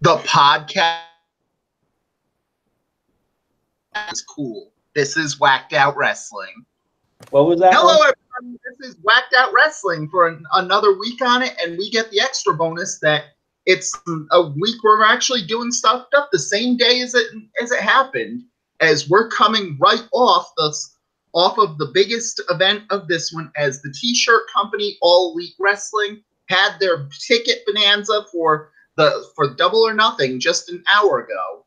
The podcast is cool. This is Whacked Out Wrestling. What was that? Hello, everyone. This is Whacked Out Wrestling for another week on it, and we get the extra bonus that it's a week where we're actually doing stuff the same day as it happened, as we're coming right off of the biggest event of this one, as the T-shirt company All Elite Wrestling had their ticket bonanza for Double or Nothing just an hour ago.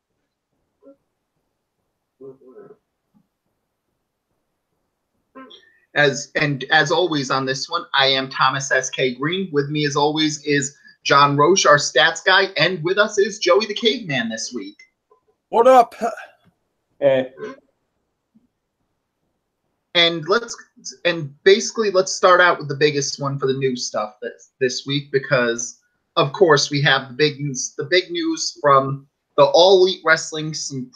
As always on this one, I am Thomas S.K. Green. With me, as always, is John Roche, our stats guy, and with us is Joey the Caveman this week. What up? Hey. And let's start out with the biggest one for the new stuff this week, because of course we have the big news from the All Elite Wrestling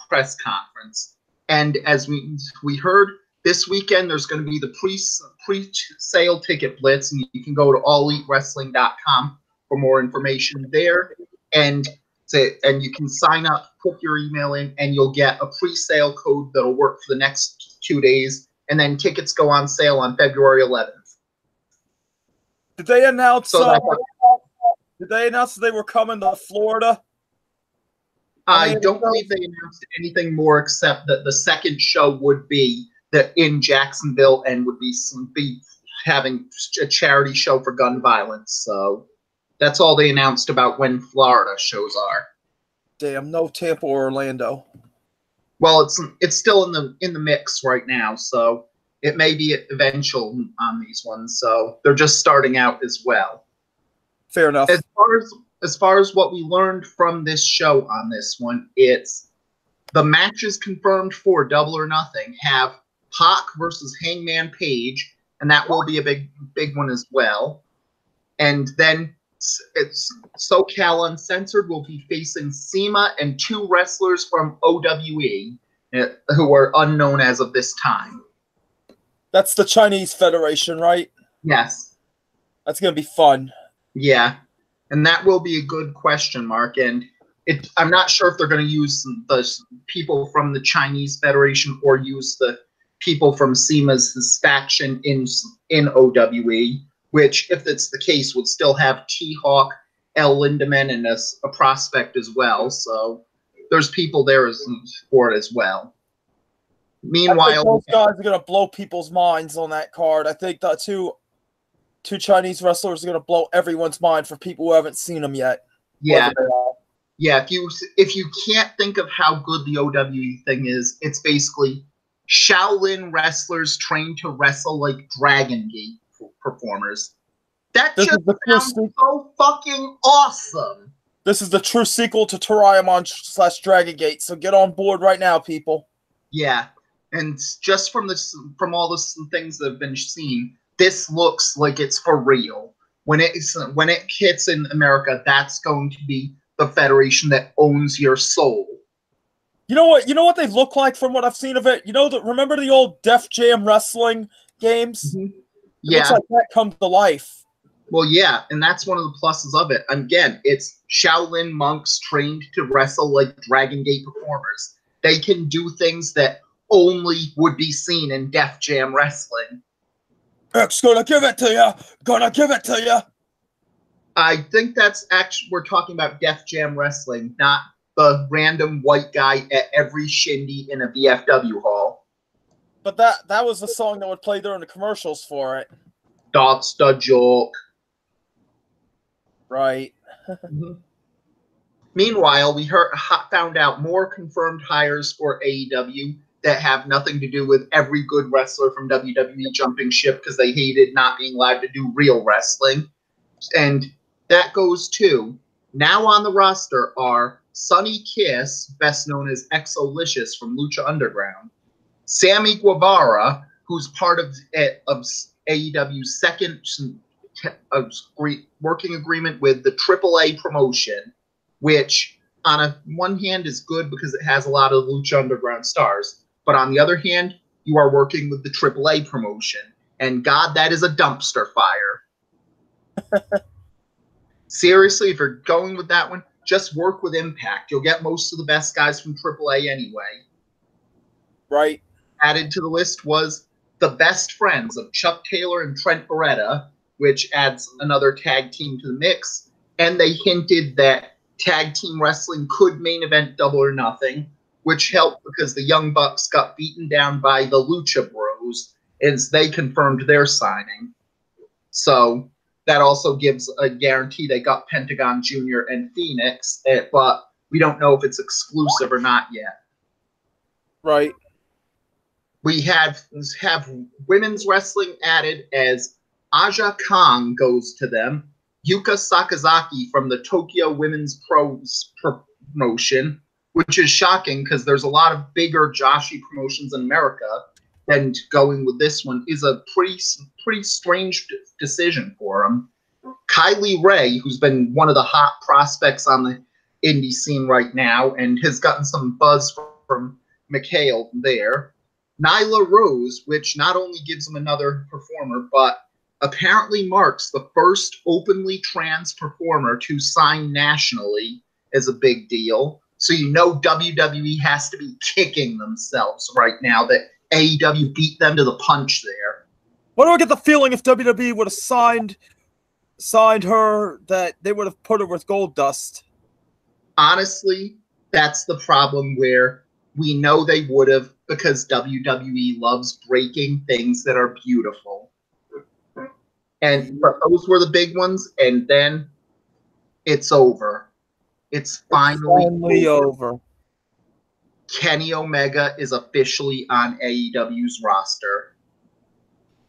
press conference. And as we heard, this weekend there's going to be the pre-sale ticket blitz, and you can go to allelitewrestling.com for more information there. And you can sign up, put your email in, and you'll get a pre-sale code that'll work for the next 2 days. And then tickets go on sale on February 11th. Did they announce? Did they announce that they were coming to Florida? I don't believe they announced anything more, except that the second show would be in Jacksonville and would be having a charity show for gun violence. So that's all they announced about when Florida shows are. Damn, no Tampa or Orlando. Well, it's still in the mix right now, so it may be eventual on these ones. So they're just starting out as well. Fair enough. As far as what we learned from this show on this one, it's the matches confirmed for Double or Nothing have Pac versus Hangman Page, and that will be a big one as well. And then it's SoCal Uncensored will be facing SEMA and 2 wrestlers from OWE who are unknown as of this time. That's the Chinese Federation, right? Yes. That's going to be fun. Yeah. And that will be a good question mark. And I'm not sure if they're going to use the people from the Chinese Federation or use the people from SEMA's faction in OWE. Which, if it's the case, would still have T-Hawk, El Lindemann, and a prospect as well. So there's people there for it as well. Meanwhile, I think those guys are going to blow people's minds on that card. I think the two Chinese wrestlers are going to blow everyone's mind for people who haven't seen them yet. Yeah. Yeah, if you can't think of how good the OWE thing is, it's basically Shaolin wrestlers trained to wrestle like Dragon Gate performers. That just sounds so fucking awesome. This is the true sequel to Toraimon / Dragon Gate, so get on board right now, people. Yeah, and just from all the things that have been seen, this looks like it's for real. When it hits in America, that's going to be the federation that owns your soul. You know what they look like from what I've seen of it? Remember the old Def Jam wrestling games? Mm-hmm. It looks like that come to life. Well, yeah, and that's one of the pluses of it. Again, it's Shaolin monks trained to wrestle like Dragon Gate performers. They can do things that only would be seen in Def Jam wrestling. X gonna give it to you. Gonna give it to you. I think that's actually, we're talking about Def Jam wrestling, not the random white guy at every shindy in a VFW hall. But that was the song that would play during the commercials for it. That's the joke. Right. Mm-hmm. Meanwhile, we found out more confirmed hires for AEW that have nothing to do with every good wrestler from WWE jumping ship because they hated not being allowed to do real wrestling. And that goes to, now on the roster are Sonny Kiss, best known as Exolicious from Lucha Underground, Sammy Guevara, who's part of AEW's second working agreement with the AAA promotion, which on one hand is good because it has a lot of Lucha Underground stars, but on the other hand, you are working with the AAA promotion, and God, that is a dumpster fire. Seriously, if you're going with that one, just work with Impact. You'll get most of the best guys from AAA anyway. Right. Added to the list was the best friends of Chuck Taylor and Trent Beretta, which adds another tag team to the mix. And they hinted that tag team wrestling could main event Double or Nothing, which helped because the Young Bucks got beaten down by the Lucha Bros as they confirmed their signing. So that also gives a guarantee they got Pentagon Jr. and Phoenix, but we don't know if it's exclusive or not yet. Right. We have women's wrestling added as Aja Kong goes to them, Yuka Sakazaki from the Tokyo Women's Pros promotion, which is shocking because there's a lot of bigger Joshi promotions in America, and going with this one is a pretty strange decision for him. Kylie Ray, who's been one of the hot prospects on the indie scene right now and has gotten some buzz from McHale there. Nyla Rose, which not only gives him another performer, but apparently marks the first openly trans performer to sign nationally as a big deal. So you know WWE has to be kicking themselves right now that AEW beat them to the punch there. Why do I get the feeling if WWE would have signed her that they would have put her with Gold Dust? Honestly, that's the problem where we know they would have, because WWE loves breaking things that are beautiful. And those were the big ones, and then it's over. It's finally over. Kenny Omega is officially on AEW's roster.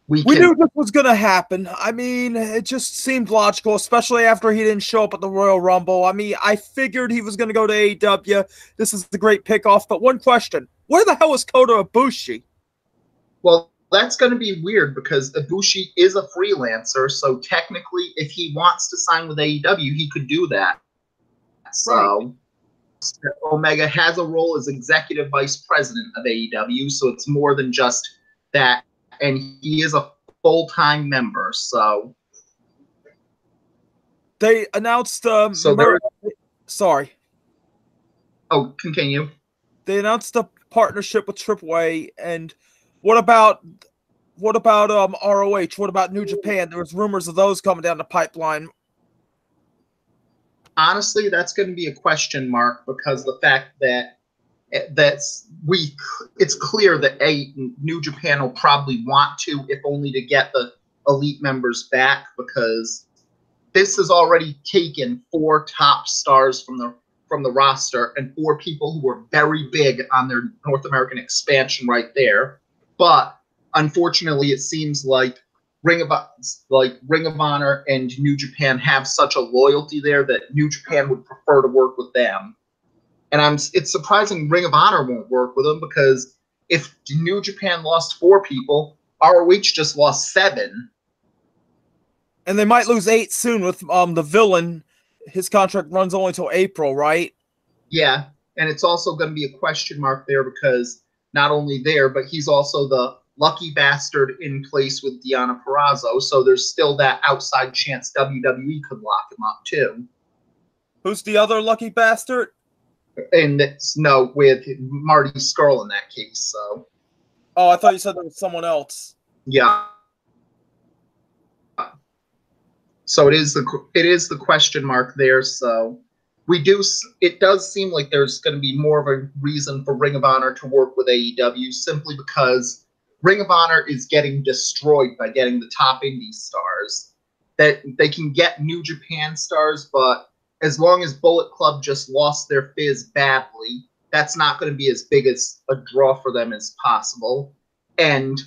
We knew this was going to happen. I mean, it just seemed logical, especially after he didn't show up at the Royal Rumble. I mean, I figured he was going to go to AEW. This is the great pickoff. But one question, where the hell is Kota Ibushi? Well, that's going to be weird because Ibushi is a freelancer. So technically, if he wants to sign with AEW, he could do that. So Omega has a role as executive vice president of AEW. So it's more than just that. And he is a full-time member, so they announced. Sorry. Oh, continue. They announced a partnership with AAA, and what about ROH? What about New Japan? There was rumors of those coming down the pipeline. Honestly, that's going to be a question mark because the fact that it's clear that New Japan will probably want to, if only to get the elite members back, because this has already taken 4 top stars from the roster and 4 people who were very big on their North American expansion right there. But unfortunately, it seems like Ring of Honor and New Japan have such a loyalty there that New Japan would prefer to work with them. And it's surprising Ring of Honor won't work with them because if New Japan lost 4 people, ROH just lost 7. And they might lose 8 soon with the villain. His contract runs only till April, right? Yeah, and it's also going to be a question mark there because not only there, but he's also the lucky bastard in place with Deonna Purrazzo, so there's still that outside chance WWE could lock him up too. Who's the other lucky bastard? And it's with Marty Scurll in that case. So, I thought you said there was someone else. Yeah. So it is the question mark there. So it does seem like there's going to be more of a reason for Ring of Honor to work with AEW simply because Ring of Honor is getting destroyed by getting the top indie stars. That they can get New Japan stars, but as long as Bullet Club just lost their fizz badly, that's not going to be as big as a draw for them as possible. And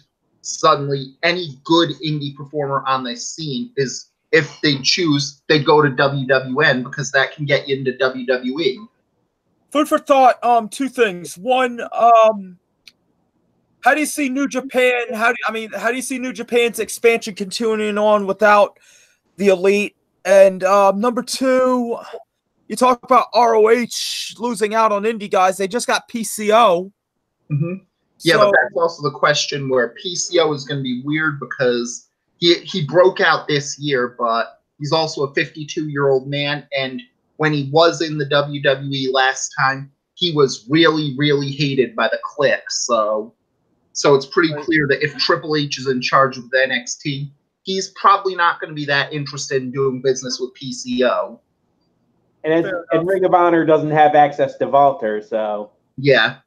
suddenly, any good indie performer on the scene is, if they choose, they go to WWN because that can get you into WWE. Food for thought. 2 things. One, how do you see New Japan? How do you see New Japan's expansion continuing on without the Elite? And number 2, you talk about ROH losing out on indie guys. They just got PCO. Mm-hmm. Yeah, but that's also the question where PCO is going to be weird because he broke out this year, but he's also a 52-year-old man, and when he was in the WWE last time, he was really, really hated by the clique. So it's pretty clear that if Triple H is in charge of the NXT, he's probably not going to be that interested in doing business with PCO. And Ring of Honor doesn't have access to Walter, so yeah,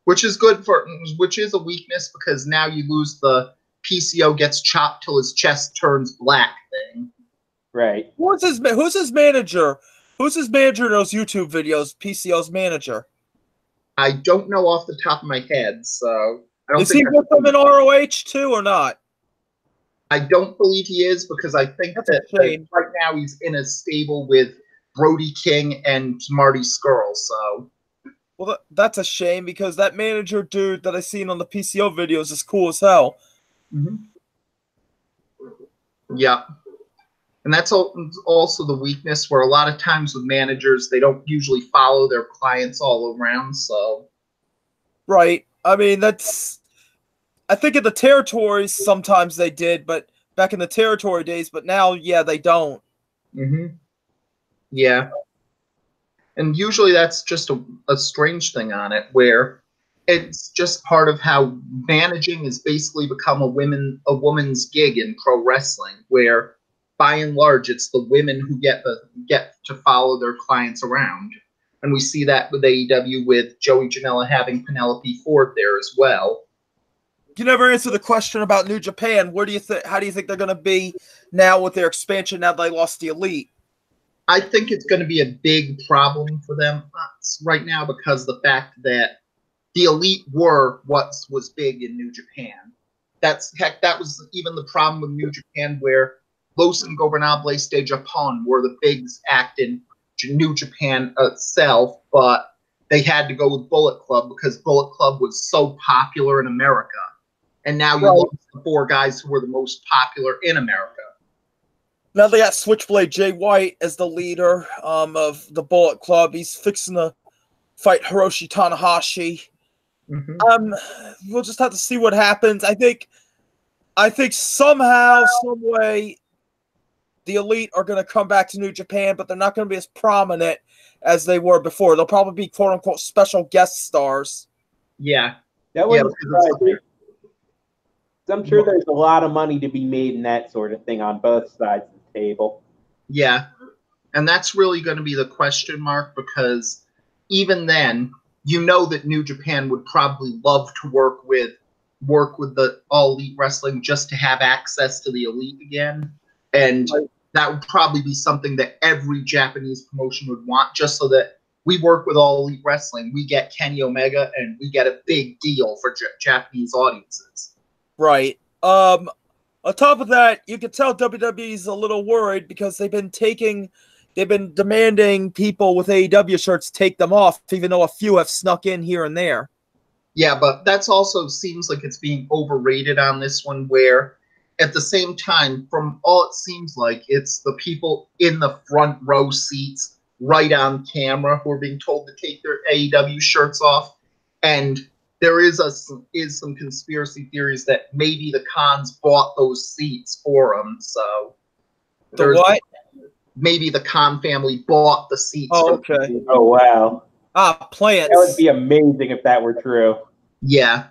which is a weakness because now you lose the PCO gets chopped till his chest turns black thing. Right. Who's his manager? Who's his manager in those YouTube videos? PCO's manager. I don't know off the top of my head, so I don't. Is he with them in ROH too, or not? I don't believe he is because I think that right now he's in a stable with Brody King and Marty Scurll. So, well, that's a shame because that manager dude that I seen on the PCO videos is cool as hell. Mm-hmm. Yeah. And that's also the weakness where a lot of times with managers, they don't usually follow their clients all around. So, right. I mean, I think in the territories sometimes they did, but back in the territory days, but now, yeah, they don't. Mm-hmm. Yeah. And usually that's just a strange thing on it where it's just part of how managing has basically become a woman's gig in pro wrestling where by and large, it's the women who get to follow their clients around, and we see that with AEW with Joey Janela having Penelope Ford there as well. You never answered the question about New Japan. Where do you think? How do you think they're going to be now with their expansion? Now they lost the Elite. I think it's going to be a big problem for them right now because of the fact that the Elite were what was big in New Japan. That was even the problem with New Japan where Los Ingobernables de Japón were the bigs act in New Japan itself, but they had to go with Bullet Club because Bullet Club was so popular in America. And now you look at the four guys who were the most popular in America. Now they got Switchblade Jay White as the leader of the Bullet Club. He's fixing to fight Hiroshi Tanahashi. Mm-hmm. We'll just have to see what happens. I think somehow, some way, the Elite are going to come back to New Japan, but they're not going to be as prominent as they were before. They'll probably be quote-unquote special guest stars. Yeah. That wouldn't surprise me. I'm sure there's a lot of money to be made in that sort of thing on both sides of the table. Yeah. And that's really going to be the question mark because even then, you know that New Japan would probably love to work with the All Elite Wrestling just to have access to the Elite again. And that would probably be something that every Japanese promotion would want, just so that we work with All Elite Wrestling. We get Kenny Omega, and we get a big deal for Japanese audiences. Right. On top of that, you can tell WWE's a little worried because they've been demanding people with AEW shirts take them off, even though a few have snuck in here and there. Yeah, but that's also seems like it's being overrated on this one, where at the same time, from all it seems like, it's the people in the front row seats right on camera who are being told to take their AEW shirts off. And there is some conspiracy theories that maybe the Khans bought those seats for them. So what? Maybe the Khan family bought the seats. Oh, okay. Oh, wow. Plants. That would be amazing if that were true. Yeah.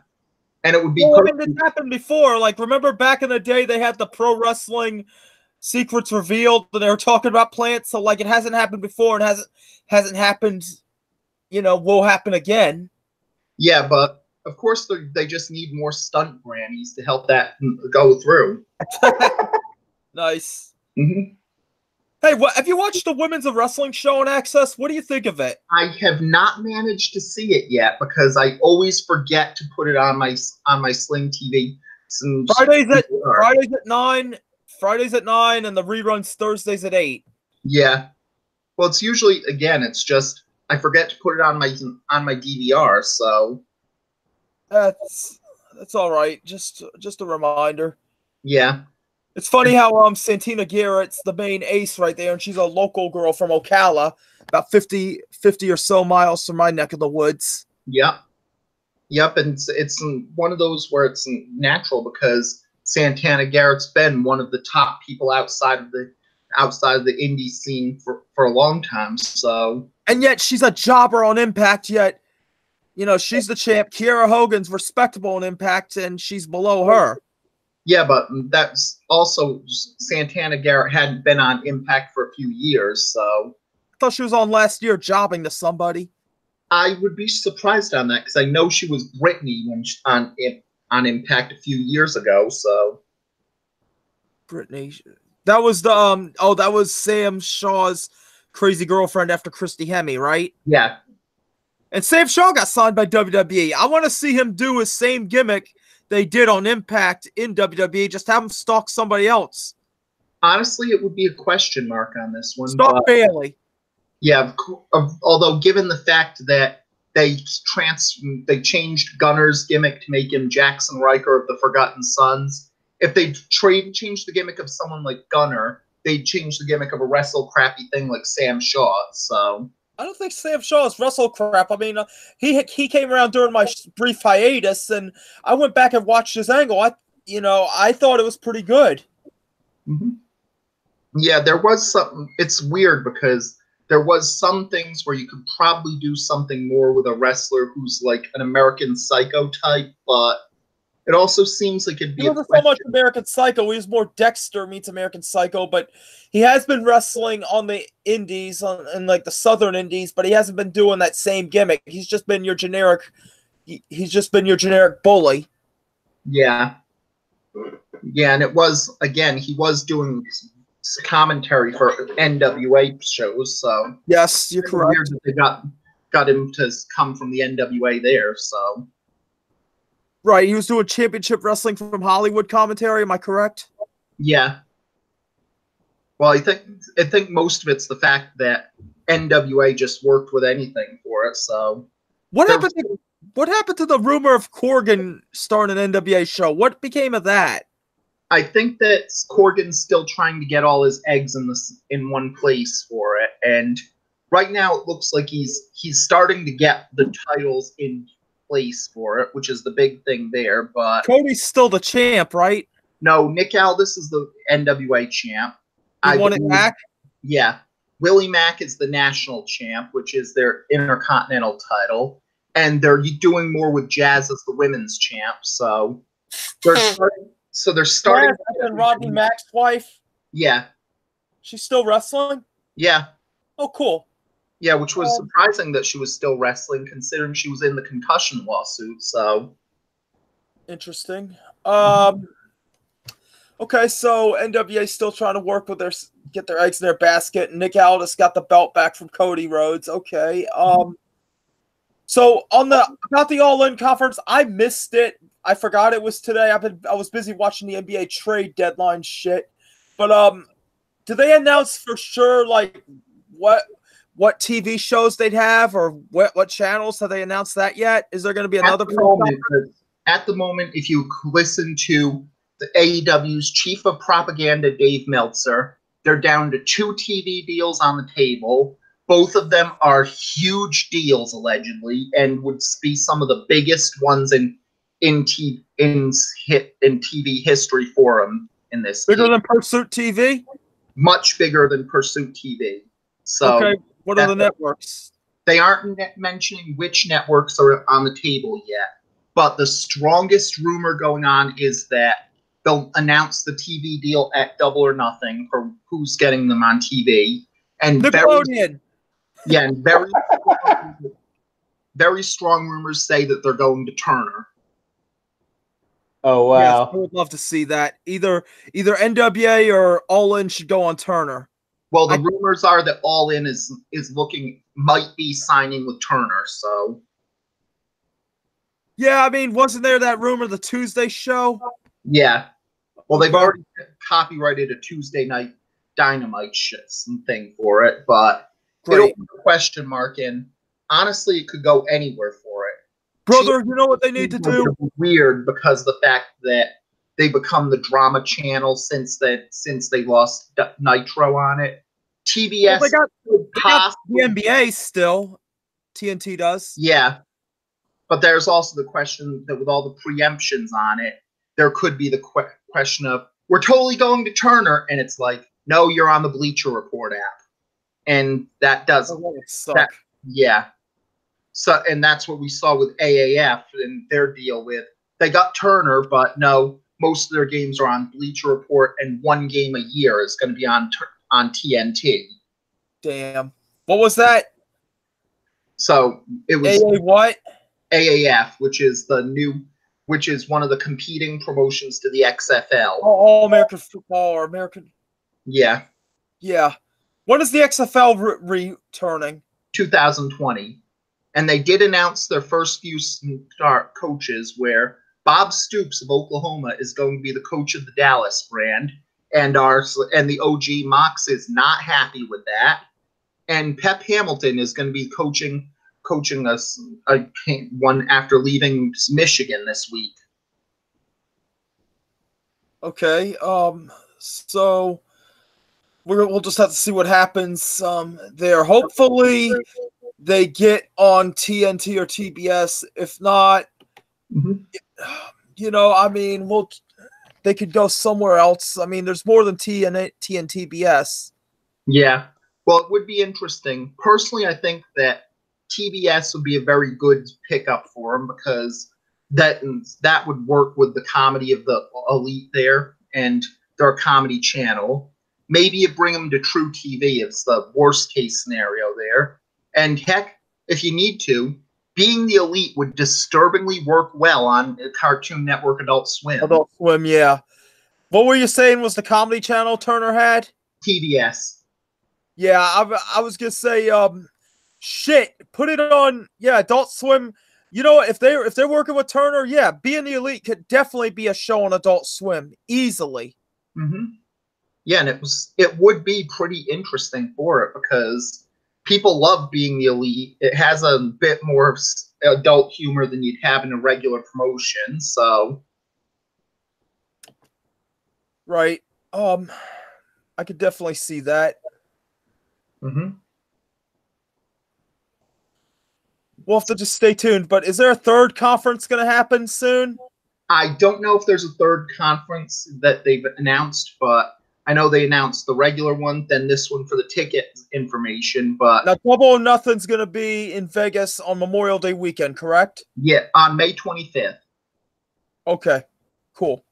And it would be it happened before. Like, remember back in the day, they had the pro wrestling secrets revealed, and they were talking about plants. So, like, it hasn't happened before, and hasn't happened. Will happen again. Yeah, but of course they just need more stunt grannies to help that go through. Nice. Mm-hmm. Hey, have you watched the Women's of Wrestling show on Access? What do you think of it? I have not managed to see it yet because I always forget to put it on my Sling TV. Fridays at 9. Fridays at 9, and the reruns Thursdays at 8. Yeah. Well, it's usually it's just I forget to put it on my DVR. So that's all right. Just a reminder. Yeah. It's funny how Santina Garrett's the main ace right there, and she's a local girl from Ocala, about 50 or so miles from my neck of the woods. Yep, and it's one of those where it's natural because Santana Garrett's been one of the top people outside of the outside of the indie scene for a long time. So, and yet she's a jobber on Impact. Yet, you know, she's the champ. Kiera Hogan's respectable on Impact, and she's below her. Yeah, but that's also Santana Garrett hadn't been on Impact for a few years, so I thought she was on last year jobbing to somebody. I would be surprised on that because I know she was Brittany when on Impact a few years ago. So Brittany, that was the that was Sam Shaw's crazy girlfriend after Christy Hemme, right? Yeah. And Sam Shaw got signed by WWE. I want to see him do his same gimmick they did on Impact in WWE. Just have him stalk somebody else. Honestly, it would be a question mark on this one. Stalk Bailey. Yeah, although given the fact that they changed Gunner's gimmick to make him Jackson Riker of the Forgotten Sons. If they changed the gimmick of someone like Gunner, they'd change the gimmick of a wrestle crappy thing like Sam Shaw. So I don't think Sam Shaw is wrestle crap. I mean, he came around during my brief hiatus, and I went back and watched his angle. I thought it was pretty good. Mm-hmm. Yeah, there was something. It's weird because there was some things where you could probably do something more with a wrestler who's like an American Psycho type, but it also seems like it'd be. He wasn't so much American Psycho. He was more Dexter meets American Psycho, but he has been wrestling on the indies, in like the Southern Indies, but he hasn't been doing that same gimmick. He's just been your generic. He's just been your generic bully. Yeah, yeah, and it was again. He was doing commentary for NWA shows, so yes, you're correct. Weird that they got him to come from the NWA there, so. Right, he was doing championship wrestling from Hollywood commentary. Am I correct? Yeah. Well, I think most of it's the fact that NWA just worked with anything for it. So what happened to the rumor of Corgan starting an NWA show? What became of that? I think that Corgan's still trying to get all his eggs in one place for it, and right now it looks like he's starting to get the titles in place for it, which is the big thing there. But Cody's still the champ, right? No, Nick Aldis is the NWA champ. He won it back? Yeah. Willie Mack is the national champ, which is their intercontinental title. And they're doing more with Jazz as the women's champ. So they're starting. Yeah, and Rodney Mack's wife? Yeah. She's still wrestling? Yeah. Oh, cool. Yeah, which was surprising that she was still wrestling, considering she was in the concussion lawsuit. So interesting. Okay, so NWA still trying to work with get their eggs in their basket. Nick Aldis got the belt back from Cody Rhodes. Okay. So about the All In conference, I missed it. I forgot it was today. I was busy watching the NBA trade deadline shit. But did they announce for sure like what TV shows they'd have, or what channels? Have they announced that yet? Is there going to be another program? At the moment, if you listen to the AEW's chief of propaganda, Dave Meltzer, they're down to 2 TV deals on the table. Both of them are huge deals, allegedly, and would be some of the biggest ones in TV history for them in this. Bigger than Pursuit TV? Much bigger than Pursuit TV. So, okay, what are the networks? They aren't mentioning which networks are on the table yet, but the strongest rumor going on is that they'll announce the TV deal at Double or Nothing for who's getting them on TV. And Nickelodeon. Very strong rumors say that they're going to Turner. Oh wow! Yes, I would love to see that. Either NWA or All In should go on Turner. Well, the rumors are that All In might be signing with Turner. So yeah, I mean, wasn't there that rumor the Tuesday show? Yeah. Well, they've already copyrighted a Tuesday Night Dynamite thing for it, but it'll be a question mark, and honestly, it could go anywhere for it. Brother, you know what they need to do? Weird because of the fact that they become the drama channel since they lost Nitro on it. TBS, they got the NBA still. TNT does. Yeah, but there's also the question that with all the preemptions on it, there could be the question of, we're totally going to Turner, and it's like, no, you're on the Bleacher Report app, and that doesn't. Suck. Yeah. So, and that's what we saw with AAF and their deal with. They got Turner, but no, most of their games are on Bleacher Report, and one game a year is going to be on TNT. Damn. What was that? So it was what? AAF, which is one of the competing promotions to the XFL. All American football or American. Yeah. Yeah. When is the XFL returning? 2020. And they did announce their first few start coaches, where Bob Stoops of Oklahoma is going to be the coach of the Dallas brand, and the OG Mox is not happy with that. And Pep Hamilton is going to be coaching us one after leaving Michigan this week. Okay. So we'll just have to see what happens there. Hopefully they get on TNT or TBS. If not, I mean, they could go somewhere else. I mean, there's more than T and TBS. Yeah. Well, it would be interesting. Personally, I think that TBS would be a very good pickup for them, because that would work with the comedy of the Elite there and their comedy channel. Maybe you bring them to True TV. It's the worst case scenario there. And heck, if you need to, being the Elite would disturbingly work well on Cartoon Network Adult Swim. Adult Swim, yeah. What were you saying was the comedy channel Turner had? TBS. Yeah, I was gonna say, shit, put it on, Adult Swim. You know, if they're working with Turner, Being the Elite could definitely be a show on Adult Swim easily. Yeah, and it would be pretty interesting for it, because people love Being the Elite. It has a bit more adult humor than you'd have in a regular promotion, so. Right. I could definitely see that. We'll have to just stay tuned. But is there a third conference going to happen soon? I don't know if there's a third conference that they've announced, but I know they announced the regular one, then this one for the ticket information. But now, Double or Nothing's going to be in Vegas on Memorial Day weekend, correct? Yeah, on May 25th. Okay, cool.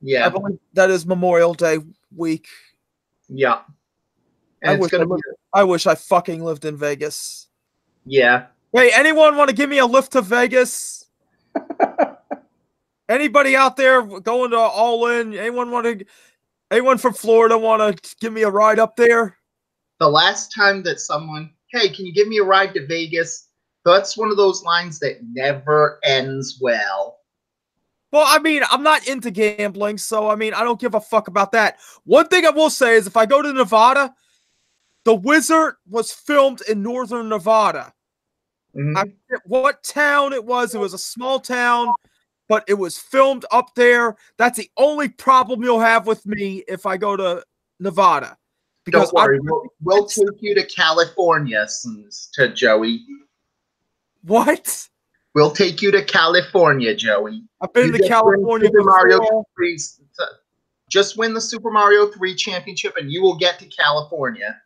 Yeah, I believe that is Memorial Day week. Yeah. And I wish I fucking lived in Vegas. Yeah. Hey, anyone want to give me a lift to Vegas? Anybody out there going to All In? Anyone from Florida want to give me a ride up there? The last time that someone, hey, can you give me a ride to Vegas? That's one of those lines that never ends well. Well, I mean, I'm not into gambling, so I mean, I don't give a fuck about that. One thing I will say is if I go to Nevada, The Wizard was filmed in northern Nevada. I forget what town it was. It was a small town, but it was filmed up there. That's the only problem you'll have with me if I go to Nevada. Because don't worry, we'll take you to California, to Joey. What? We'll take you to California, Joey. I've been to California Super Mario before. 3. Just win the Super Mario 3 championship, and you will get to California.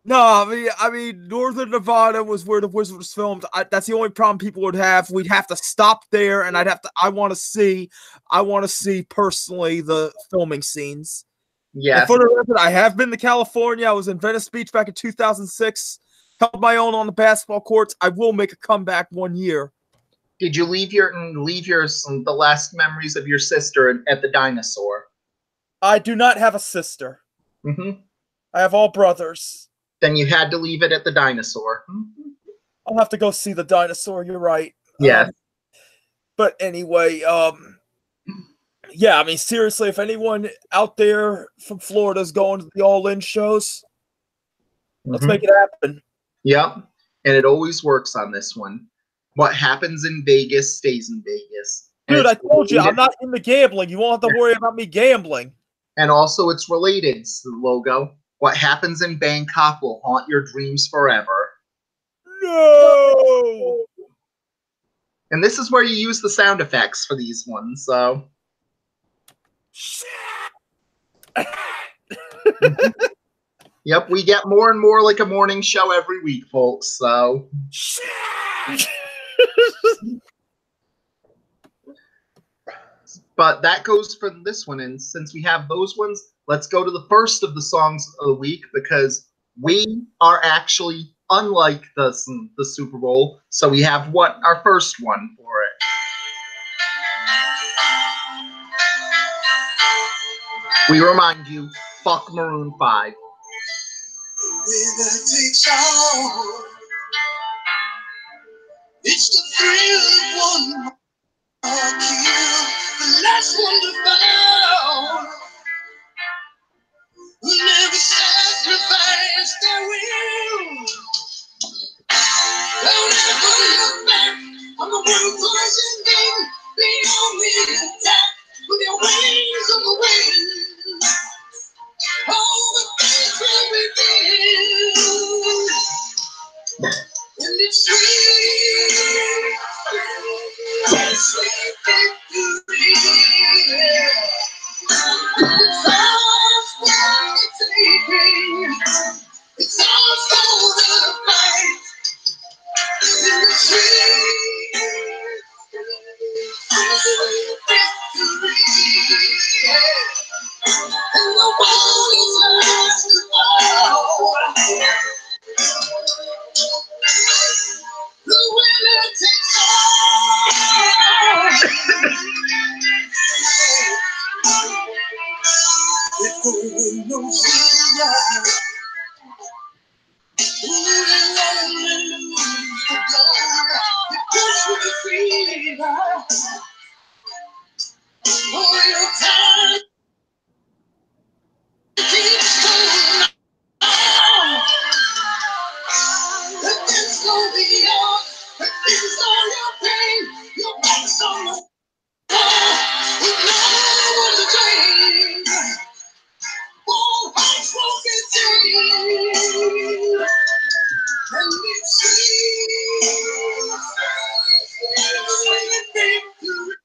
No, I mean, Northern Nevada was where The Wizard was filmed. That's the only problem people would have. We'd have to stop there, and I want to see personally the filming scenes. Yeah. And for the record, I have been to California. I was in Venice Beach back in 2006. Held my own on the basketball courts. I will make a comeback one year. Did you leave the last memories of your sister at the dinosaur? I do not have a sister. I have all brothers. Then you had to leave it at the dinosaur. I'll have to go see the dinosaur. You're right. Yeah. But anyway, yeah, I mean, seriously, if anyone out there from Florida is going to the All-In shows, let's make it happen. Yep. And it always works on this one. What happens in Vegas stays in Vegas. Dude, I told you, I'm not into gambling. You won't have to worry about me gambling. And also, it's related. It's the logo. What happens in Bangkok will haunt your dreams forever. No! And this is where you use the sound effects for these ones, so. Yep, we get more and more like a morning show every week, folks. So. But that goes for this one, and since we have those ones, let's go to the first of the songs of the week because we are actually unlike the Super Bowl. So we have our first one for it. We remind you, fuck Maroon 5. It's the thrill of one more kill, the last one to fall. We'll never sacrifice their will. Don't ever look back on the world closing in. Be on the attack with your wings on the wind. All the things will reveal. And it's sweet, sweet victory. It's ours for the taking. It's ours for the fight. And it's sweet, sweet victory. And the world is ours to fall. The winner takes all. If going no fear, who will let me lose the goal? It goes with the fever. For your time keeps going on. The things gonna be on. The things on your pain. Your back's on the wall. With no one to blame. All hearts will contain. And it's sweet, sweet victory.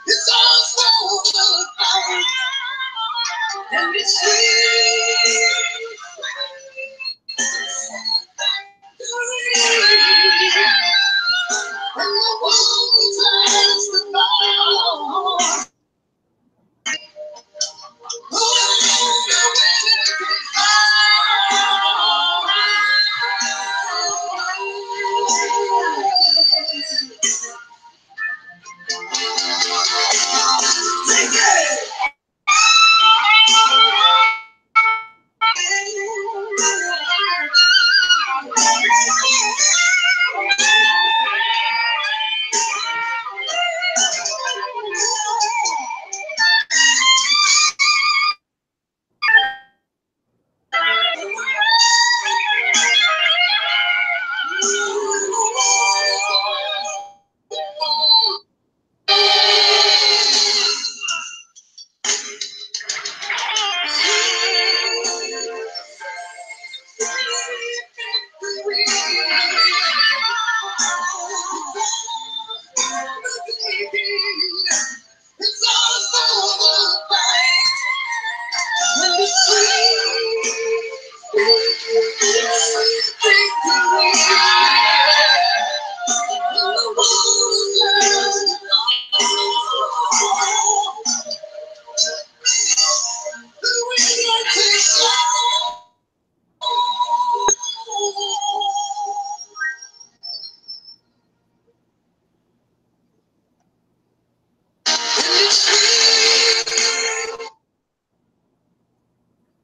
It's all for the fight. And it's sweet, victory. And the world turns to fall. It's all for the fight. And it's sweet victory. The world turns to the winner takes all.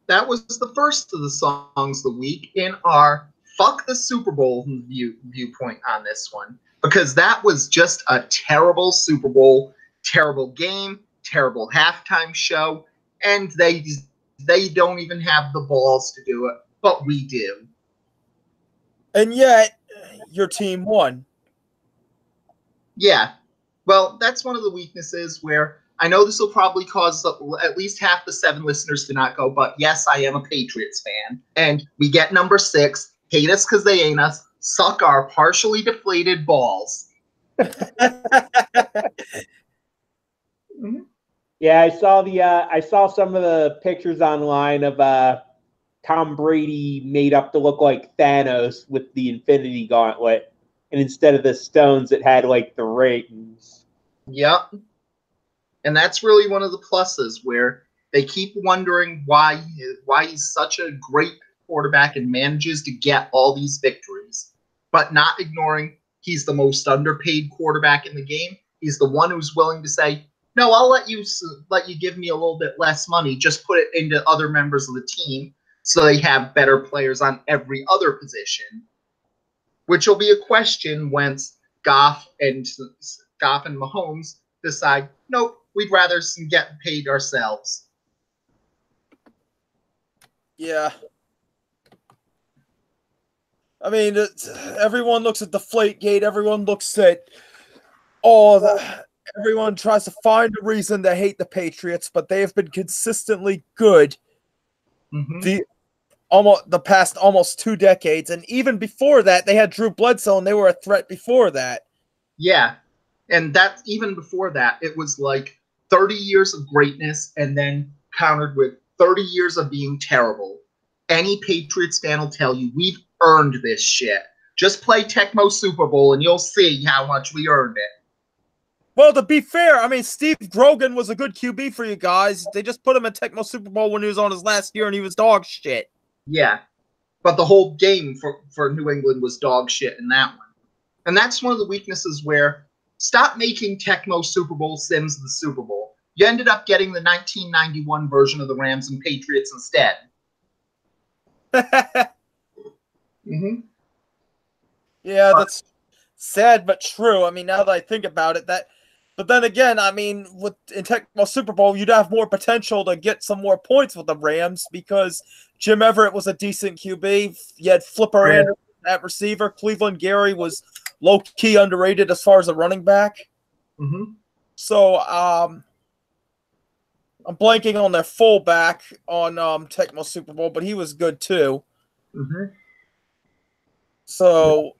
That was the first of the songs of the week in our fuck the Super Bowl viewpoint on this one. Because that was just a terrible Super Bowl, terrible game, terrible halftime show, and they don't even have the balls to do it, but we do. And yet, your team won. Yeah. Well, that's one of the weaknesses where I know this will probably cause at least half the 7 listeners to not go, but yes, I am a Patriots fan. And we get number 6, hate us because they ain't us, suck our partially deflated balls. Yeah, I saw some of the pictures online of Tom Brady made up to look like Thanos with the Infinity Gauntlet, and instead of the stones, it had like the rings. Yep. And that's really one of the pluses where they keep wondering why he's such a great quarterback and manages to get all these victories, but not ignoring he's the most underpaid quarterback in the game. He's the one who's willing to say, "No, I'll let you give me a little bit less money. Just put it into other members of the team so they have better players on every other position." Which will be a question once Goff and Mahomes decide, nope, we'd rather get paid ourselves. Yeah. I mean, everyone looks at Deflategate. Everyone looks at everyone tries to find a reason to hate the Patriots, but they have been consistently good the past almost 2 decades. And even before that, they had Drew Bledsoe, and they were a threat before that. Yeah. And that's even before that. It was like 30 years of greatness and then countered with 30 years of being terrible. Any Patriots fan will tell you, we've earned this shit. Just play Tecmo Super Bowl and you'll see how much we earned it. Well, to be fair, I mean, Steve Grogan was a good QB for you guys. They just put him in Tecmo Super Bowl when he was on his last year and he was dog shit. Yeah. But the whole game for New England was dog shit in that one. And that's one of the weaknesses where stop making Tecmo Super Bowl sims the Super Bowl. You ended up getting the 1991 version of the Rams and Patriots instead. Yeah, that's sad but true. I mean, now that I think about it, but then again, I mean, in Tecmo Super Bowl, you'd have more potential to get some more points with the Rams because Jim Everett was a decent QB. You had Flipper Anderson at receiver. Cleveland Gary was low-key underrated as far as a running back. So, I'm blanking on their fullback on Tecmo Super Bowl, but he was good too. So,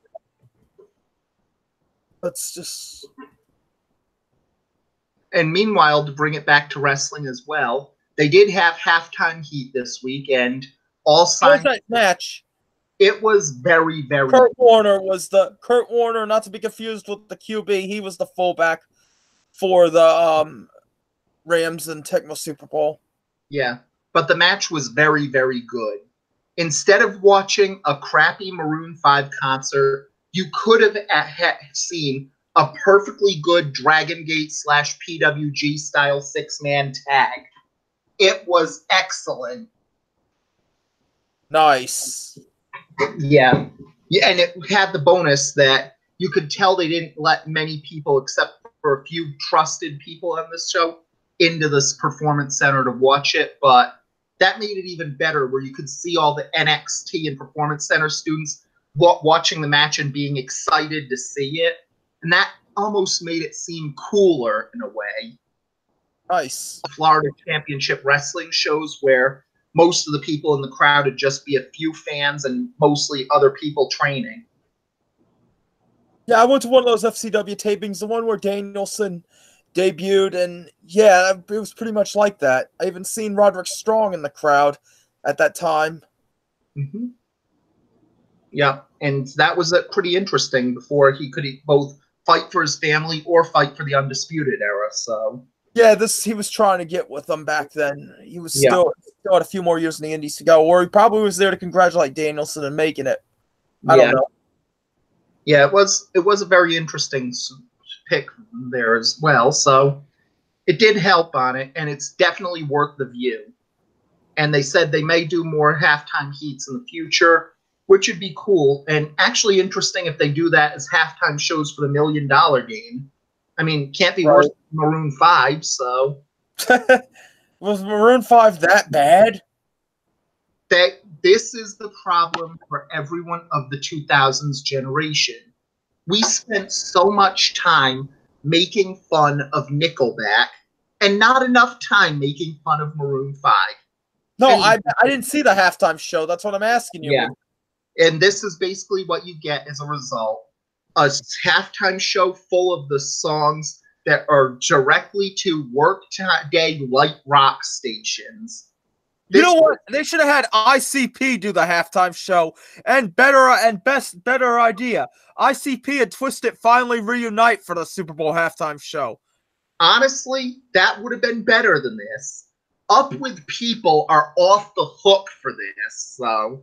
let's just... And meanwhile, to bring it back to wrestling as well, they did have halftime heat this week, and all signs... How was that match? It was very, very... Kurt Warner, not to be confused with the QB. He was the fullback for the Rams and Tecmo Super Bowl. Yeah, but the match was very, very good. Instead of watching a crappy Maroon 5 concert, you could have seen a perfectly good Dragon Gate / PWG style 6-man tag. It was excellent. Nice. Yeah, and it had the bonus that you could tell they didn't let many people, except for a few trusted people on this show, into this performance center to watch it, but that made it even better where you could see all the NXT and performance center students watching the match and being excited to see it, and that almost made it seem cooler in a way. Nice. Florida Championship Wrestling shows where most of the people in the crowd would just be a few fans and mostly other people training. Yeah, I went to one of those FCW tapings, the one where Danielson debuted, and yeah, it was pretty much like that. I even seen Roderick Strong in the crowd at that time. Yeah, and that was pretty interesting before he could both fight for his family or fight for the Undisputed Era, so... Yeah, he was trying to get with them back then. He was still had a few more years in the Indies to go, or he probably was there to congratulate Danielson and making it. I don't know. Yeah, it was a very interesting pick there as well, so it did help on it, and it's definitely worth the view. And they said they may do more halftime heats in the future, which would be cool, and actually interesting if they do that as halftime shows for the $1 Million Game. I mean, can't be worse than Maroon 5, so... Was Maroon 5 that bad? This is the problem for everyone of the 2000s generation. We spent so much time making fun of Nickelback and not enough time making fun of Maroon 5. No, I didn't see the halftime show. That's what I'm asking you. Yeah. And this is basically what you get as a result. a halftime show full of the songs that are directly to workday light rock stations. You know what? They should have had ICP do the halftime show, and better idea. ICP and Twisted finally reunite for the Super Bowl halftime show. Honestly, that would have been better than this. Up With People are off the hook for this, so.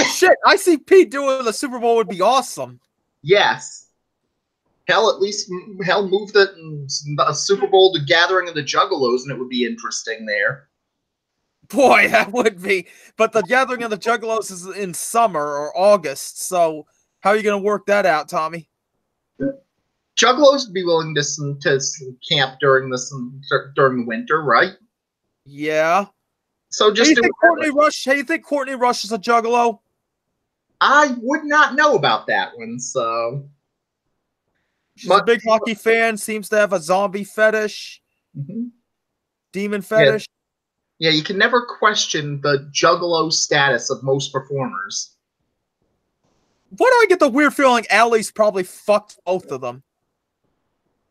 Shit, ICP doing the Super Bowl would be awesome. Yes. Hell, at least move the Super Bowl to Gathering of the Juggalos, and it would be interesting there. Boy, that would be. But the Gathering of the Juggalos is in summer or August, so how are you going to work that out, Tommy? Juggalos would be willing to camp during the winter, right? Yeah. So just Hey, you think Courtney Rush is a Juggalo? I would not know about that one, so. She's a big hockey fan, seems to have a zombie fetish. Mm-hmm. Demon fetish. Yeah, you can never question the Juggalo status of most performers. Why do I get the weird feeling Allie's probably fucked both of them?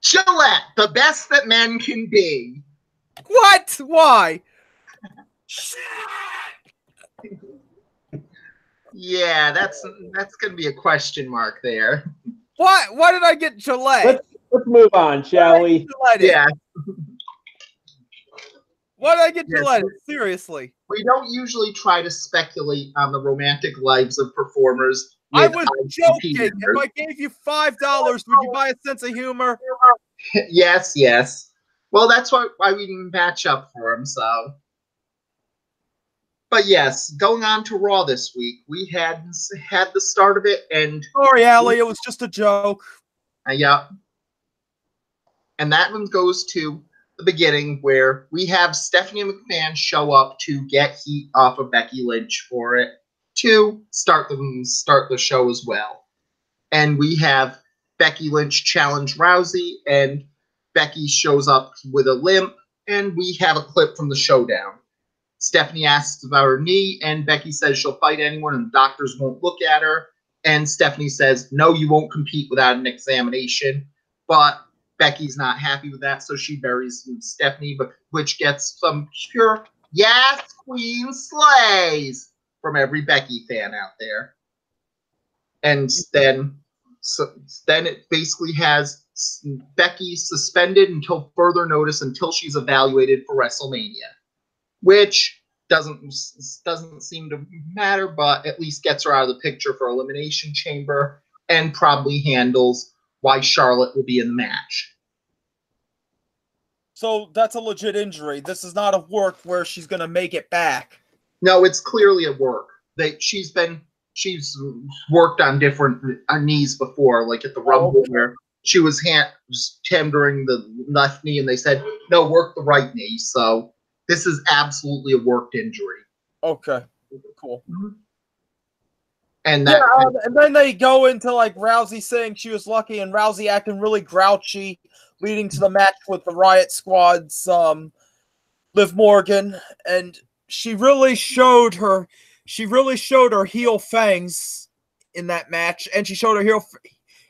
Gillette, the best that men can be. What? Why? Yeah, that's going to be a question mark there. Why did I get Gillette? Let's move on, shall we? Yeah. Why did I get Gillette? Seriously. We don't usually try to speculate on the romantic lives of performers. I was joking. If I gave you $5, would you buy a sense of humor? Yes, yes. Well, that's why we didn't match up for him, so. But yes, going on to Raw this week, we had the start of it, and sorry, Allie, it was just a joke. Yeah, and that one goes to the beginning where we have Stephanie McMahon show up to get heat off of Becky Lynch for it to start the show as well, and we have Becky Lynch challenge Rousey, and Becky shows up with a limp, and we have a clip from the showdown. Stephanie asks about her knee, and Becky says she'll fight anyone, and the doctors won't look at her. And Stephanie says, no, you won't compete without an examination. But Becky's not happy with that, so she buries Stephanie, which gets some pure, yes, Queen slays from every Becky fan out there. And then it basically has Becky suspended until further notice, until she's evaluated for WrestleMania. Which doesn't seem to matter, but at least gets her out of the picture for Elimination Chamber, and probably handles why Charlotte will be in the match. So that's a legit injury. This is not a work where she's going to make it back. No, it's clearly a work. She's worked on different knees before, like at the Rumble, where she was tendering the left knee, and they said, no, work the right knee. So this is absolutely a worked injury. Okay, cool. Mm-hmm. And then they go into like Rousey saying she was lucky, and Rousey acting really grouchy, leading to the match with the Riot Squad's Liv Morgan, and she really showed her heel fangs in that match, and she showed her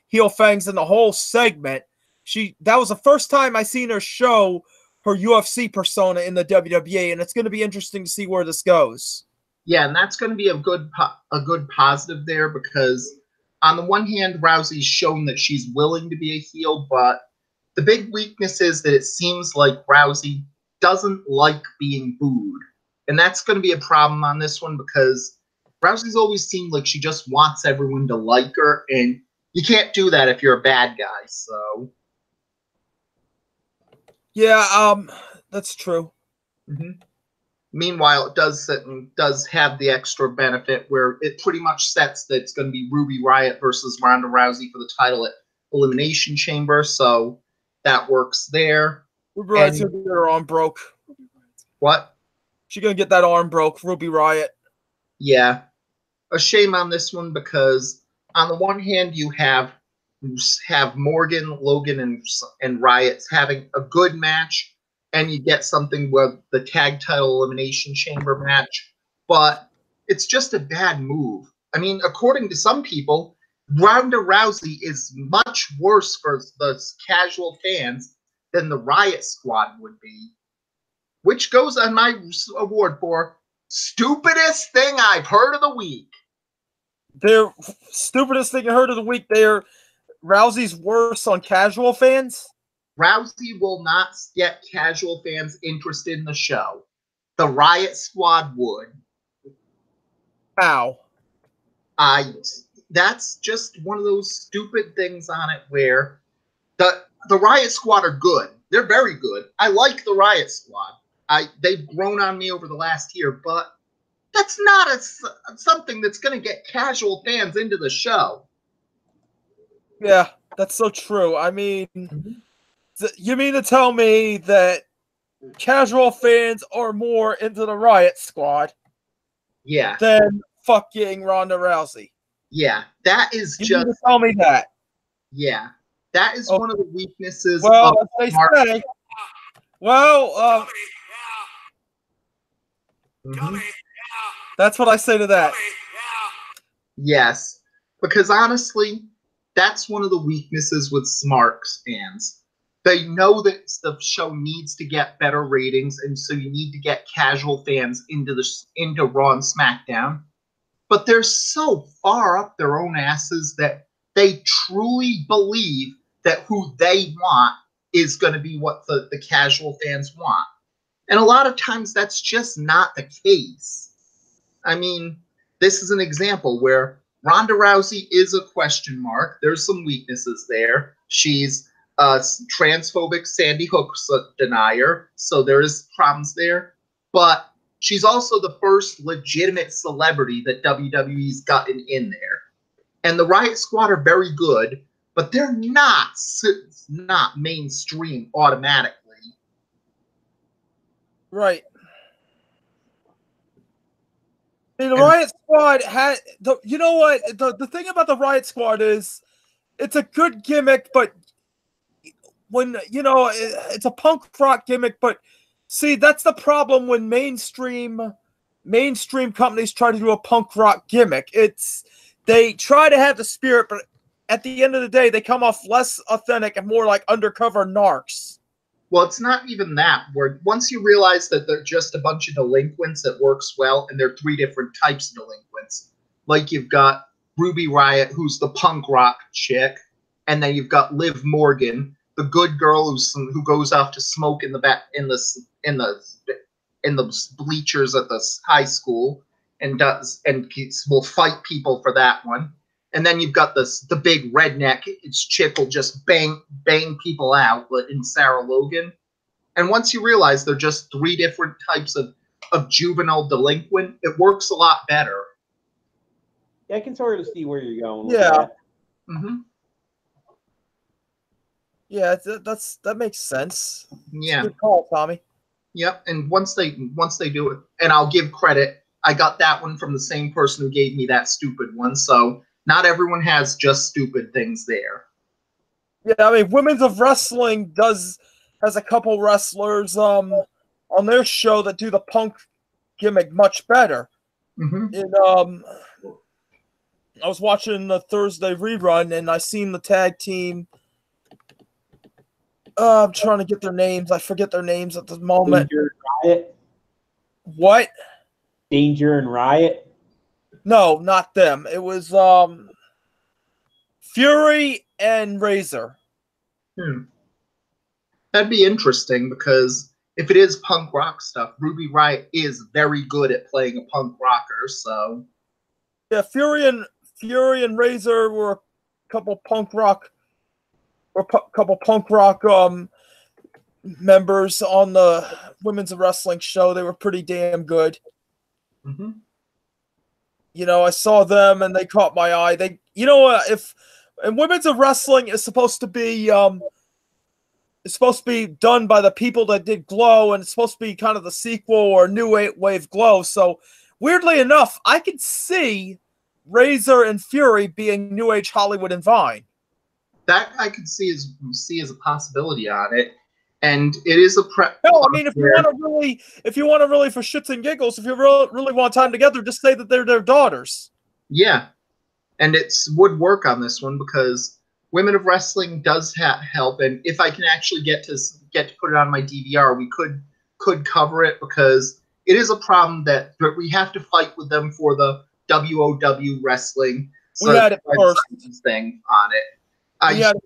heel fangs in the whole segment. That was the first time I seen her show her UFC persona in the WWE, and it's going to be interesting to see where this goes. Yeah, and that's going to be a good positive there, because on the one hand, Rousey's shown that she's willing to be a heel, but the big weakness is that it seems like Rousey doesn't like being booed. And that's going to be a problem on this one, because Rousey's always seemed like she just wants everyone to like her, and you can't do that if you're a bad guy, so. Yeah, that's true. Mm-hmm. Meanwhile, it does have the extra benefit where it pretty much sets that it's going to be Ruby Riott versus Ronda Rousey for the title at Elimination Chamber, so that works there. Ruby Riott's going to get her arm broke. What? She's going to get that arm broke, Ruby Riott. Yeah. A shame on this one, because on the one hand, you have Morgan, Logan, and Riott having a good match, and you get something with the tag title Elimination Chamber match, but it's just a bad move. I mean, according to some people, Ronda Rousey is much worse for the casual fans than the Riot Squad would be, which goes on my award for stupidest thing I've heard of the week. Their stupidest thing I heard of the week. They're Rousey's worse on casual fans. Rousey will not get casual fans interested in the show. The Riot Squad would. How? That's just one of those stupid things on it where the Riot Squad are good. They're very good. I like the Riot Squad. They've grown on me over the last year, but that's not something that's going to get casual fans into the show. Yeah, that's so true. I mean, you mean to tell me that casual fans are more into the Riot Squad? Yeah. Than fucking Ronda Rousey. Yeah, that is you just. Need to tell me that. Yeah, that is one of the weaknesses. Well, as they say. Well, that's what I say to that. Yes, because honestly, that's one of the weaknesses with Smarks fans. They know that the show needs to get better ratings, and so you need to get casual fans into Raw and SmackDown. But they're so far up their own asses that they truly believe that who they want is going to be what the casual fans want. And a lot of times that's just not the case. I mean, this is an example where Ronda Rousey is a question mark. There's some weaknesses there. She's a transphobic Sandy Hook denier, so there is problems there. But she's also the first legitimate celebrity that WWE's gotten in there. And the Riot Squad are very good, but they're not mainstream automatically. Right. The Riot Squad had you know what? The thing about the Riot Squad is it's a good gimmick, but when it's a punk rock gimmick, but see, that's the problem when mainstream companies try to do a punk rock gimmick. They try to have the spirit, but at the end of the day, they come off less authentic and more like undercover narcs. Well, it's not even that. Where once you realize that they're just a bunch of delinquents, it works well, and they're three different types of delinquents. Like you've got Ruby Riott, who's the punk rock chick, and then you've got Liv Morgan, the good girl who goes off to smoke in the bleachers at the high school and will fight people for that one. And then you've got the big redneck chick will just bang people out, but in Sarah Logan. And once you realize they're just three different types of juvenile delinquent, it works a lot better. Yeah, I can sort of see where you're going. Yeah. Mm-hmm. Yeah, that makes sense. Yeah. Good call, Tommy. Yep. And once they do it, and I'll give credit, I got that one from the same person who gave me that stupid one. So not everyone has just stupid things there. Yeah, I mean, Women's of Wrestling has a couple wrestlers on their show that do the punk gimmick much better. Mm-hmm. And I was watching the Thursday rerun, and I seen the tag team. I'm trying to get their names. I forget their names at the moment. Danger and Riot. What? Danger and Riot. No, not them. It was Fury and Razor. That'd be interesting because if it is punk rock stuff, Ruby Riott is very good at playing a punk rocker. So yeah, Fury and Razor were a couple punk rock members on the Women's of Wrestling show. They were pretty damn good. Mm-hmm. I saw them and they caught my eye. And Women's of Wrestling is supposed to be done by the people that did Glow, and it's supposed to be kind of the sequel or New Wave Glow. So weirdly enough, I could see Razor and Fury being New Age Hollywood and Vine. That I could see as a possibility on it, and it is a No, I mean, if you want to really for shits and giggles, if you really want time together, just say that they're their daughters. Yeah, and it's would work on this one because Women of Wrestling does help, and if I can actually get to put it on my DVR, we could cover it because it is a problem that we have to fight with them for the WOW wrestling. We had it first thing on it,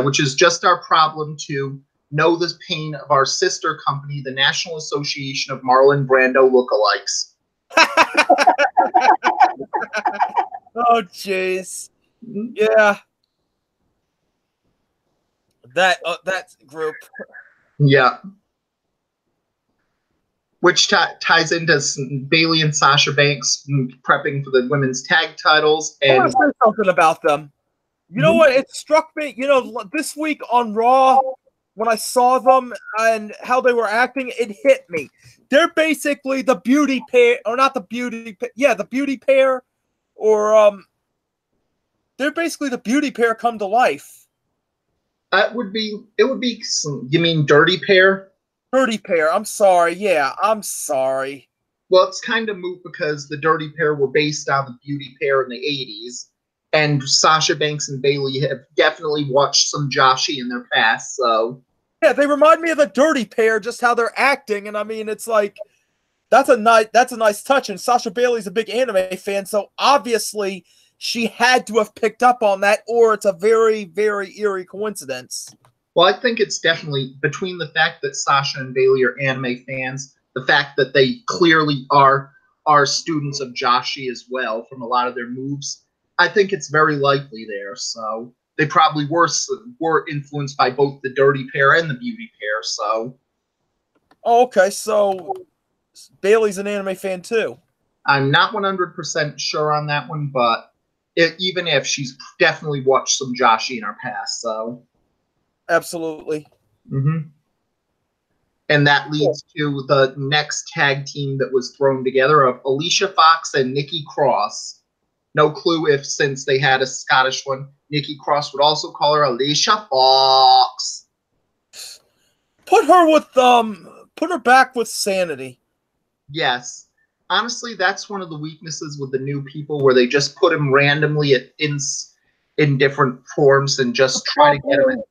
which is just our problem to know the pain of our sister company, the National Association of Marlon Brando Lookalikes. Oh, jeez. Yeah. That group. Yeah. Which ties into Bayley and Sasha Banks prepping for the women's tag titles. And I want to say something about them. You know what? It struck me, this week on Raw, when I saw them and how they were acting, it hit me. They're basically the beauty pair, or not the beauty, the beauty pair, or they're basically the beauty pair come to life. It would be, you mean Dirty Pair? Dirty Pair, I'm sorry. Yeah, I'm sorry. Well, it's kind of moot because the Dirty Pair were based on the Beauty Pair in the 80s. And Sasha Banks and Bayley have definitely watched some Joshi in their past, so. Yeah, they remind me of the Dirty Pair, just how they're acting. And I mean, it's like, that's a nice touch. And Sasha Bayley's a big anime fan, so obviously she had to have picked up on that, or it's a very, very eerie coincidence. Well, I think it's definitely between the fact that Sasha and Bayley are anime fans, the fact that they clearly are students of Joshi as well from a lot of their moves. I think it's very likely there. So they probably were influenced by both the Dirty Pair and the Beauty Pair. So. Oh, okay, so Bayley's an anime fan too. I'm not 100% sure on that one, but even if she's definitely watched some Joshi in her past, so. Absolutely. Mm-hmm. And that leads to the next tag team that was thrown together of Alicia Fox and Nikki Cross. No clue if, since they had a Scottish one, Nikki Cross would also call her Alicia Fox. Put her back with Sanity. Yes. Honestly, that's one of the weaknesses with the new people, where they just put them randomly in different forms and just try to get them in.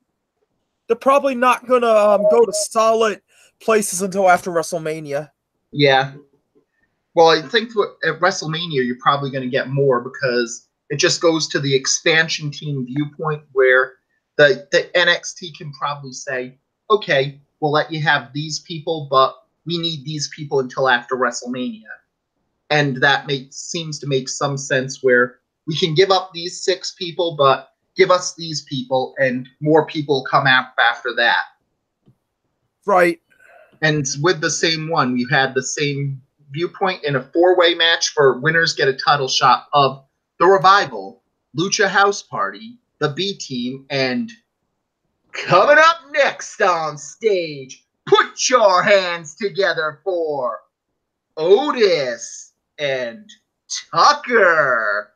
They're probably not going to go to solid places until after WrestleMania. Yeah. Well, I think at WrestleMania, you're probably going to get more because it just goes to the expansion team viewpoint where the NXT can probably say, okay, we'll let you have these people, but we need these people until after WrestleMania. And that seems to make some sense where we can give up these 6 people, but give us these people, and more people come out after that. Right. And with the same one, we've had the same viewpoint in a 4-way match for winners get a title shot of The Revival, Lucha House Party, the B-Team, and coming up next on stage, put your hands together for Otis and Tucker.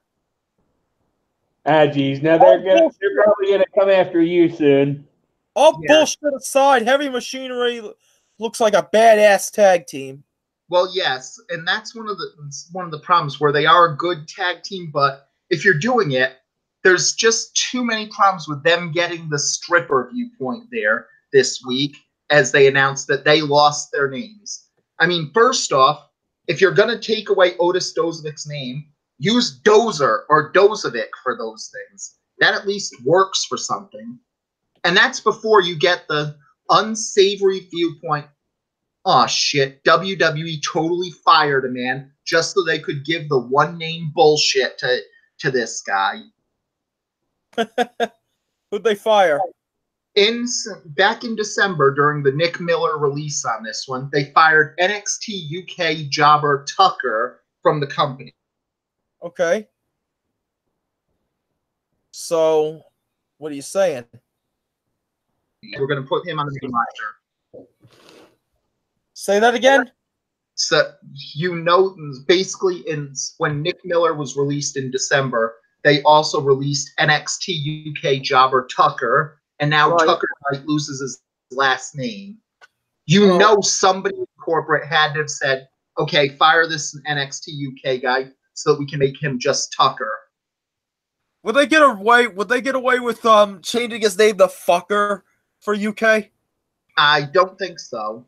Ah, geez. Now they're probably gonna come after you soon. All bullshit aside, Heavy Machinery looks like a badass tag team. Well, yes, and that's one of the problems where they are a good tag team, but if you're doing it, there's just too many problems with them getting the stripper viewpoint there this week as they announced that they lost their names. I mean, first off, if you're gonna take away Otis Dozovic's name, use Dozer or Dozovic for those things. That at least works for something. And that's before you get the unsavory viewpoint. Oh, shit. WWE totally fired a man just so they could give the one-name bullshit to this guy. Who'd they fire? Back in December, during the Nick Miller release on this one, they fired NXT UK jobber Tucker from the company. Okay. So, what are you saying? We're going to put him on the main roster. Say that again? So, basically, when Nick Miller was released in December, they also released NXT UK jobber Tucker, and now Tucker loses his last name. Somebody in corporate had to have said, okay, fire this NXT UK guy. so that we can make him just Tucker. Would they get away? Would they get away with changing his name to Fucker for UK? I don't think so.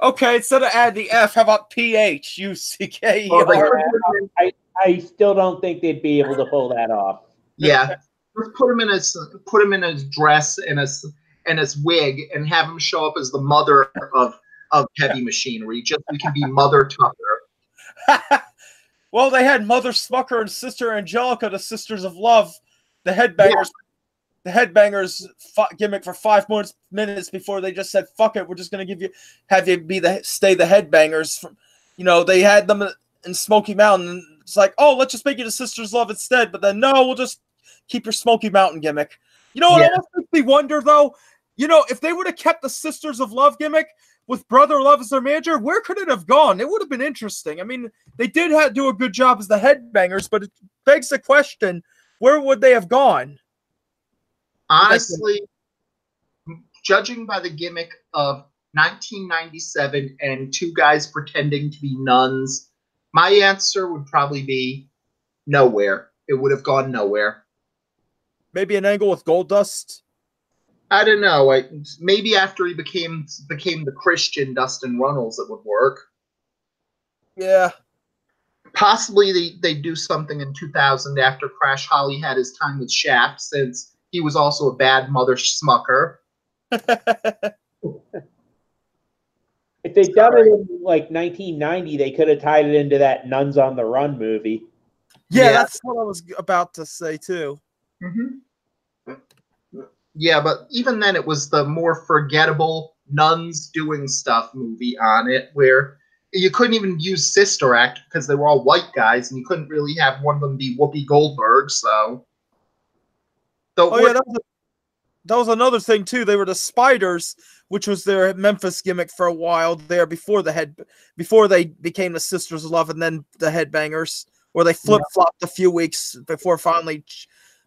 Okay, instead of adding the F, how about PHUCKER? Oh, I still don't think they'd be able to pull that off. Yeah, let's put him in his dress and his wig, and have him show up as the mother of Heavy Machinery. Just we can be Mother Tucker. Well, they had Mother Smucker and Sister Angelica, the Sisters of Love, the Headbangers. Yeah. The Headbangers gimmick for 5 minutes before they just said, "Fuck it, we're just gonna have you stay the Headbangers." They had them in Smoky Mountain. It's like, oh, let's just make you the Sisters of Love instead. But then, no, we'll just keep your Smoky Mountain gimmick. You know what? Yeah. Almost makes me wonder, though. If they would have kept the Sisters of Love gimmick with Brother Love as their manager, where could it have gone? It would have been interesting. I mean, they did do a good job as the Headbangers, but it begs the question, where would they have gone? Honestly, judging by the gimmick of 1997 and two guys pretending to be nuns, my answer would probably be nowhere. It would have gone nowhere. Maybe an angle with Goldust? I don't know. Maybe after he became the Christian Dustin Runnels, it would work. Yeah. Possibly they do something in 2000 after Crash Holly had his time with Shaft, since he was also a bad Mother Smucker. If they'd done it in like 1990, they could have tied it into that Nuns on the Run movie. Yeah, that's what I was about to say too. Mm-hmm. Yeah, but even then it was the more forgettable nuns doing stuff movie on it, where you couldn't even use Sister Act because they were all white guys, and you couldn't really have one of them be Whoopi Goldberg, so... that was another thing too. They were the Spiders, which was their Memphis gimmick for a while there before they became the Sisters of Love and then the Headbangers, where they flip-flopped a few weeks before finally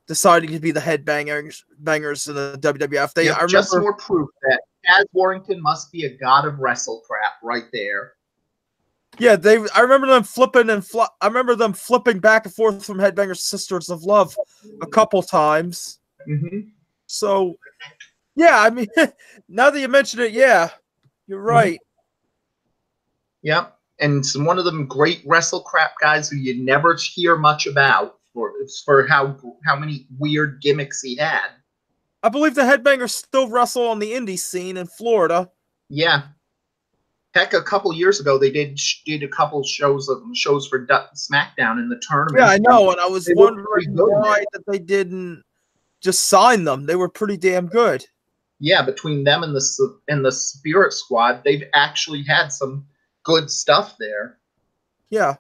deciding to be the Headbangers in the WWF. I just more proof that Taz Warrington must be a god of WrestleCrap right there. Yeah, I remember them flipping I remember them flipping back and forth from Headbangers to Sisters of Love a couple times. Mm-hmm. So, yeah, I mean, now that you mention it, yeah, you're right. Yep, and it's one of them great WrestleCrap guys who you never hear much about for how many weird gimmicks he had. I believe the Headbangers still wrestle on the indie scene in Florida. Yeah. Heck, a couple years ago, they did a couple shows for Smackdown in the tournament. Yeah, I know, and I was wondering why that they didn't just sign them. They were pretty damn good. Yeah, between them and the Spirit Squad, they've actually had some good stuff there. Yeah,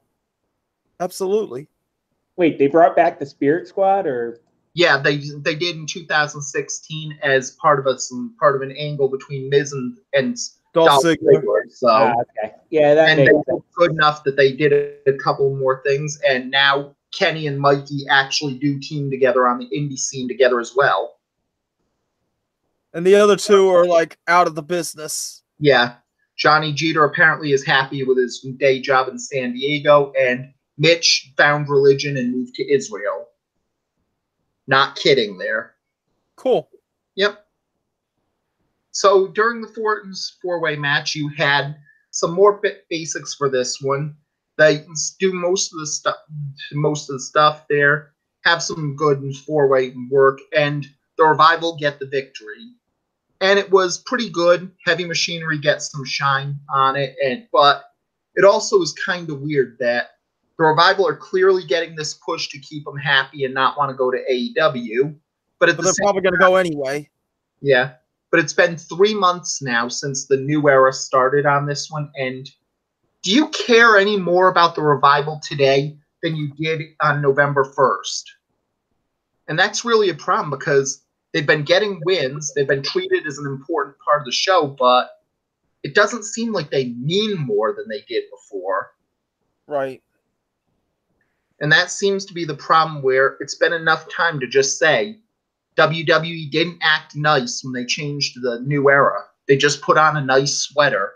absolutely. Wait, they brought back the Spirit Squad, or? Yeah, they did in 2016 as part of an angle between Miz and Dolph Ziggler. So, okay. Yeah, that makes sense. They were good enough that they did a couple more things, and now Kenny and Mikey actually do team together on the indie scene together as well. And the other two are like out of the business. Yeah. Johnny Jeter apparently is happy with his day job in San Diego, and Mitch found religion and moved to Israel. Not kidding there. Cool. Yep. So during the four-way match, you had some more basics for this one. They do most of the stuff there, have some good four-way work, and the Revival get the victory. And it was pretty good. Heavy Machinery gets some shine on it, but it also is kind of weird that the Revival are clearly getting this push to keep them happy and not want to go to AEW. But they're probably going to go anyway. Yeah. But it's been 3 months now since the new era started on this one. And do you care any more about the Revival today than you did on November 1st? And that's really a problem because they've been getting wins. They've been treated as an important part of the show, but it doesn't seem like they mean more than they did before. Right. And that seems to be the problem, where it's been enough time to just say WWE didn't act nice when they changed to the new era. They just put on a nice sweater.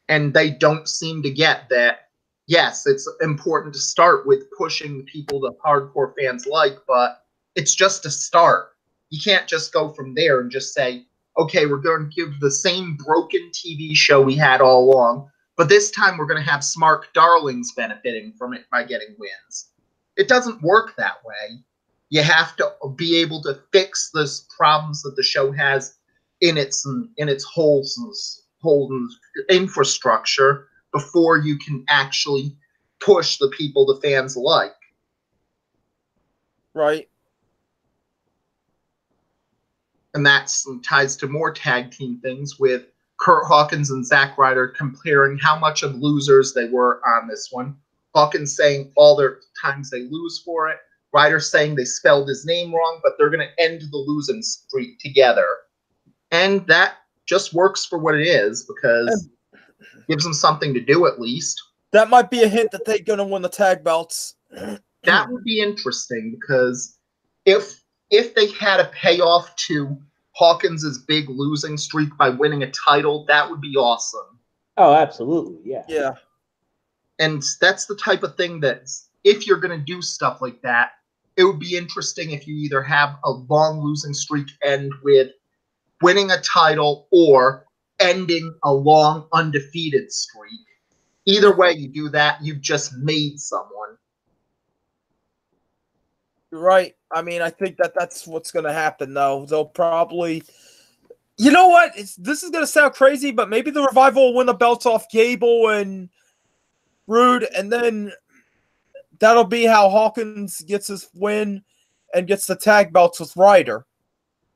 And they don't seem to get that. Yes, it's important to start with pushing the people the hardcore fans like, but it's just a start. You can't just go from there and just say, okay, we're going to give the same broken TV show we had all along, but this time we're going to have smart darlings benefiting from it by getting wins. It doesn't work that way. You have to be able to fix those problems that the show has in its whole infrastructure before you can actually push the people the fans like. Right. And that ties to more tag team things with Kurt Hawkins and Zack Ryder comparing how much of losers they were on this one. Hawkins saying all their times they lose for it. Ryder saying they spelled his name wrong, but they're going to end the losing streak together. And that just works for what it is because it gives them something to do at least. That might be a hint that they're going to win the tag belts. That would be interesting because if they had a payoff to Hawkins's big losing streak by winning a title, that would be awesome. Oh, absolutely, yeah. Yeah. And that's the type of thing that if you're going to do stuff like that, it would be interesting if you either have a long losing streak end with winning a title or ending a long undefeated streak. Either way you do that, you've just made someone. You're right. I mean, I think that's what's going to happen, though. They'll probably... You know what? This is going to sound crazy, but maybe the Revival will win the belts off Gable and Rude, and then that'll be how Hawkins gets his win and gets the tag belts with Ryder.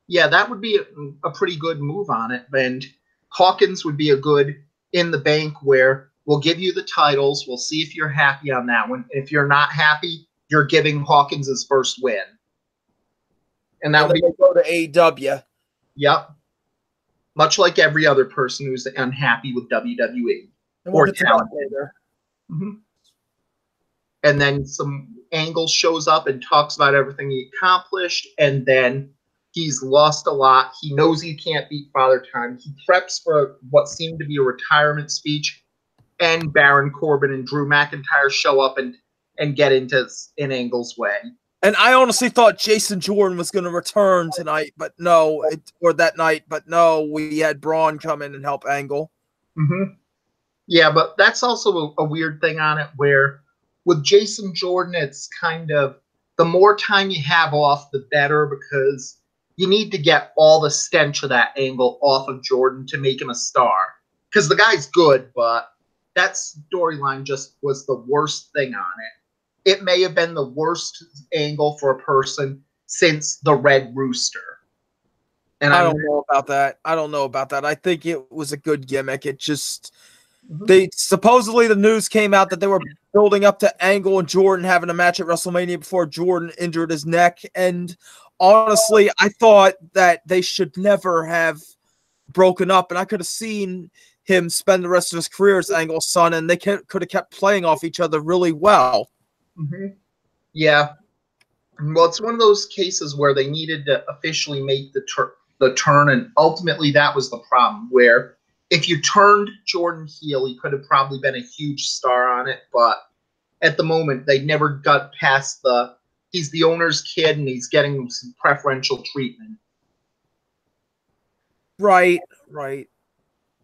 Yeah, that would be a pretty good move on it. And Hawkins would be a good in the bank where we'll give you the titles. We'll see if you're happy on that one. If you're not happy, you're giving Hawkins his first win. And that would be go to AEW. Yep. Much like every other person who's unhappy with WWE. And we'll get to that later. Mm-hmm. And then some Angle shows up and talks about everything he accomplished, and then he's lost a lot. He knows he can't beat Father Time. He preps for what seemed to be a retirement speech, and Baron Corbin and Drew McIntyre show up and get into in Angle's way. And I honestly thought Jason Jordan was going to return tonight, but no, or that night, but no, we had Braun come in and help Angle. Mm-hmm. Yeah, but that's also a weird thing on it where with Jason Jordan, it's kind of the more time you have off, the better because you need to get all the stench of that Angle off of Jordan to make him a star. Because the guy's good, but that storyline just was the worst thing on it. It may have been the worst Angle for a person since the Red Rooster. And I don't know about that. I think it was a good gimmick. It just... Supposedly the news came out that they were building up to Angle and Jordan having a match at WrestleMania before Jordan injured his neck. And honestly, I thought that they should never have broken up. And I could have seen him spend the rest of his career as Angle's son, and they could have kept playing off each other really well. Mm-hmm. Yeah. Well, it's one of those cases where they needed to officially make the turn, and ultimately that was the problem, where if you turned Jordan heel, he could have probably been a huge star on it, but at the moment, they never got past he's the owner's kid and he's getting some preferential treatment. Right.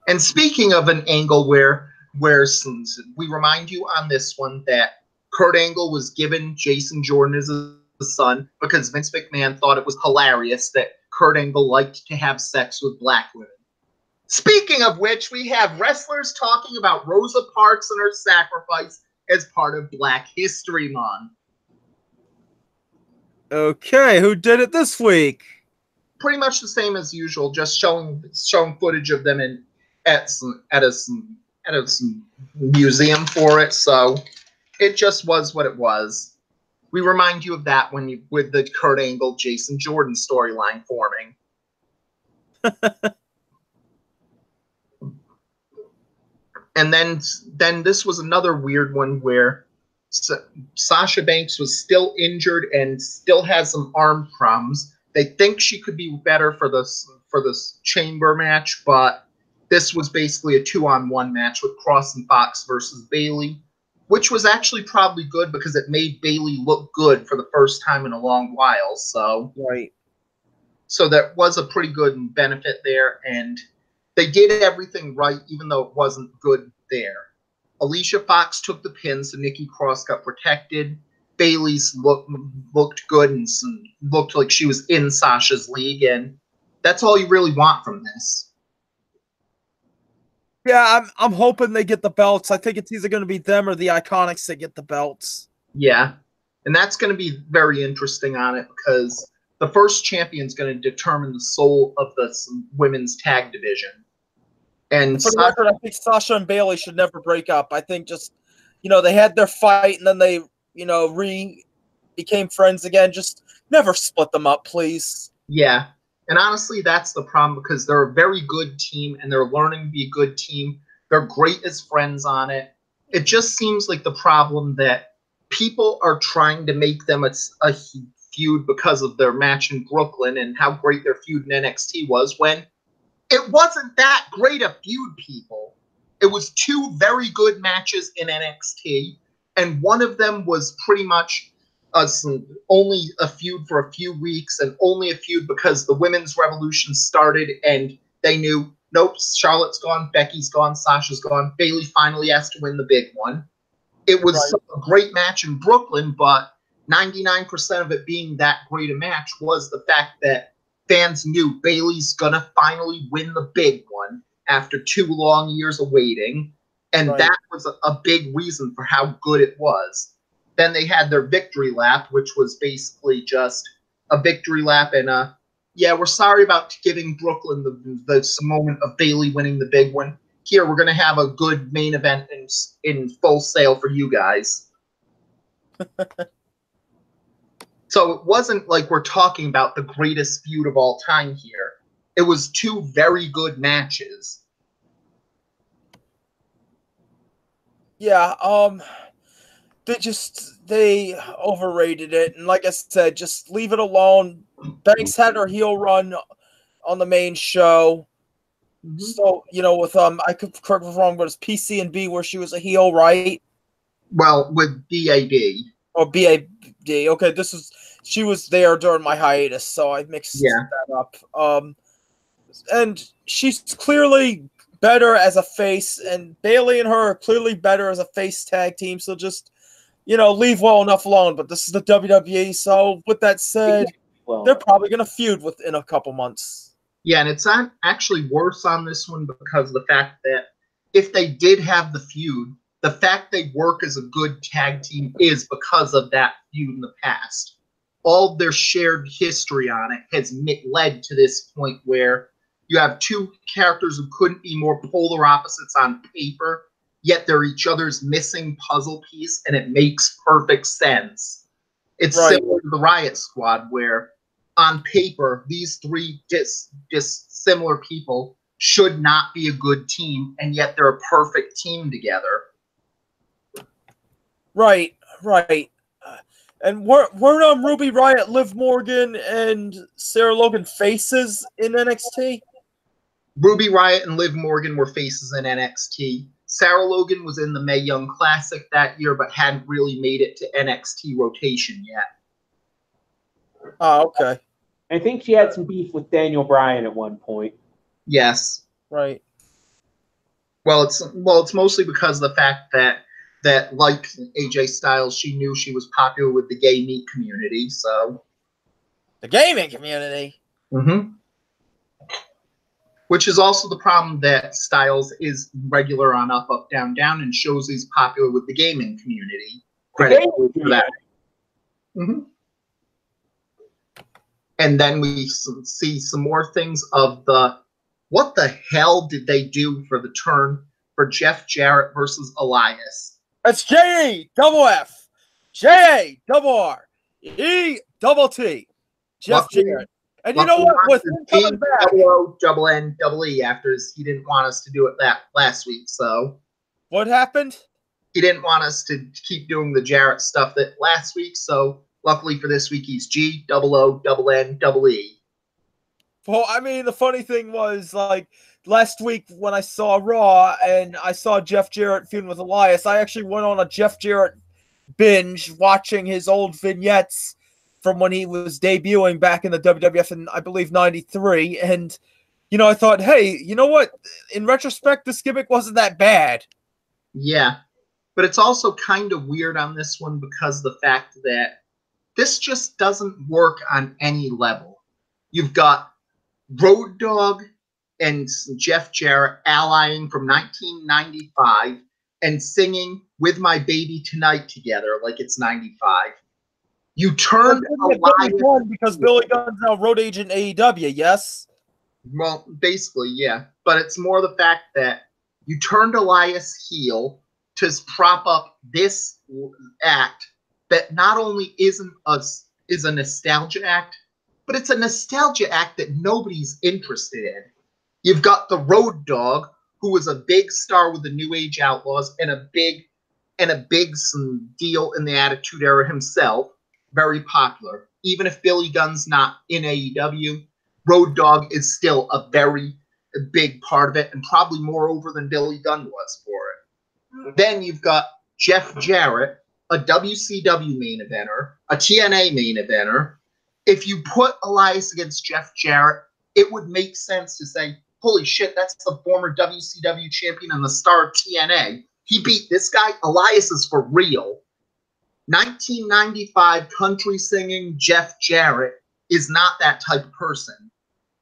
And speaking of an Angle where we remind you on this one that Kurt Angle was given Jason Jordan as a son because Vince McMahon thought it was hilarious that Kurt Angle liked to have sex with black women. Speaking of which, we have wrestlers talking about Rosa Parks and her sacrifice as part of Black History Month. Okay, who did it this week? Pretty much the same as usual, just showing footage of them at a museum for it. So it just was what it was. We remind you of that with the Kurt Angle Jason Jordan storyline forming. And then this was another weird one where Sasha Banks was still injured and still has some arm problems. They think she could be better for this chamber match, but this was basically a 2-on-1 match with Cross and Fox versus Bayley, which was actually probably good because it made Bayley look good for the first time in a long while. So, Right. So that was a pretty good benefit there, and they did everything right, even though it wasn't good there. Alicia Fox took the pin, so Nikki Cross got protected. Bayley's looked good and looked like she was in Sasha's league, and that's all you really want from this. Yeah, I'm hoping they get the belts. I think it's either going to be them or the Iconics that get the belts. Yeah, and that's going to be very interesting on it because the first champion is going to determine the soul of the women's tag division. And for the record, I think Sasha and Bayley should never break up. I think just, they had their fight and then they, became friends again. Just never split them up, please. Yeah. And honestly, that's the problem because they're a very good team and they're learning to be a good team. They're great as friends on it. It just seems like the problem that people are trying to make them a feud because of their match in Brooklyn and how great their feud in NXT was, when it wasn't that great a feud, people. It was 2 very good matches in NXT, and one of them was pretty much only a feud for a few weeks and only a feud because the women's revolution started and they knew, nope, Charlotte's gone, Becky's gone, Sasha's gone, Bayley finally has to win the big one. It was a great match in Brooklyn, but 99% of it being that great a match was the fact that fans knew Bayley's gonna finally win the big one after 2 long years of waiting, and that was a big reason for how good it was. Then they had their victory lap, which was basically just a victory lap and we're sorry about giving Brooklyn the moment of Bayley winning the big one. Here, we're going to have a good main event in Full Sail for you guys. So it wasn't like we're talking about the greatest feud of all time here. It was 2 very good matches. Yeah, they overrated it, and like I said, just leave it alone. Banks had her heel run on the main show. Mm-hmm. So, with I could correct me if I'm wrong, but it's PC&B where she was a heel, right? Well, with BAD. Oh, BAD. Okay, she was there during my hiatus, so I mixed that up. And she's clearly better as a face, and Bayley and her are clearly better as a face tag team, so just leave well enough alone. But this is the WWE, so with that said, they're probably going to feud within a couple months. Yeah, and it's not actually worse on this one because of the fact that if they did have the feud, the fact they work as a good tag team is because of that feud in the past. All their shared history on it has led to this point where you have 2 characters who couldn't be more polar opposites on paper, yet they're each other's missing puzzle piece, and it makes perfect sense. It's similar to the Riot Squad, where on paper, these 3 dissimilar people should not be a good team, and yet they're a perfect team together. Right. And weren't Ruby Riott, Liv Morgan, and Sarah Logan faces in NXT? Ruby Riott and Liv Morgan were faces in NXT. Sarah Logan was in the Mae Young Classic that year, but hadn't really made it to NXT rotation yet. Oh, okay. I think she had some beef with Daniel Bryan at one point. Yes. Right. Well, it's mostly because of the fact that like AJ Styles, she knew she was popular with the gay meat community, so. The gaming community? Mm-hmm. Which is also the problem that Styles is regular on Up, Up, Down, Down and shows he's popular with the gaming community. Credit for that. Mm-hmm. And then we see some more things of what the hell did they do for the turn for Jeff Jarrett versus Elias? That's J-E-double-F, J-A-R-R-E-double-T, Jeff Jarrett. And you know what? With him coming back, O-N-N-E after he didn't want us to do it that last week. So what happened? He didn't want us to keep doing the Jarrett stuff that last week. So luckily for this week, he's G-O-O-N-N-E. Well, I mean, the funny thing was, like, last week when I saw Raw and I saw Jeff Jarrett feuding with Elias, I actually went on a Jeff Jarrett binge watching his old vignettes from when he was debuting back in the WWF in, I believe, 93. And, you know, I thought, hey, you know what? In retrospect, this gimmick wasn't that bad. Yeah. But it's also kind of weird on this one because the fact that this just doesn't work on any level. You've got Road Dogg and Jeff Jarrett allying from 1995 and singing With My Baby Tonight together like it's 95. You turned Elias because Billy Gunn's now road agent AEW, yes? Well, basically, yeah. But it's more the fact that you turned Elias heel to prop up this act that not only is a nostalgia act, but it's a nostalgia act that nobody's interested in. You've got the Road Dogg, who was a big star with the New Age Outlaws and a big deal in the Attitude Era himself. Very popular. Even if Billy Gunn's not in AEW, Road Dogg is still a very big part of it, and probably more over than Billy Gunn was for it. Then you've got Jeff Jarrett, a WCW main eventer, a TNA main eventer. If you put Elias against Jeff Jarrett, it would make sense to say, holy shit, that's the former WCW champion and the star of TNA. He beat this guy. Elias is for real. 1995 country singing Jeff Jarrett is not that type of person.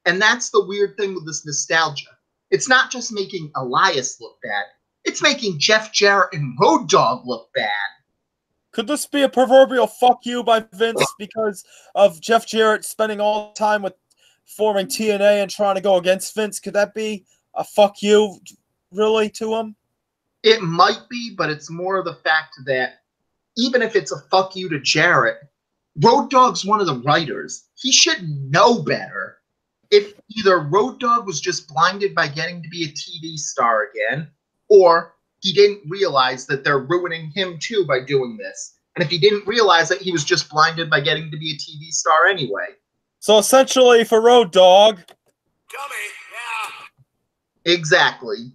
And that's the weird thing with this nostalgia. It's not just making Elias look bad. It's making Jeff Jarrett and Road Dogg look bad. Could this be a proverbial fuck you by Vince because of Jeff Jarrett spending all the time with forming TNA and trying to go against Vince? Could that be a fuck you, really, to him? It might be, but it's more the fact that even if it's a fuck you to Jarrett, Road Dogg's one of the writers. He should know better. If either Road Dogg was just blinded by getting to be a TV star again, or he didn't realize that they're ruining him too by doing this. And if he didn't realize it, he was just blinded by getting to be a TV star anyway. So essentially, for Road Dogg, dummy, yeah. Exactly.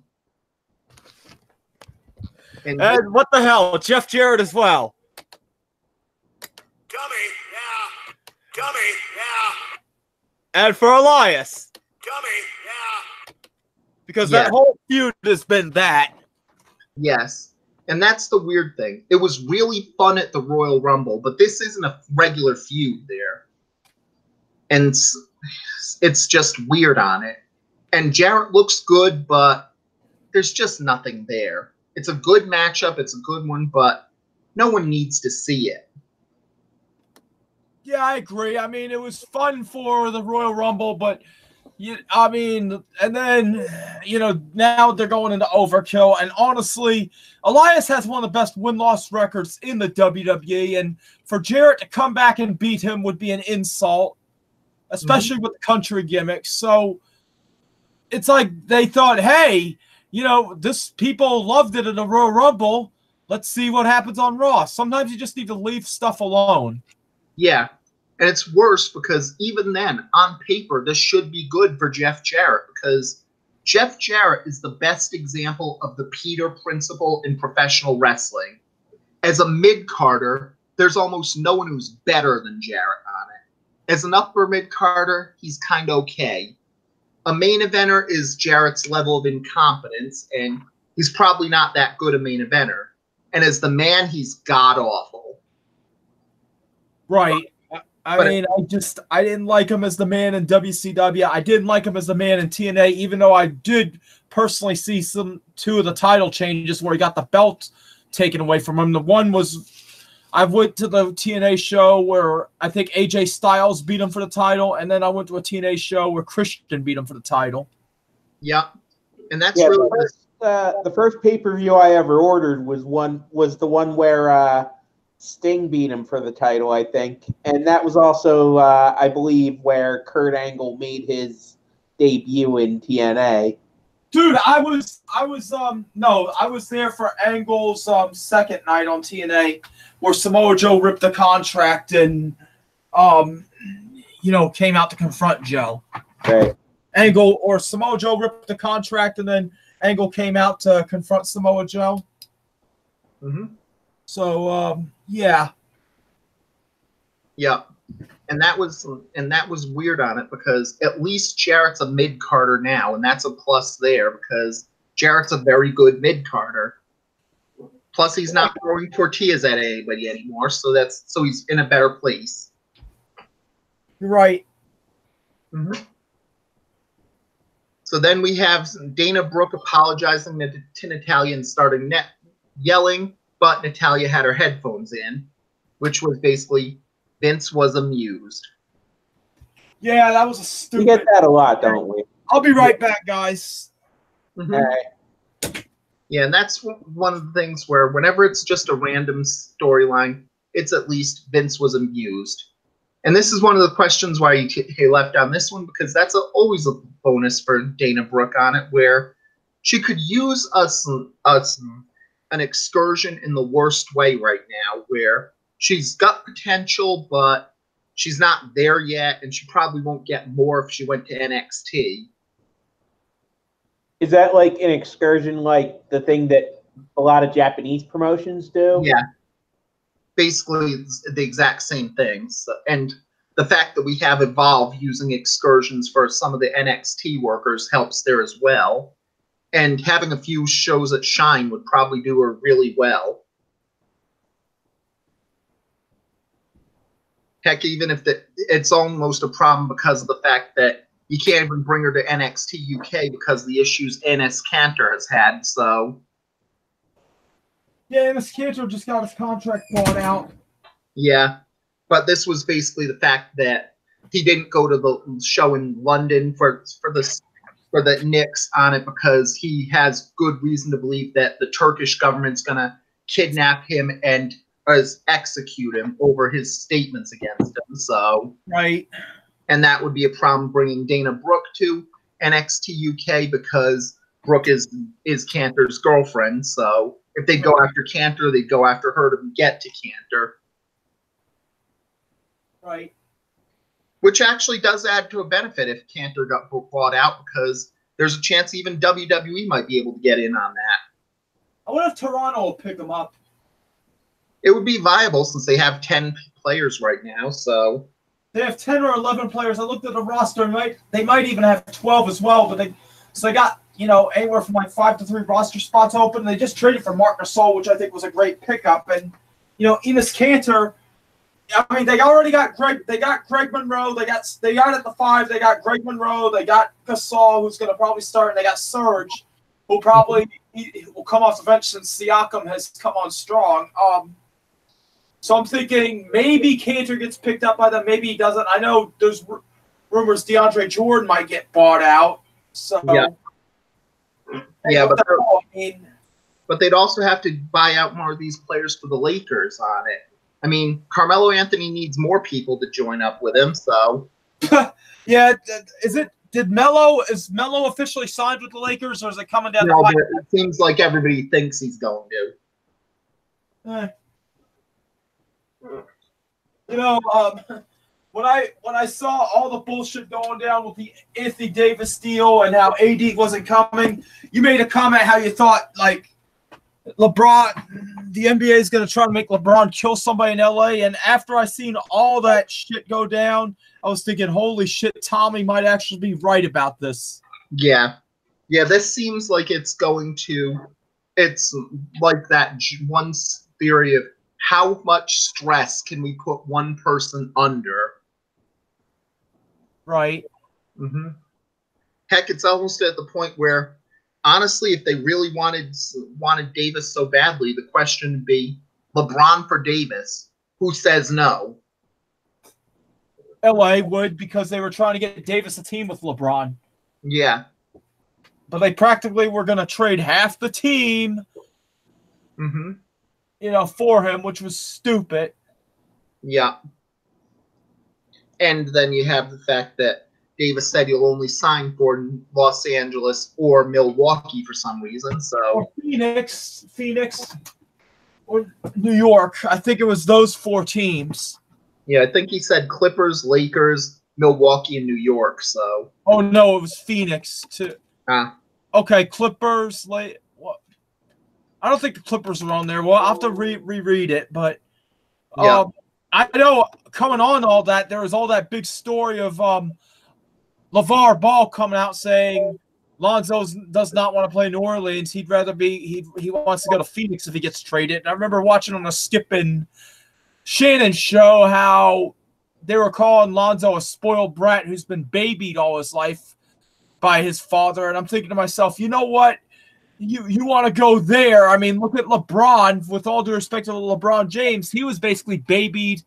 And what the hell, Jeff Jarrett as well. Dummy, yeah. Dummy, yeah. And for Elias. Dummy, yeah. Because that whole feud has been that. Yes. And that's the weird thing. It was really fun at the Royal Rumble, but this isn't a regular feud there. And it's just weird on it. And Jarrett looks good, but there's just nothing there. It's a good matchup. It's a good one, but no one needs to see it. Yeah, I agree. I mean, it was fun for the Royal Rumble, but I mean, and then, you know, now they're going into overkill. And honestly, Elias has one of the best win-loss records in the WWE. And for Jarrett to come back and beat him would be an insult, especially with the country gimmick. So it's like they thought, hey, you know, people loved it in the Royal Rumble. Let's see what happens on Raw. Sometimes you just need to leave stuff alone. Yeah. And it's worse because even then, on paper, this should be good for Jeff Jarrett because Jeff Jarrett is the best example of the Peter principle in professional wrestling. As a mid-carder, there's almost no one who's better than Jarrett on it. As an upper mid-carder, he's kind of okay. A main eventer is Jarrett's level of incompetence, and he's probably not that good a main eventer. And as the man, he's god-awful. Right. I didn't like him as the man in WCW. I didn't like him as the man in TNA, even though I did personally see two of the title changes where he got the belt taken away from him. The one was, I went to the TNA show where I think AJ Styles beat him for the title, and then I went to a TNA show where Christian beat him for the title. Yeah, and that's really the first pay-per-view I ever ordered was the one where Sting beat him for the title, I think, and that was also, I believe, where Kurt Angle made his debut in TNA. Dude, I was there for Angle's second night on TNA, where Samoa Joe ripped the contract and, came out to confront Joe. Right. Angle or Samoa Joe ripped the contract, and then Angle came out to confront Samoa Joe. Mm-hmm. So, yeah. Yeah. And that was weird on it because at least Jarrett's a mid-carder now, and that's a plus there because Jarrett's a very good mid-carder. Plus, he's not throwing tortillas at anybody anymore, so he's in a better place. You're right. Mm-hmm. So then we have Dana Brooke apologizing to Natalya and starting yelling, but Natalya had her headphones in, which was basically Vince was amused. Yeah, that was a stupid. We get that a lot, don't we? I'll be right back, guys. Mm-hmm. All right. Yeah, and that's one of the things where whenever it's just a random storyline, it's at least Vince was amused. And this is one of the questions why he left on this one, because that's always a bonus for Dana Brooke on it, where she could use an excursion in the worst way right now, where she's got potential, but she's not there yet, and she probably won't get more if she went to NXT. Is that like an excursion, like the thing that a lot of Japanese promotions do? Yeah. Basically, it's the exact same things. And the fact that we have Evolve using excursions for some of the NXT workers helps there as well. And having a few shows at Shine would probably do her really well. Heck, even if it's almost a problem because of the fact that you can't even bring her to NXT UK because of the issues Enes Kanter has had. So, yeah, Enes Kanter just got his contract bought out. Yeah, but this was basically the fact that he didn't go to the show in London for the Knicks on it because he has good reason to believe that the Turkish government's gonna kidnap him and execute him over his statements against him. So right. And that would be a problem bringing Dana Brooke to NXT UK because Brooke is Cantor's girlfriend. So if they go after Cantor, they go after her to get to Cantor. Right. Which actually does add to a benefit if Cantor got bought out because there's a chance even WWE might be able to get in on that. I wonder if Toronto will pick them up. It would be viable since they have 10 players right now. So they have 10 or 11 players. I looked at the roster, and they might even have 12 as well. But they got anywhere from like 5 to 3 roster spots open. They just traded for Mark Gasol, which I think was a great pickup. And Enes Kanter. I mean, they already got Greg. They got Greg Monroe. They got at the 5. They got Greg Monroe. They got Gasol, who's going to probably start, and they got Serge, who probably will come off the bench since Siakam has come on strong. So I'm thinking maybe Cantor gets picked up by them. Maybe he doesn't. I know there's rumors DeAndre Jordan might get bought out. So yeah, but they'd also have to buy out more of these players for the Lakers on it. I mean, Carmelo Anthony needs more people to join up with him. So yeah, is Melo officially signed with the Lakers, or is it coming down the pipe? It seems like everybody thinks he's going to. When I saw all the bullshit going down with the Anthony Davis deal and how AD wasn't coming, you made a comment how you thought like LeBron, the NBA is going to try to make LeBron kill somebody in LA. And after I seen all that shit go down, I was thinking, holy shit, Tommy might actually be right about this. Yeah. This seems like it's like that one theory of how much stress can we put one person under? Right. Mm-hmm. Heck, it's almost at the point where, honestly, if they really wanted Davis so badly, the question would be LeBron for Davis. Who says no? LA would, because they were trying to get Davis a team with LeBron. Yeah. But they practically were going to trade half the team. Mm-hmm. For him, which was stupid. Yeah. And then you have the fact that Davis said he'll only sign for Los Angeles or Milwaukee for some reason. So or Phoenix, or New York. I think it was those 4 teams. Yeah, I think he said Clippers, Lakers, Milwaukee and New York. So. Oh no, it was Phoenix too. Okay, Clippers. Like what? I don't think the Clippers are on there. Well, I'll have to reread it, but Yeah. I know coming on all that, there was all that big story of LeVar Ball coming out saying Lonzo does not want to play New Orleans. He'd rather be he wants to go to Phoenix if he gets traded. And I remember watching on a Skip and Shannon show how they were calling Lonzo a spoiled brat who's been babied all his life by his father. And I'm thinking to myself, you know what? You want to go there. I mean, look at LeBron. With all due respect to LeBron James, he was basically babied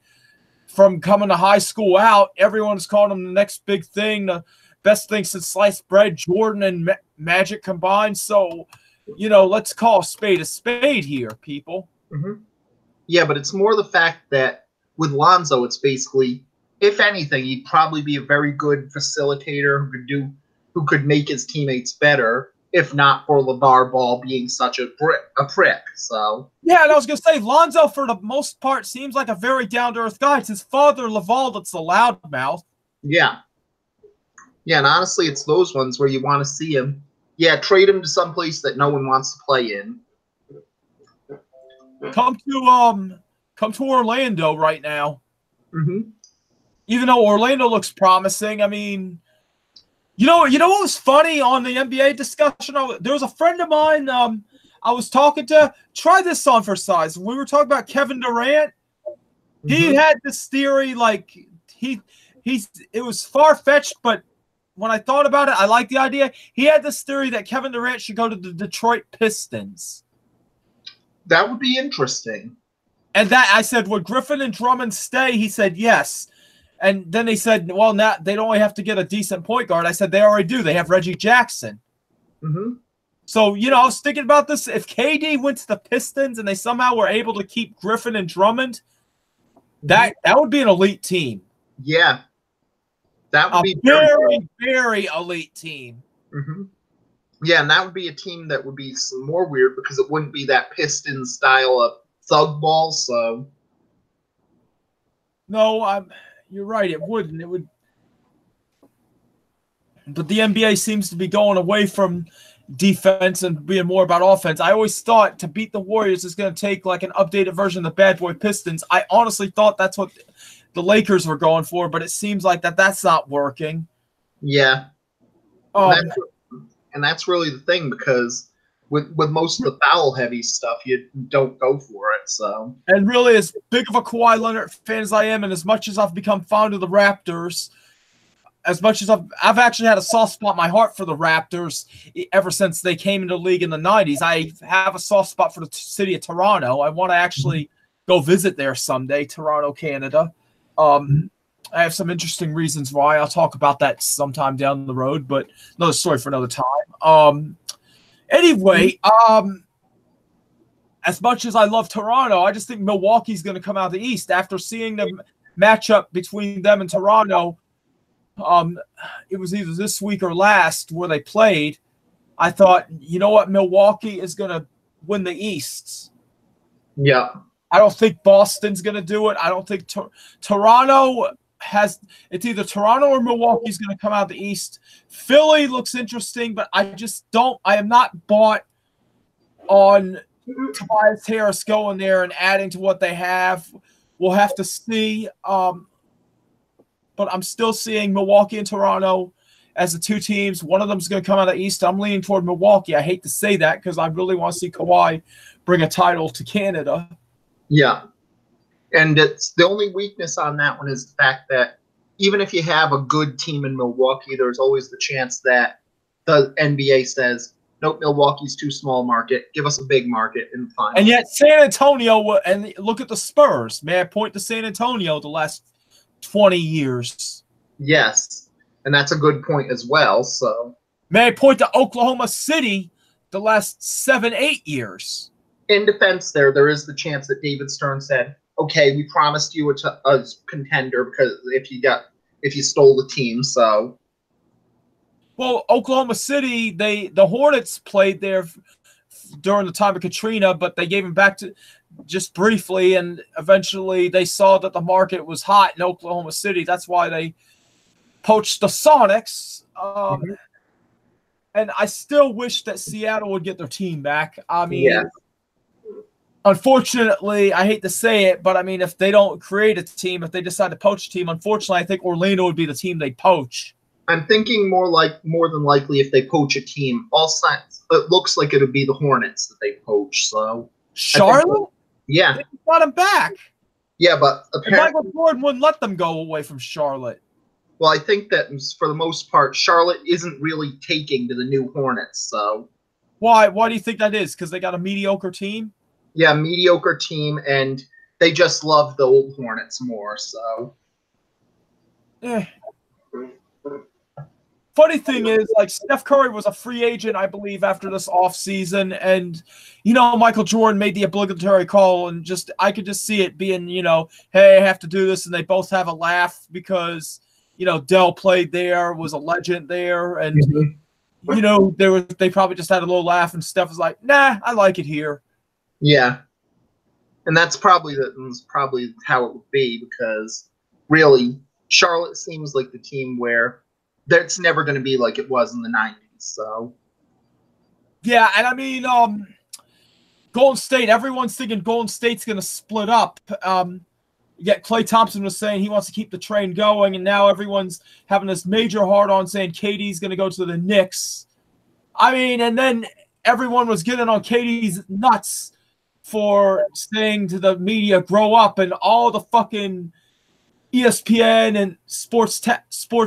from coming to high school out. Everyone's calling him the next big thing, the best thing since sliced bread, Jordan and Magic combined. So, let's call a spade here, people. Mm-hmm. Yeah, but it's more the fact that with Lonzo, it's basically, if anything, he'd probably be a very good facilitator who could make his teammates better. If not for LeVar Ball being such a prick. So yeah, and I was gonna say Lonzo for the most part seems like a very down to earth guy. It's his father Laval that's the loudmouth. Yeah, and honestly, it's those ones where you want to see him. Yeah, trade him to some place that no one wants to play in. Come to Orlando right now. Mm-hmm. Even though Orlando looks promising, I mean. You know what was funny on the NBA discussion? There was a friend of mine I was talking to. Try this on for size. We were talking about Kevin Durant. Mm-hmm. He had this theory, like it was far-fetched, but when I thought about it, I liked the idea. He had this theory that Kevin Durant should go to the Detroit Pistons. That would be interesting. And that I said, would Griffin and Drummond stay? He said yes. And then they said, well, now they'd only have to get a decent point guard. I said, they already do. They have Reggie Jackson. Mm-hmm. So, I was thinking about this. If KD went to the Pistons and they somehow were able to keep Griffin and Drummond, that would be an elite team. Yeah. That would be very, very elite team. Mm-hmm. Yeah, and that would be a team that would be some more weird because it wouldn't be that Pistons style of thug ball, so. No, you're right. It wouldn't. It would. But the NBA seems to be going away from defense and being more about offense. I always thought to beat the Warriors is going to take like an updated version of the Bad Boy Pistons. I honestly thought that's what the Lakers were going for, but it seems like that's not working. Yeah. And that's really the thing because with most of the foul-heavy stuff, you don't go for it. So, and really, as big of a Kawhi Leonard fan as I am, and as much as I've become fond of the Raptors, as much as I've actually had a soft spot in my heart for the Raptors ever since they came into the league in the 90s. I have a soft spot for the city of Toronto. I want to actually go visit there someday, Toronto, Canada. I have some interesting reasons why. I'll talk about that sometime down the road, but another story for another time. Anyway, as much as I love Toronto, I just think Milwaukee's going to come out of the East. After seeing the matchup between them and Toronto, it was either this week or last where they played. I thought, you know what, Milwaukee is going to win the East. Yeah. I don't think Boston's going to do it. I don't think Toronto has – it's either Toronto or Milwaukee's going to come out of the East. Philly looks interesting, but I just don't – I am not bought on Tobias Harris going there and adding to what they have. We'll have to see. But I'm still seeing Milwaukee and Toronto as the two teams. One of them is going to come out of the East. I'm leaning toward Milwaukee. I hate to say that because I really want to see Kawhi bring a title to Canada. Yeah. And it's the only weakness on that one is the fact that even if you have a good team in Milwaukee, there's always the chance that the NBA says, nope, Milwaukee's too small market. Give us a big market in the final. And yet San Antonio, and look at the Spurs. May I point to San Antonio the last 20 years? Yes. And that's a good point as well. So may I point to Oklahoma City the last 7-8 years? In defense there is the chance that David Stern said, okay, we promised you a contender because if you stole the team, so. Well, Oklahoma City, the Hornets played there during the time of Katrina, but they gave him back to just briefly, and eventually they saw that the market was hot in Oklahoma City. That's why they poached the Sonics. And I still wish that Seattle would get their team back. I mean, unfortunately, I hate to say it, but I mean, if they don't create a team, if they decide to poach a team, unfortunately, I think Orlando would be the team they poach. I'm thinking more than likely if they poach a team, all signs it looks like it would be the Hornets that they poach. So Charlotte? Yeah. They got him back. Yeah, but apparently Michael Jordan wouldn't let them go away from Charlotte. Well, I think that for the most part, Charlotte isn't really taking to the new Hornets. So why? Why do you think that is? Because they got a mediocre team? Yeah, mediocre team, and they just love the old Hornets more. So Funny thing is, like, Steph Curry was a free agent, I believe, after this offseason. And, Michael Jordan made the obligatory call. And I could just see it being, hey, I have to do this. And they both have a laugh because, Dell played there, was a legend there. And, they probably just had a little laugh. And Steph was like, nah, I like it here. Yeah. And that's probably how it would be because, really, Charlotte seems like the team where that's never going to be like it was in the 90s. So, yeah, and I mean, Golden State, everyone's thinking Golden State's going to split up. Yet Klay Thompson was saying he wants to keep the train going, and now everyone's having this major hard-on saying KD's going to go to the Knicks. I mean, and then everyone was getting on KD's nuts for saying to the media, grow up, and all the fucking ESPN and sports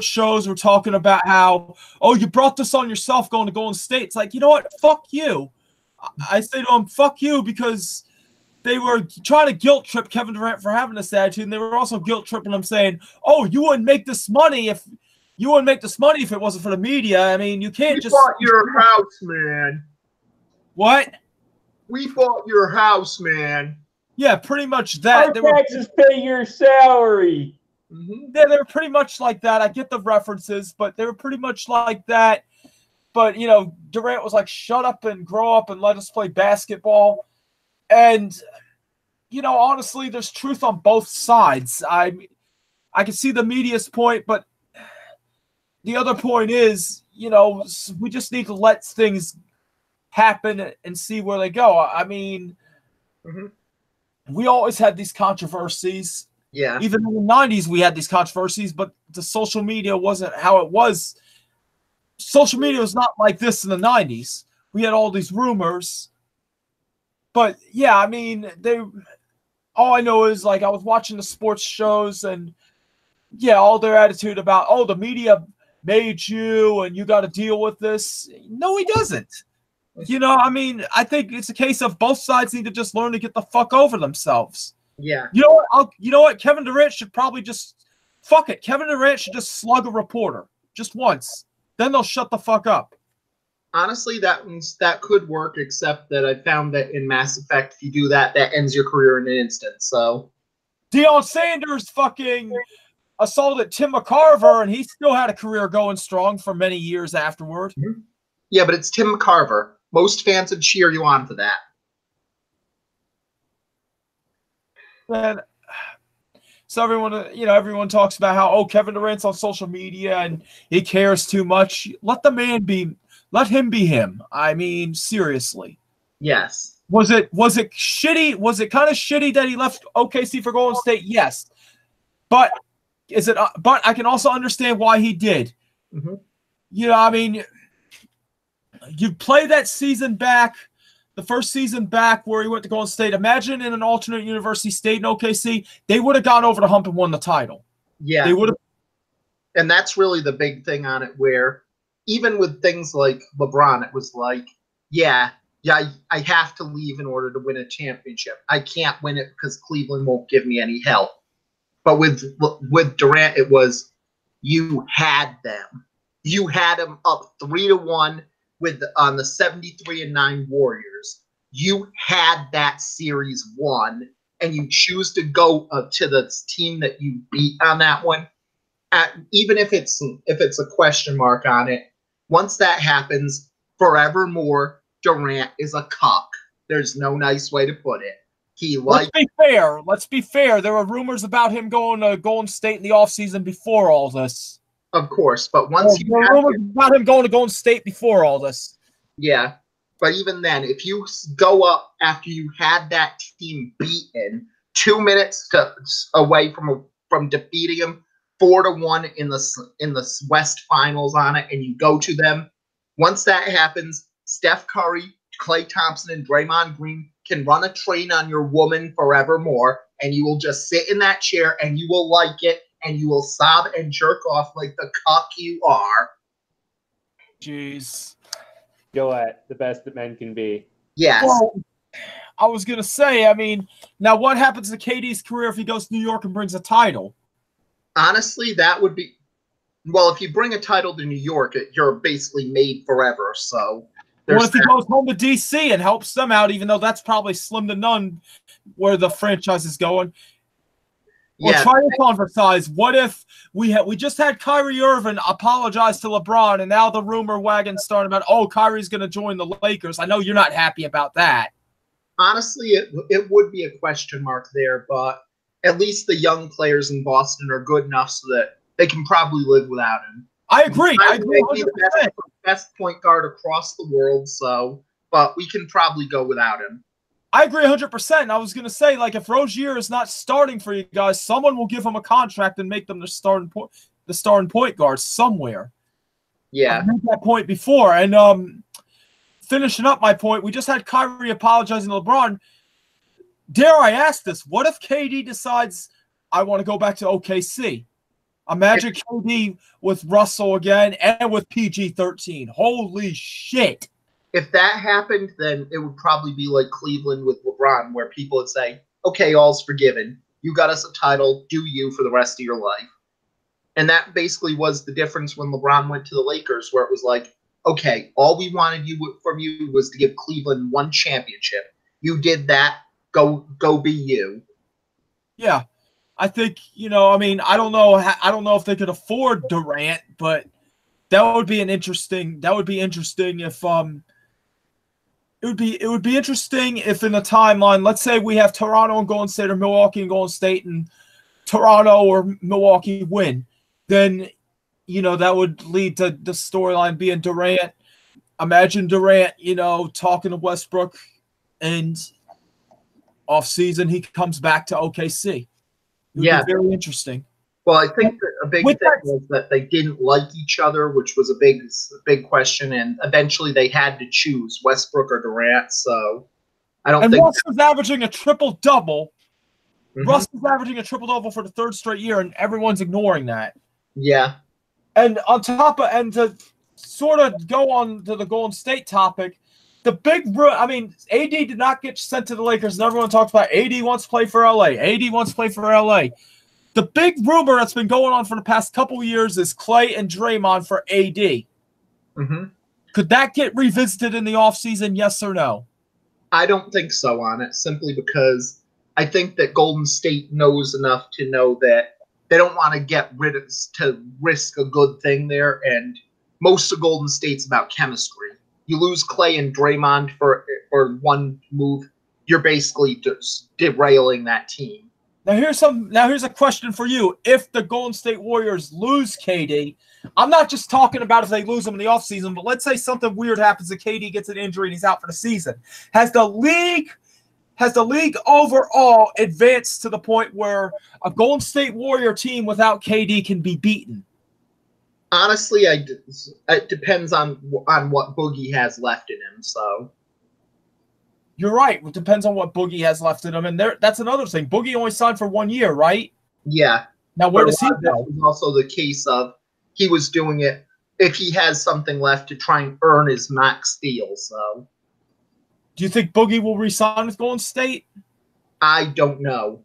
shows were talking about how, oh, you brought this on yourself going to Golden State. It's like, you know what? Fuck you. I say to them, fuck you, because they were trying to guilt trip Kevin Durant for having this attitude, and they were also guilt tripping him saying, oh, you wouldn't make this money if it wasn't for the media. I mean, you can't We bought your house, man. What? We bought your house, man. Yeah, pretty much that. Our taxes pay your salary. Yeah, they were pretty much like that. I get the references, but they were pretty much like that. But, Durant was like, shut up and grow up and let us play basketball. And, honestly, there's truth on both sides. I can see the media's point, but the other point is, we just need to let things happen and see where they go. I mean, we always had these controversies. Yeah. Even in the 90s, we had these controversies, but the social media wasn't how it was. Social media was not like this in the 90s. We had all these rumors. But, yeah, I mean, all I know is, like, I was watching the sports shows and, yeah, all their attitude about, oh, the media made you and you got to deal with this. No, he doesn't. I mean, I think it's a case of both sides need to just learn to get the fuck over themselves. Yeah. You know what? Kevin Durant should probably fuck it. Kevin Durant should just slug a reporter just once. Then they'll shut the fuck up. Honestly, that could work, except that I found that in Mass Effect, if you do that, that ends your career in an instant. So, Deion Sanders fucking assaulted Tim McCarver, and he still had a career going strong for many years afterward. Yeah, but it's Tim McCarver. Most fans would cheer you on for that. Man, so everyone talks about how, Kevin Durant's on social media and he cares too much. Let him be him. I mean, seriously. Yes. Was it shitty? Was it kind of shitty that he left OKC for Golden State? Yes. But I can also understand why he did. I mean, you play that season back, the first season back where he went to Golden State. Imagine in an alternate universe he stayed in OKC. They would have gone over the hump and won the title. Yeah. They would have. And that's really the big thing on it, where even with things like LeBron, it was like, I have to leave in order to win a championship. I can't win it because Cleveland won't give me any help. But with Durant, it was, you had them. You had them up 3-1 on the 73-9 Warriors. You had that series won, and you choose to go to the team that you beat on that one. Even if it's a question mark on it, once that happens, forevermore, Durant is a cock. There's no nice way to put it. Let's be fair. There were rumors about him going to Golden State in the offseason before all this. Of course, but once you have rumors about him going to Golden State before all this. Yeah, but even then, if you go up after you had that team beaten 2 minutes away from defeating them 4-1 in the West Finals on it, and you go to them, once that happens, Steph Curry, Klay Thompson, and Draymond Green can run a train on your woman forevermore, and you will just sit in that chair and you will like it, and you will sob and jerk off like the cuck you are. Jeez. Gillette, the best that men can be. Yes. Well, I was going to say, I mean, now what happens to KD's career if he goes to New York and brings a title? Honestly, that would be... Well, if you bring a title to New York, you're basically made forever, so... What if he goes home to D.C. and helps them out, even though that's probably slim to none where the franchise is going? Yeah. Or try to conversize. What if we just had Kyrie Irving apologize to LeBron, and now the rumor wagon's starting about, oh, Kyrie's going to join the Lakers. I know you're not happy about that. Honestly, it would be a question mark there, but at least the young players in Boston are good enough so that they can probably live without him. I agree. I agree 100%. The best point guard across the world, but we can probably go without him. I agree 100%. I was going to say, like, if Rozier is not starting for you guys, someone will give him a contract and make them the starting point guard somewhere. Yeah. I made that point before. And finishing up my point, we just had Kyrie apologizing to LeBron. Dare I ask this? What if KD decides, I want to go back to OKC? Imagine KD with Russell again and with PG-13. Holy shit. If that happened, then it would probably be like Cleveland with LeBron, where people would say, okay, all's forgiven. You got us a title. Do you for the rest of your life. And that basically was the difference when LeBron went to the Lakers, where it was like, okay, all we wanted from you was to give Cleveland one championship. You did that. Go be you. Yeah. I think, I mean, I don't know if they could afford Durant, but that would be interesting if it would be interesting if in the timeline, let's say we have Toronto and Golden State, or Milwaukee and Golden State, and Toronto or Milwaukee win, then that would lead to the storyline being Durant. Imagine Durant, talking to Westbrook, and off season he comes back to OKC. Yeah, very interesting. Well, I think that a big thing was that they didn't like each other, which was a big question, and eventually they had to choose Westbrook or Durant. So I don't think. Russ was averaging a triple-double. Mm-hmm. Russ is averaging a triple-double for the third straight year, and everyone's ignoring that. Yeah. And to sort of go on to the Golden State topic, AD did not get sent to the Lakers, and everyone talks about AD wants to play for LA. AD wants to play for LA. The big rumor that's been going on for the past couple of years is Klay and Draymond for AD. Mm-hmm. Could that get revisited in the offseason, yes or no? I don't think so on it, simply because I think that Golden State knows enough to know that they don't want to risk a good thing there, and most of Golden State's about chemistry. You lose Klay and Draymond for one move, you're basically just derailing that team. Now here's a question for you. If the Golden State Warriors lose KD, I'm not just talking about if they lose him in the offseason, but let's say something weird happens and KD gets an injury and he's out for the season. Has the league overall advanced to the point where a Golden State Warrior team without KD can be beaten? Honestly, it depends on what Boogie has left in him. So you're right. It depends on what Boogie has left in him, and that's another thing. Boogie only signed for 1 year, right? Yeah. Now where does he go? That was also the case of he was doing it if he has something left to try and earn his max deal. So do you think Boogie will re-sign with Golden State? I don't know.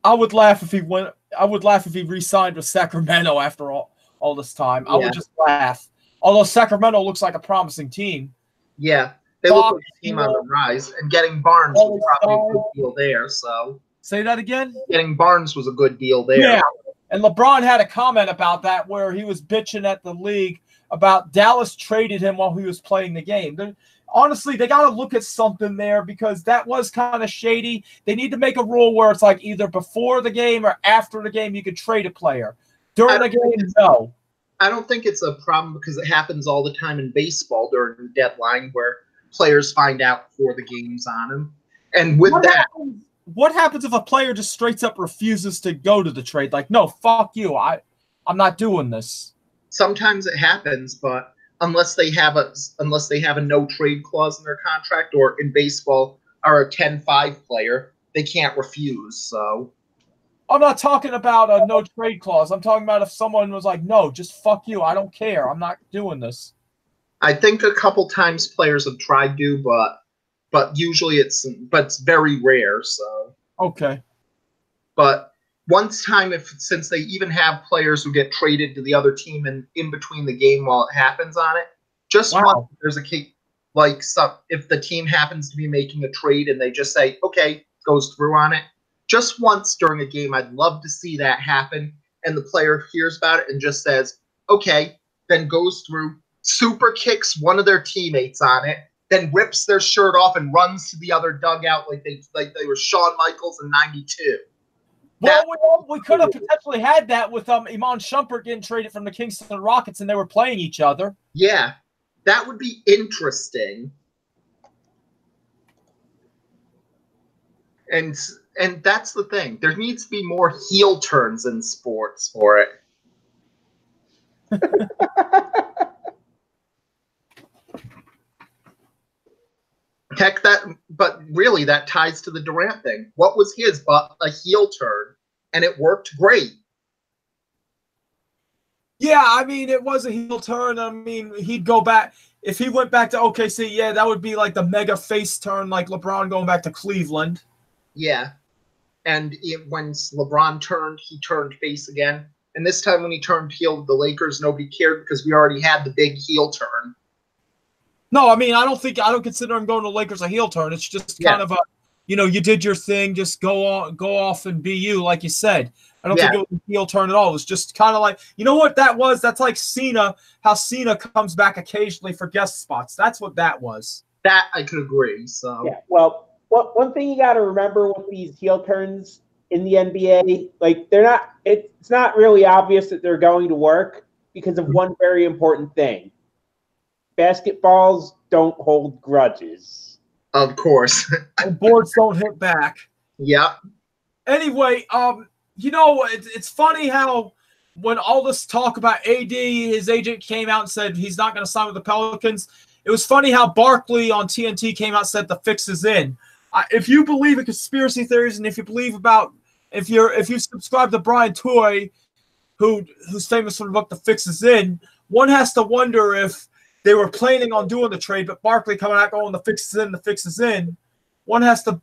I would laugh if he went. I would laugh if he re-signed with Sacramento after all this time. I would just laugh. Although Sacramento looks like a promising team. Yeah, they look like a team on the rise, and getting Barnes was probably a good deal there. So say that again. Getting Barnes was a good deal there. Yeah, and LeBron had a comment about that where he was bitching at the league about Dallas traded him while he was playing the game. Honestly, they got to look at something there because that was kind of shady. They need to make a rule where it's like either before the game or after the game you could trade a player. During the game, no. I don't think it's a problem because it happens all the time in baseball during the deadline where players find out before the game's on them. And with what happens if a player just straight up refuses to go to the trade? Like, no, fuck you. I'm not doing this. Sometimes it happens, but unless they have a no trade clause in their contract, or in baseball are a 10-5 player, they can't refuse. So I'm not talking about a no trade clause. I'm talking about if someone was like, no, just fuck you. I don't care. I'm not doing this. I think a couple times players have tried to, but usually it's very rare. So okay. But since they even have players who get traded to the other team and in between the game while it happens on it, once there's a case if the team happens to be making a trade and they just say, okay, goes through on it, just once during a game, I'd love to see that happen. And the player hears about it and just says, okay, then goes through, super kicks one of their teammates on it, then rips their shirt off and runs to the other dugout like they were Shawn Michaels in '92. Well, we could have potentially had that with Iman Shumpert getting traded from the Kingston Rockets and they were playing each other. Yeah, that would be interesting. And that's the thing. There needs to be more heel turns in sports for it. Heck, but really, that ties to the Durant thing. What was his but a heel turn, and it worked great. Yeah, I mean, it was a heel turn. I mean, he'd go back. If he went back to OKC, yeah, that would be like the mega face turn, like LeBron going back to Cleveland. Yeah. And when LeBron turned, he turned face again. And this time when he turned heel with the Lakers, nobody cared because we already had the big heel turn. No, I mean, I don't consider him going to the Lakers a heel turn. It's just kind of a, you did your thing, just go off and be you, like you said. I don't think it was a heel turn at all. It was just kind of like, you know what that was? That's like Cena, how Cena comes back occasionally for guest spots. That's what that was. That I could agree. So yeah, well, one thing you got to remember with these heel turns in the NBA, like it's not really obvious that they're going to work because of one very important thing. Basketballs don't hold grudges. Of course. And boards don't hit back. Yep. Anyway, it's funny how when all this talk about AD, his agent came out and said he's not going to sign with the Pelicans. It was funny how Barkley on TNT came out and said the fix is in. If you believe in conspiracy theories, and if you subscribe to Brian Toy, who's famous for the book The Fix Is In, one has to wonder if they were planning on doing the trade, but Barkley coming out going the fix is in. One has to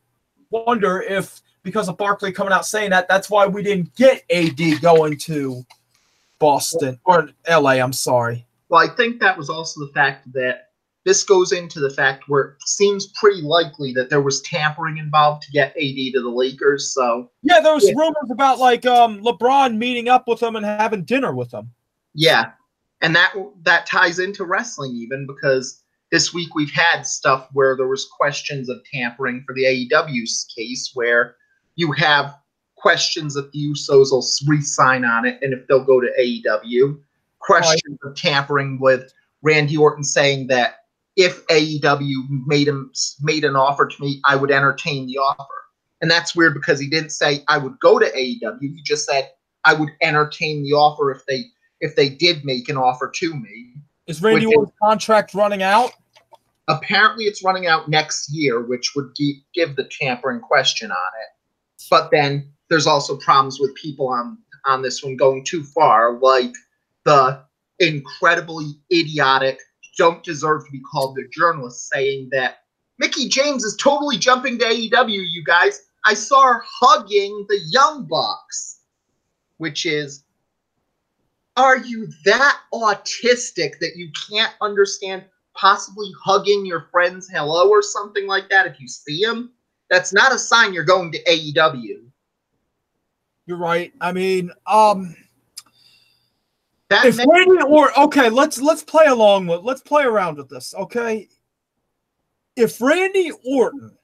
wonder if because of Barkley coming out saying that, that's why we didn't get AD going to Boston or LA. I'm sorry. Well, I think that was also the fact that this goes into the fact where it seems pretty likely that there was tampering involved to get AD to the Lakers. So yeah, there was rumors about like LeBron meeting up with them and having dinner with them. Yeah, and that ties into wrestling even because this week we've had stuff where there was questions of tampering for the AEW's case where you have questions if the Usos will re-sign on it and if they'll go to AEW. Questions of tampering with Randy Orton saying that if AEW made an offer to me, I would entertain the offer. And that's weird because he didn't say I would go to AEW. He just said I would entertain the offer if they did make an offer to me. Is Randy Orton's contract running out? Apparently it's running out next year, which would give the tampering question on it. But then there's also problems with people on this one going too far, like the incredibly idiotic, don't deserve to be called a journalist saying that Mickie James is totally jumping to AEW, you guys. I saw her hugging the Young Bucks, which is, are you that autistic that you can't understand possibly hugging your friends hello or something like that if you see them? That's not a sign you're going to AEW. You're right. I mean, if Randy Orton, okay, let's play along with, let's play around with this, okay? If Randy Orton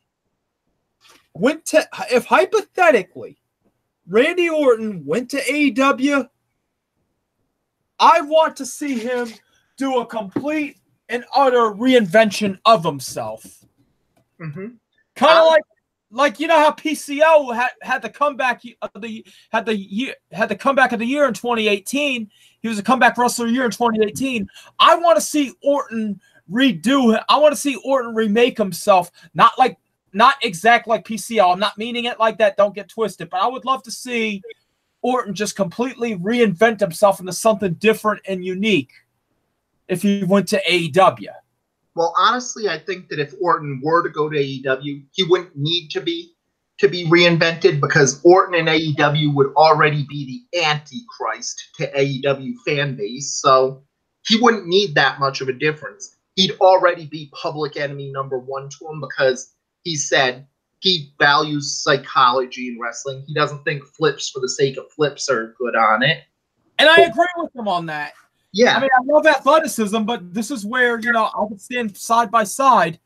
if hypothetically Randy Orton went to AEW, I want to see him do a complete and utter reinvention of himself. Mm-hmm. Kind of like you know how PCO had the comeback of the comeback of the year in 2018. He was a comeback wrestler of the year in 2018. I want to see Orton redo it. I want to see Orton remake himself. Not exact like PCO. I'm not meaning it like that. Don't get twisted. But I would love to see Orton just completely reinvent himself into something different and unique if he went to AEW. Well, honestly, I think that if Orton were to go to AEW, he wouldn't need to be reinvented, because Orton and AEW would already be the antichrist to AEW fan base, so he wouldn't need that much of a difference. He'd already be public enemy number one to him, because he said he values psychology in wrestling. He doesn't think flips for the sake of flips are good on it. And I agree with him on that. Yeah. I mean, I love athleticism, but this is where, you know, I would stand side by side.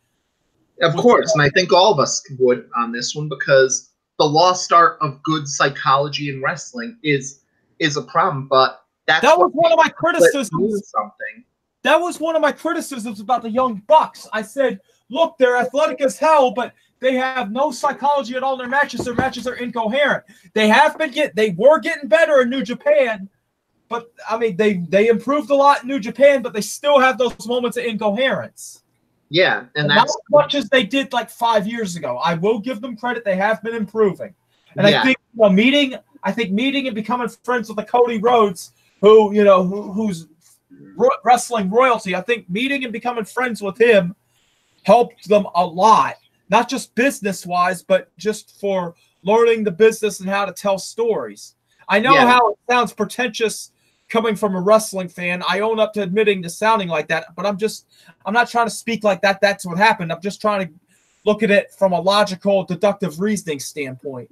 Of course, and I think all of us would on this one, because the lost art of good psychology in wrestling is a problem, but that was one of my criticisms. Something. That was one of my criticisms about the Young Bucks. I said, look, they're athletic as hell, but they have no psychology at all in their matches. Their matches are incoherent. They were getting better in New Japan, but I mean, they improved a lot in New Japan, but they still have those moments of incoherence. Yeah, and that's not as much as they did like 5 years ago. I will give them credit; they have been improving, and I think meeting and becoming friends with the Cody Rhodes, who's wrestling royalty. I think meeting and becoming friends with him helped them a lot, not just business wise, but just for learning the business and how to tell stories. I know how it sounds pretentious coming from a wrestling fan. I own up to admitting to sounding like that, but I'm not trying to speak like that. That's what happened. I'm just trying to look at it from a logical, deductive reasoning standpoint.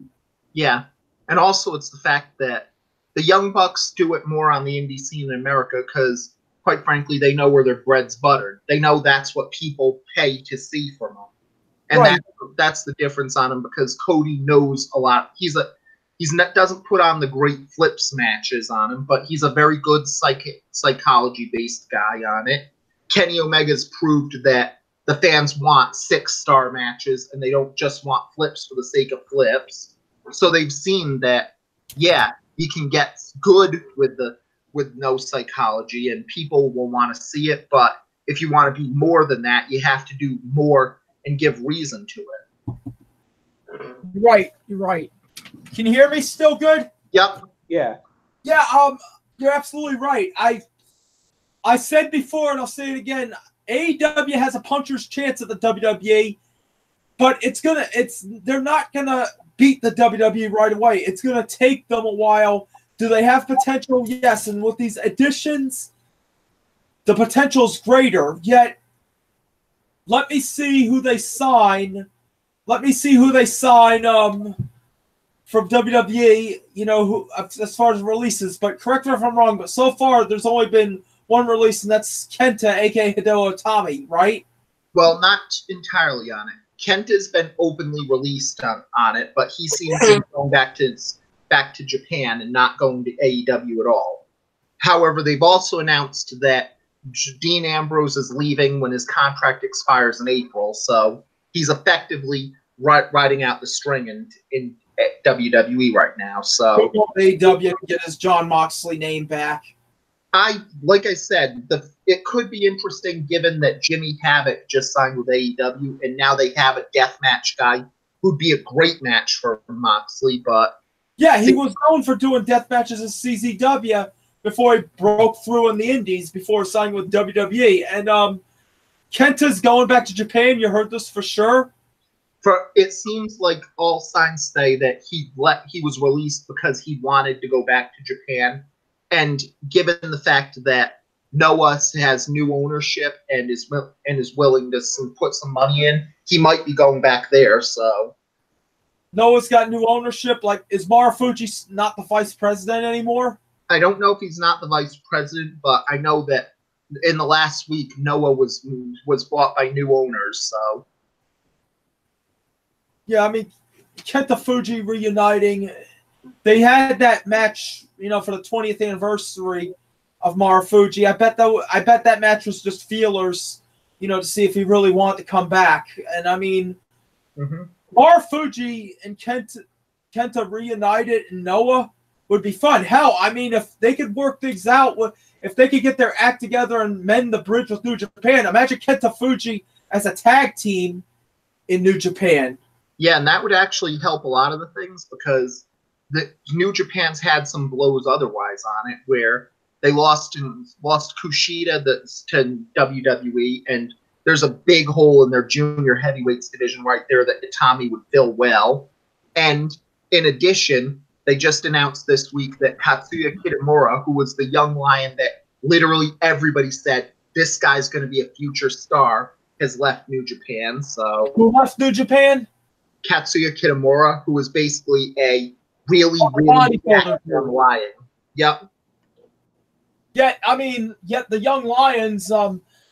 Yeah. And also it's the fact that the Young Bucks do it more on the indie scene in America because, quite frankly, they know where their bread's buttered. They know that's what people pay to see from them. And that's the difference on him, because Cody knows a lot. He doesn't put on the great flips matches on him, but he's a very good psychology-based guy on it. Kenny Omega's proved that the fans want 6-star matches, and they don't just want flips for the sake of flips. So they've seen that, he can get good with no psychology, and people will want to see it. But if you want to be more than that, you have to do more and give reason to it. Right, you're right. Can you hear me still good? Yep. Yeah. Yeah, you're absolutely right. I said before, and I'll say it again, AEW has a puncher's chance at the WWE, but they're not gonna beat the WWE right away. It's gonna take them a while. Do they have potential? Yes, and with these additions, the potential's greater. Yet, let me see who they sign. From WWE, who as far as releases. But correct me if I'm wrong, but so far there's only been one release, and that's Kenta, aka Hideo Itami, right? Well, not entirely on it. Kenta's been openly released on it, but he seems to be going back to Japan and not going to AEW at all. However, they've also announced that Dean Ambrose is leaving when his contract expires in April, so he's effectively riding out the string in WWE right now. So AEW can get his John Moxley name back. Like I said, it could be interesting given that Jimmy Havoc just signed with AEW, and now they have a deathmatch guy who'd be a great match for Moxley. But yeah, he was known for doing death matches in CZW before he broke through in the Indies before signing with WWE. And Kenta's going back to Japan. You heard this for sure. It seems like all signs say that he was released because he wanted to go back to Japan, and given the fact that Noah has new ownership and is willing to put some money in, he might be going back there. So Noah's got new ownership. Like, is Marufuji not the vice president anymore? I don't know if he's not the vice president, but I know that in the last week Noah was bought by new owners. So. Yeah, I mean, Kenta Fuji reuniting. They had that match, for the 20th anniversary of Marufuji. I bet that match was just feelers, to see if he really wanted to come back. And I mean, Marufuji and Kenta reunited in Noah would be fun. Hell, I mean, if they could work things out, if they could get their act together and mend the bridge with New Japan, imagine Kenta Fuji as a tag team in New Japan. Yeah, and that would actually help a lot of the things because the New Japan's had some blows otherwise on it where they lost Kushida to WWE, and there's a big hole in their junior heavyweights division right there that Itami would fill well. And in addition, they just announced this week that Katsuya Kitamura, who was the young lion that literally everybody said, this guy's going to be a future star, has left New Japan. So who left New Japan? Katsuya Kitamura, who was basically a really young lion. Yep. Yet the young lions,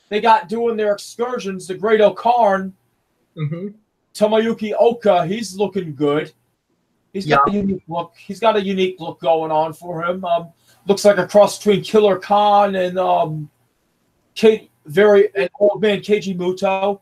they got doing their excursions. The Great Okarn, Tomoyuki Oka, he's looking good. He's got a unique look. He's got a unique look going on for him. Looks like a cross between Killer Khan and an old man Keiji Muto.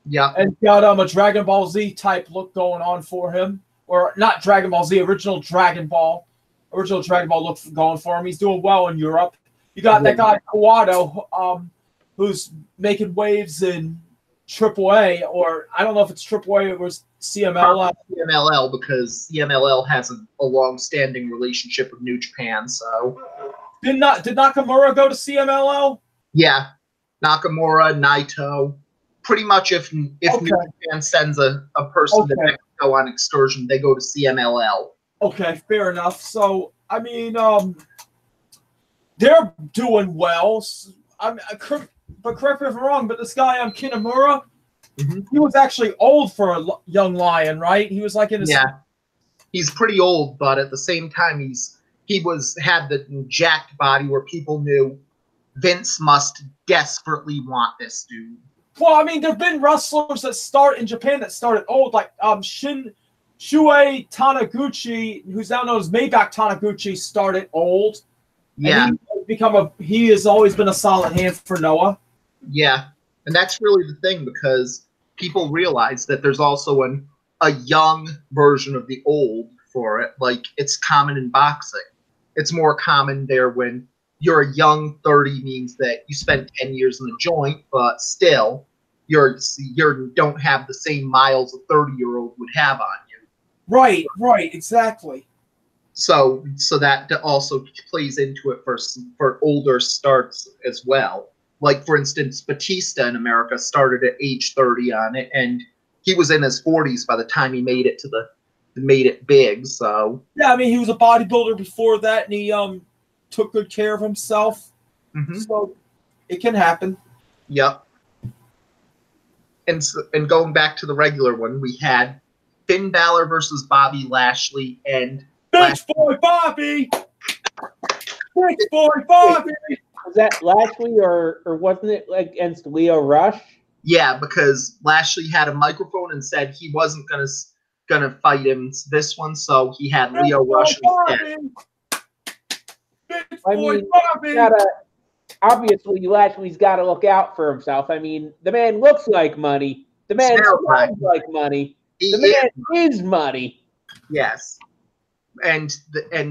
Yeah. And got a Dragon Ball Z type look going on for him. Or not Dragon Ball Z, original Dragon Ball look going for him. He's doing well in Europe. You got that guy Kawado, who's making waves in AAA, or I don't know if it's AAA or CMLL. CMLL, because CMLL has a long-standing relationship with New Japan. So did Nakamura go to CMLL? Yeah, Nakamura, Naito. Pretty much, if New Japan sends a person to Mexico on excursion, they go to CMLL. Okay, fair enough. So I mean, they're doing well. But correct me if I'm wrong, but this guy Kitamura, he was actually old for a young lion, right? He was like in his... Yeah, he's pretty old, but at the same time, he had the jacked body where people knew Vince must desperately want this dude. Well, I mean, there have been wrestlers that start in Japan that started old, like Shuei Taniguchi, who's now known as Maybach Taniguchi, started old. Yeah. He has always been a solid hand for Noah. Yeah. And that's really the thing, because people realize that there's also a young version of the old for it. Like, it's common in boxing. It's more common there when you're a young 30 means that you spent 10 years in the joint, but still you don't have the same miles a 30-year-old would have on you. Right, exactly. So that also plays into it for older starts as well. Like, for instance, Batista in America started at age 30 on it, and he was in his 40s by the time he made it made it big. So yeah, I mean, he was a bodybuilder before that, and he took good care of himself. So it can happen. Yep. And going back to the regular one, we had Finn Balor versus Bobby Lashley, and Bitch boy Bobby! Bitch boy Bobby! Was that Lashley or wasn't it like against Leo Rush? Yeah, because Lashley had a microphone and said he wasn't gonna fight him this one, so he had Leo Rush instead. I mean, obviously Lashley's got to look out for himself. I mean, the man looks like money. The man smells like money. The man is money. Yes. And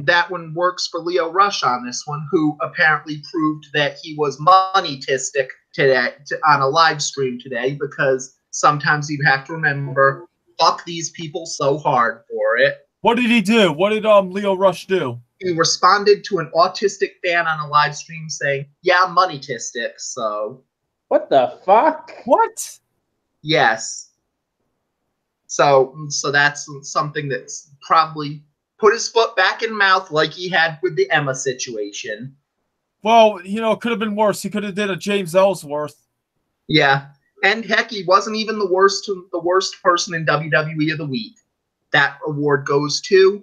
that one works for Leo Rush on this one, who apparently proved that he was money-tistic today on a live stream today, because sometimes you have to remember, fuck these people so hard for it. What did he do? What did Leo Rush do? He responded to an autistic fan on a live stream saying, yeah, money-tistic, so... What the fuck? What? Yes. So that's something that's probably put his foot back in mouth like he had with the Emma situation. Well, it could have been worse. He could have did a James Ellsworth. Yeah. And heck, he wasn't even the worst person in WWE of the week. That award goes to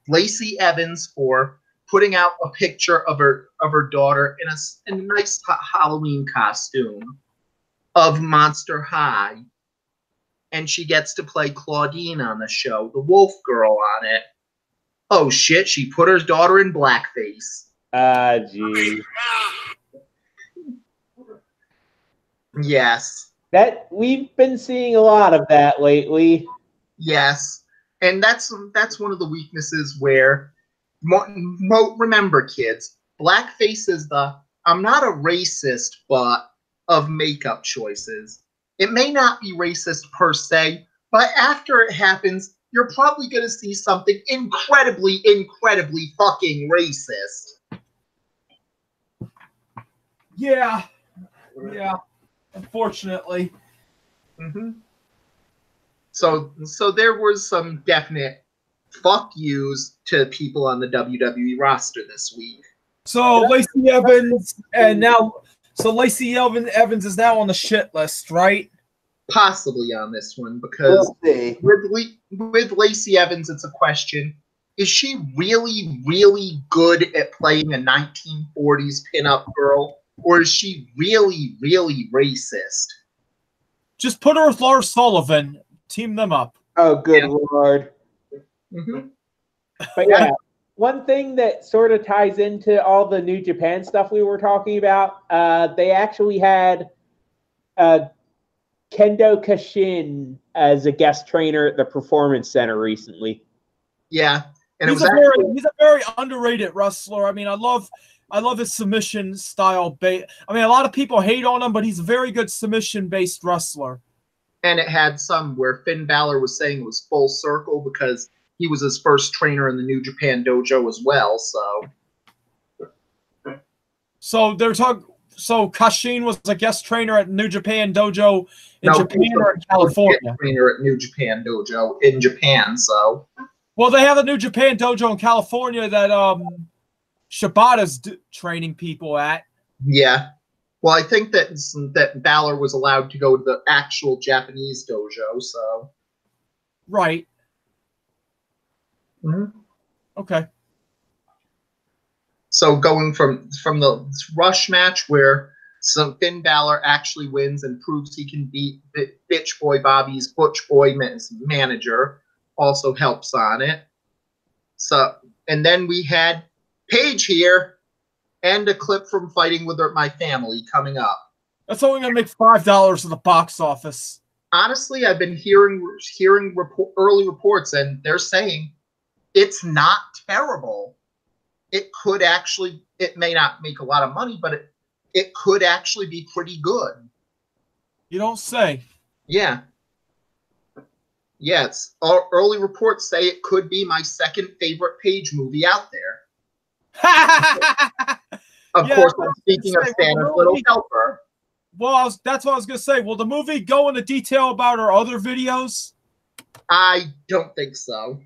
Lacey Evans for putting out a picture of her daughter in a nice Halloween costume of Monster High. And she gets to play Claudine on the show, the Wolf Girl on it. Oh shit, she put her daughter in blackface. Gee. Yes. That we've been seeing a lot of that lately. Yes. And that's one of the weaknesses where remember, kids, blackface is the I'm not a racist, but of makeup choices. It may not be racist per se, but after it happens, you're probably going to see something incredibly, incredibly fucking racist. Yeah. Yeah. Unfortunately. Mm-hmm. So there was some definite fuck yous to people on the WWE roster this week. So Lacey Evans Lacey Evans is now on the shit list, right? Possibly on this one, because with Lacey Evans, it's a question. Is she really, really good at playing a 1940s pinup girl? Or is she really, really racist? Just put her with Lars Sullivan. Team them up. Oh, good Lord. Mm-hmm. But yeah, one thing that sort of ties into all the New Japan stuff we were talking about, they actually had Kendo Kashin as a guest trainer at the Performance Center recently. Yeah. And he's a very underrated wrestler. I mean, I love his submission style. I mean, a lot of people hate on him, but he's a very good submission-based wrestler. And it had some where Finn Balor was saying it was full circle because he was his first trainer in the New Japan dojo as well. So they're talking. So Kashin was a guest trainer at New Japan dojo in Japan or in California. Trainer at New Japan dojo in Japan. So. Well, they have a New Japan dojo in California that Shibata's training people at. Yeah. Well, I think that Balor was allowed to go to the actual Japanese dojo, so. Right. Mm-hmm. Okay. So going from the Rush match where Finn Balor actually wins and proves he can beat Bitch Boy Bobby's Butch Boy manager, also helps on it. So, and then we had Paige here and a clip from Fighting with My Family coming up. That's only going to make $5 in the box office. Honestly, I've been hearing early reports, and they're saying it's not terrible. It may not make a lot of money, but it could actually be pretty good. You don't say. Yeah. Yes. Early reports say it could be my second favorite Paige movie out there. Of course, I'm speaking of Santa's Little Helper. Well, that's what I was going to say. Will the movie go into detail about her other videos? I don't think so.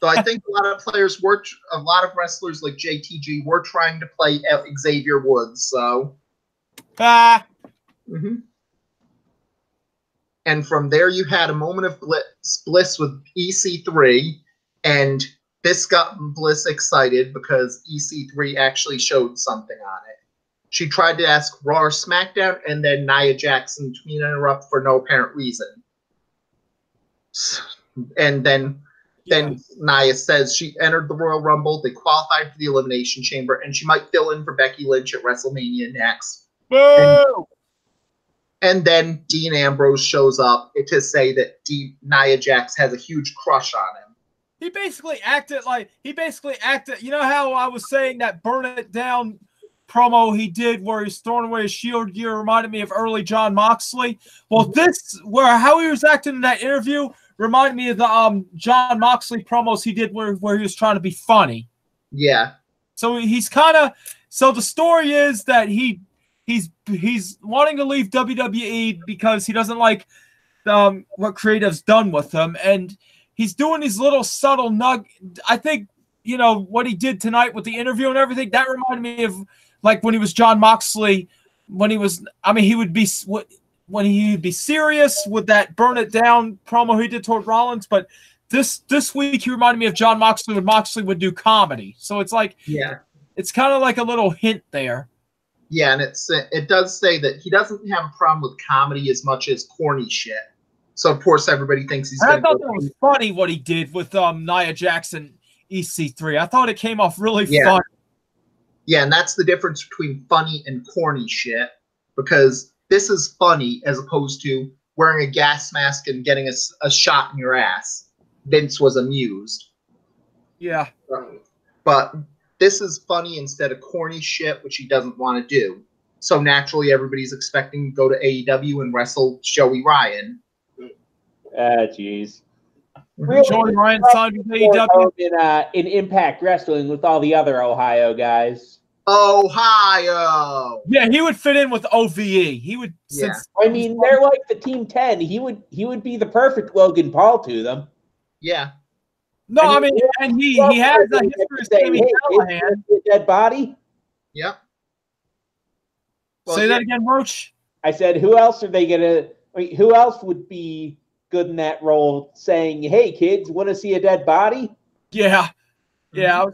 So I think a lot of wrestlers like JTG were trying to play Xavier Woods. So. Mm-hmm. And from there, you had a moment of bliss with EC3, and this got Bliss excited because EC3 actually showed something on it. She tried to ask Raw or SmackDown, and then Nia Jackson interrupt for no apparent reason. And then Nia says she entered the Royal Rumble, they qualified for the Elimination Chamber, and she might fill in for Becky Lynch at WrestleMania next. Boo! And then Dean Ambrose shows up to say that Nia Jax has a huge crush on him. He basically acted. You know how I was saying that Burn It Down promo he did where he's throwing away his Shield gear reminded me of early Jon Moxley? Well, how he was acting in that interview reminded me of the Jon Moxley promos he did where he was trying to be funny. Yeah. So he's kind of. So the story is that he's wanting to leave WWE because he doesn't like what creative's done with him, and he's doing these little subtle I think what he did tonight with the interview and everything that reminded me of like when he was Jon Moxley. He would be when he'd be serious with that Burn It Down promo he did toward Rollins, but this week he reminded me of Jon Moxley when Moxley would do comedy. So it's like it's kind of like a little hint there. Yeah, and it does say that he doesn't have a problem with comedy as much as corny shit. So of course everybody thinks he's. I thought that was funny what he did with Nia Jackson EC3. I thought it came off really funny. Yeah, and that's the difference between funny and corny shit, because this is funny as opposed to wearing a gas mask and getting a shot in your ass. Vince was amused. Yeah. But this is funny instead of corny shit, which he doesn't want to do. So naturally, everybody's expecting to go to AEW and wrestle Joey Ryan. Jeez. Joey Ryan signed with AEW in Impact Wrestling with all the other Ohio guys. Ohio. Yeah, he would fit in with OVE. He would. Yeah. I mean, they're like the Team 10. He would be the perfect Logan Paul to them. Yeah. No, I mean, and he has a history of Sami Callihan. Dead body. Yep. Well, Say that again, Roach. I said, who else are they gonna? Who else would be good in that role? Saying, "Hey, kids, want to see a dead body?" Yeah, yeah.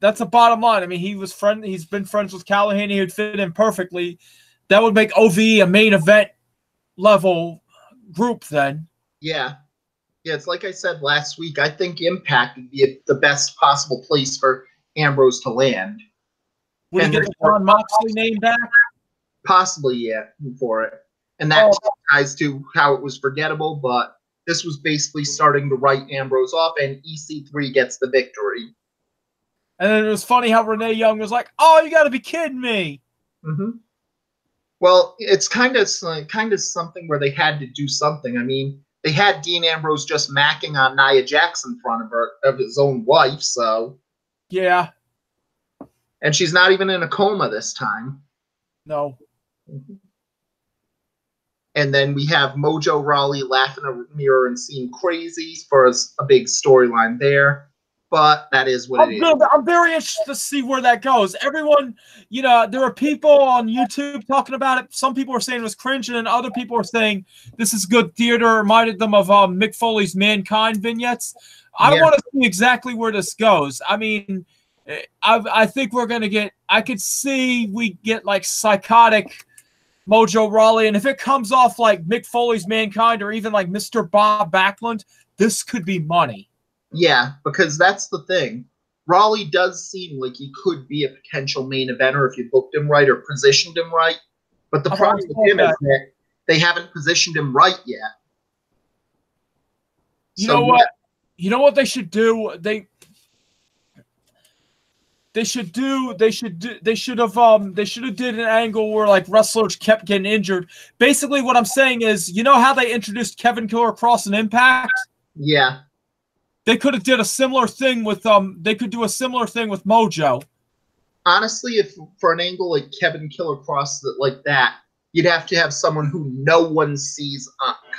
That's the bottom line. I mean, he's been friends with Callahan. He would fit in perfectly. That would make OVE a main event level group then. Yeah. Yeah, it's like I said last week. I think Impact would be the best possible place for Ambrose to land. Would he get the John Moxley name back? Possibly, yeah, for it. And that ties to how it was forgettable, but this was basically starting to write Ambrose off, and EC3 gets the victory. And then it was funny how Renee Young was like, "Oh, you got to be kidding me!" Mm-hmm. Well, it's kind of something where they had to do something. I mean, they had Dean Ambrose just macking on Nia Jax in front of his own wife, so yeah. And she's not even in a coma this time. No. Mm-hmm. And then we have Mojo Rawley laughing in a mirror and seeing crazy for a big storyline there. But that is what it is. I'm very interested to see where that goes. Everyone, there are people on YouTube talking about it. Some people are saying it was cringe, and other people are saying this is good theater. Reminded them of Mick Foley's Mankind vignettes. I want to see exactly where this goes. I mean, I think we're going to get – I could see we get like psychotic Mojo Rawley, and if it comes off like Mick Foley's Mankind or even like Mr. Bob Backlund, this could be money. Yeah, because that's the thing. Rawley does seem like he could be a potential main eventer if you booked him right or positioned him right. But the problem with him is that they haven't positioned him right yet. You know what? You know what they should do? They should have did an angle where like wrestlers kept getting injured. Basically, what I'm saying is, you know how they introduced Kevin Killer Cross in Impact? Yeah. They could have did a similar thing with they could do a similar thing with Mojo. Honestly, if for an angle like Kevin Killer Cross like that, you'd have to have someone who no one sees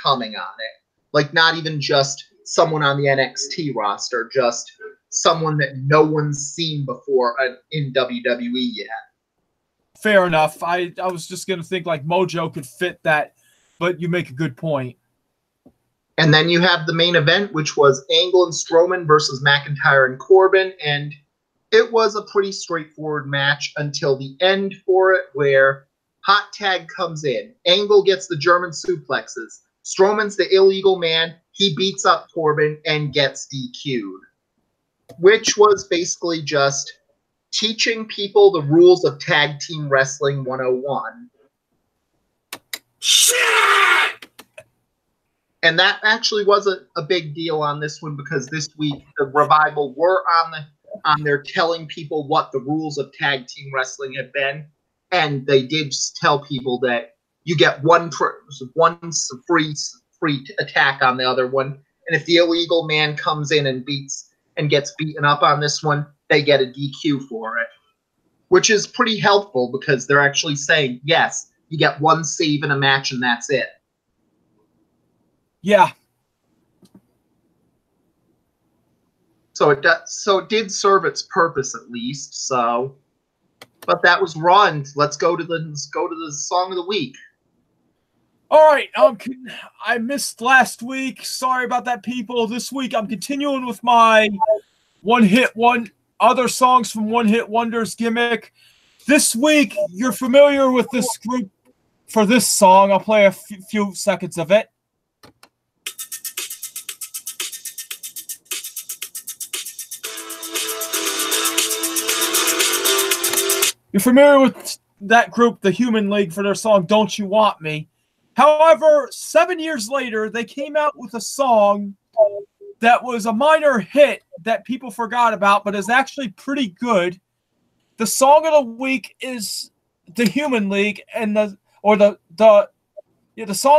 coming on it. Like not even just someone on the NXT roster, just someone that no one's seen before in WWE yet. Fair enough. I was just gonna think like Mojo could fit that, but you make a good point. And then you have the main event, which was Angle and Strowman versus McIntyre and Corbin. And it was a pretty straightforward match until the end for it, where Hot Tag comes in. Angle gets the German suplexes. Strowman's the illegal man. He beats up Corbin and gets DQ'd. Which was basically just teaching people the rules of Tag Team Wrestling 101. Shit! And that actually was a big deal on this one because this week the Revival were on there telling people what the rules of tag team wrestling have been, and they did tell people that you get one free attack on the other one, and if the illegal man comes in and gets beaten up on this one, they get a DQ for it, which is pretty helpful because they're actually saying yes, you get one save in a match and that's it. Yeah. So it did serve its purpose at least. So, but that was Raw. And let's go to the song of the week. All right. I missed last week. Sorry about that, people. This week I'm continuing with my other songs from One Hit Wonders gimmick. This week you're familiar with this group for this song. I'll play a few seconds of it. You're familiar with that group, the Human League, for their song "Don't You Want Me." However, 7 years later, they came out with a song that was a minor hit that people forgot about, but is actually pretty good. The song of the week is the Human League, and the song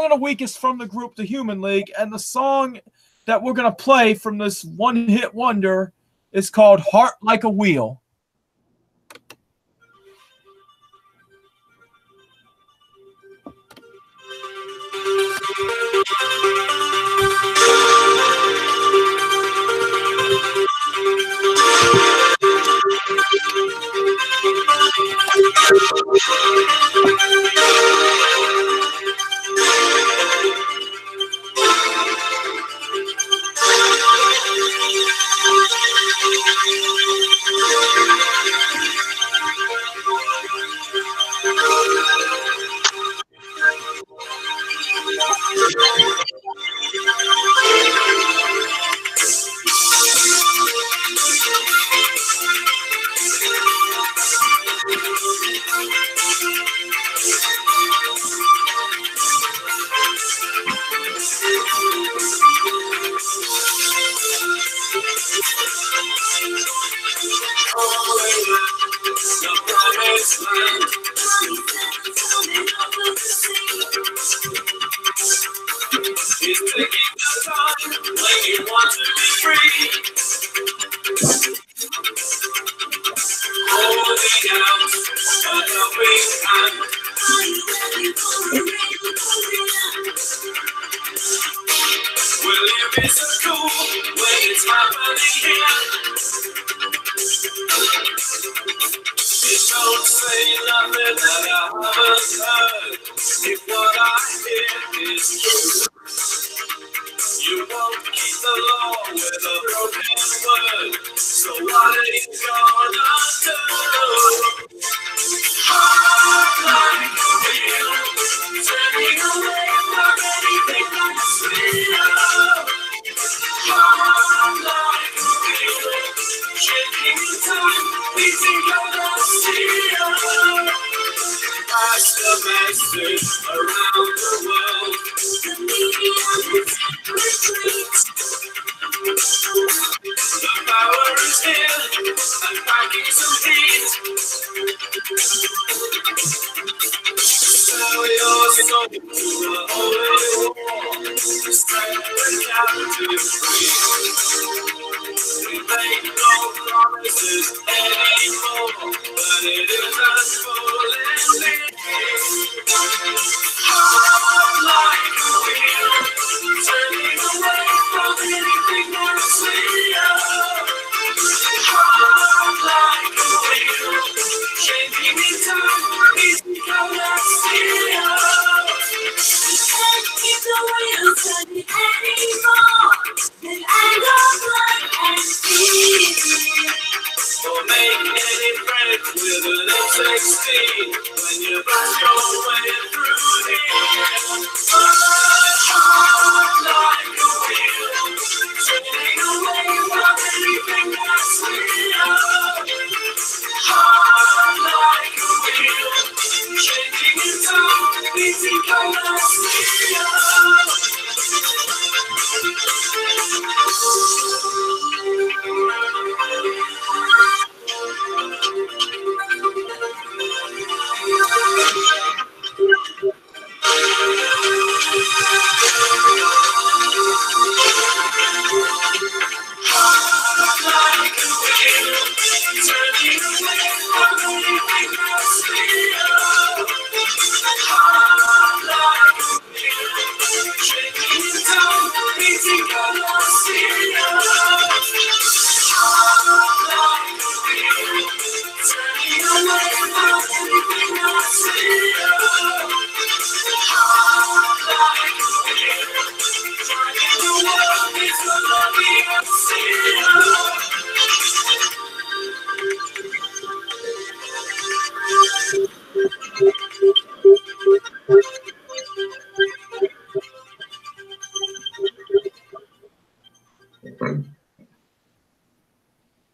of the week is from the group the Human League, and the song that we're gonna play from this one-hit wonder is called "Heart Like a Wheel."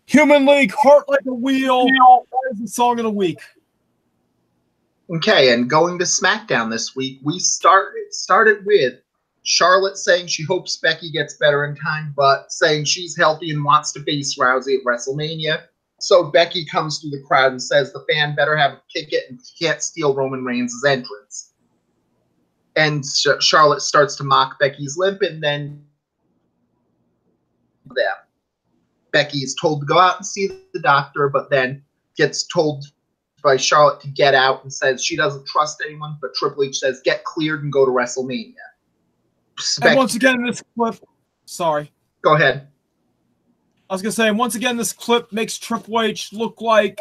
Human League, Heart Like a Wheel. That is the song of the week. Okay, and going to SmackDown this week, we started with Charlotte saying she hopes Becky gets better in time, but saying she's healthy and wants to face Rousey at WrestleMania. So Becky comes through the crowd and says the fan better have a ticket and can't steal Roman Reigns' entrance. And Charlotte starts to mock Becky's limp, and then Becky is told to go out and see the doctor, but then gets told by Charlotte to get out and says she doesn't trust anyone, but Triple H says get cleared and go to WrestleMania. And once again, this clip, sorry. Go ahead. I was going to say, once again, this clip makes Triple H look like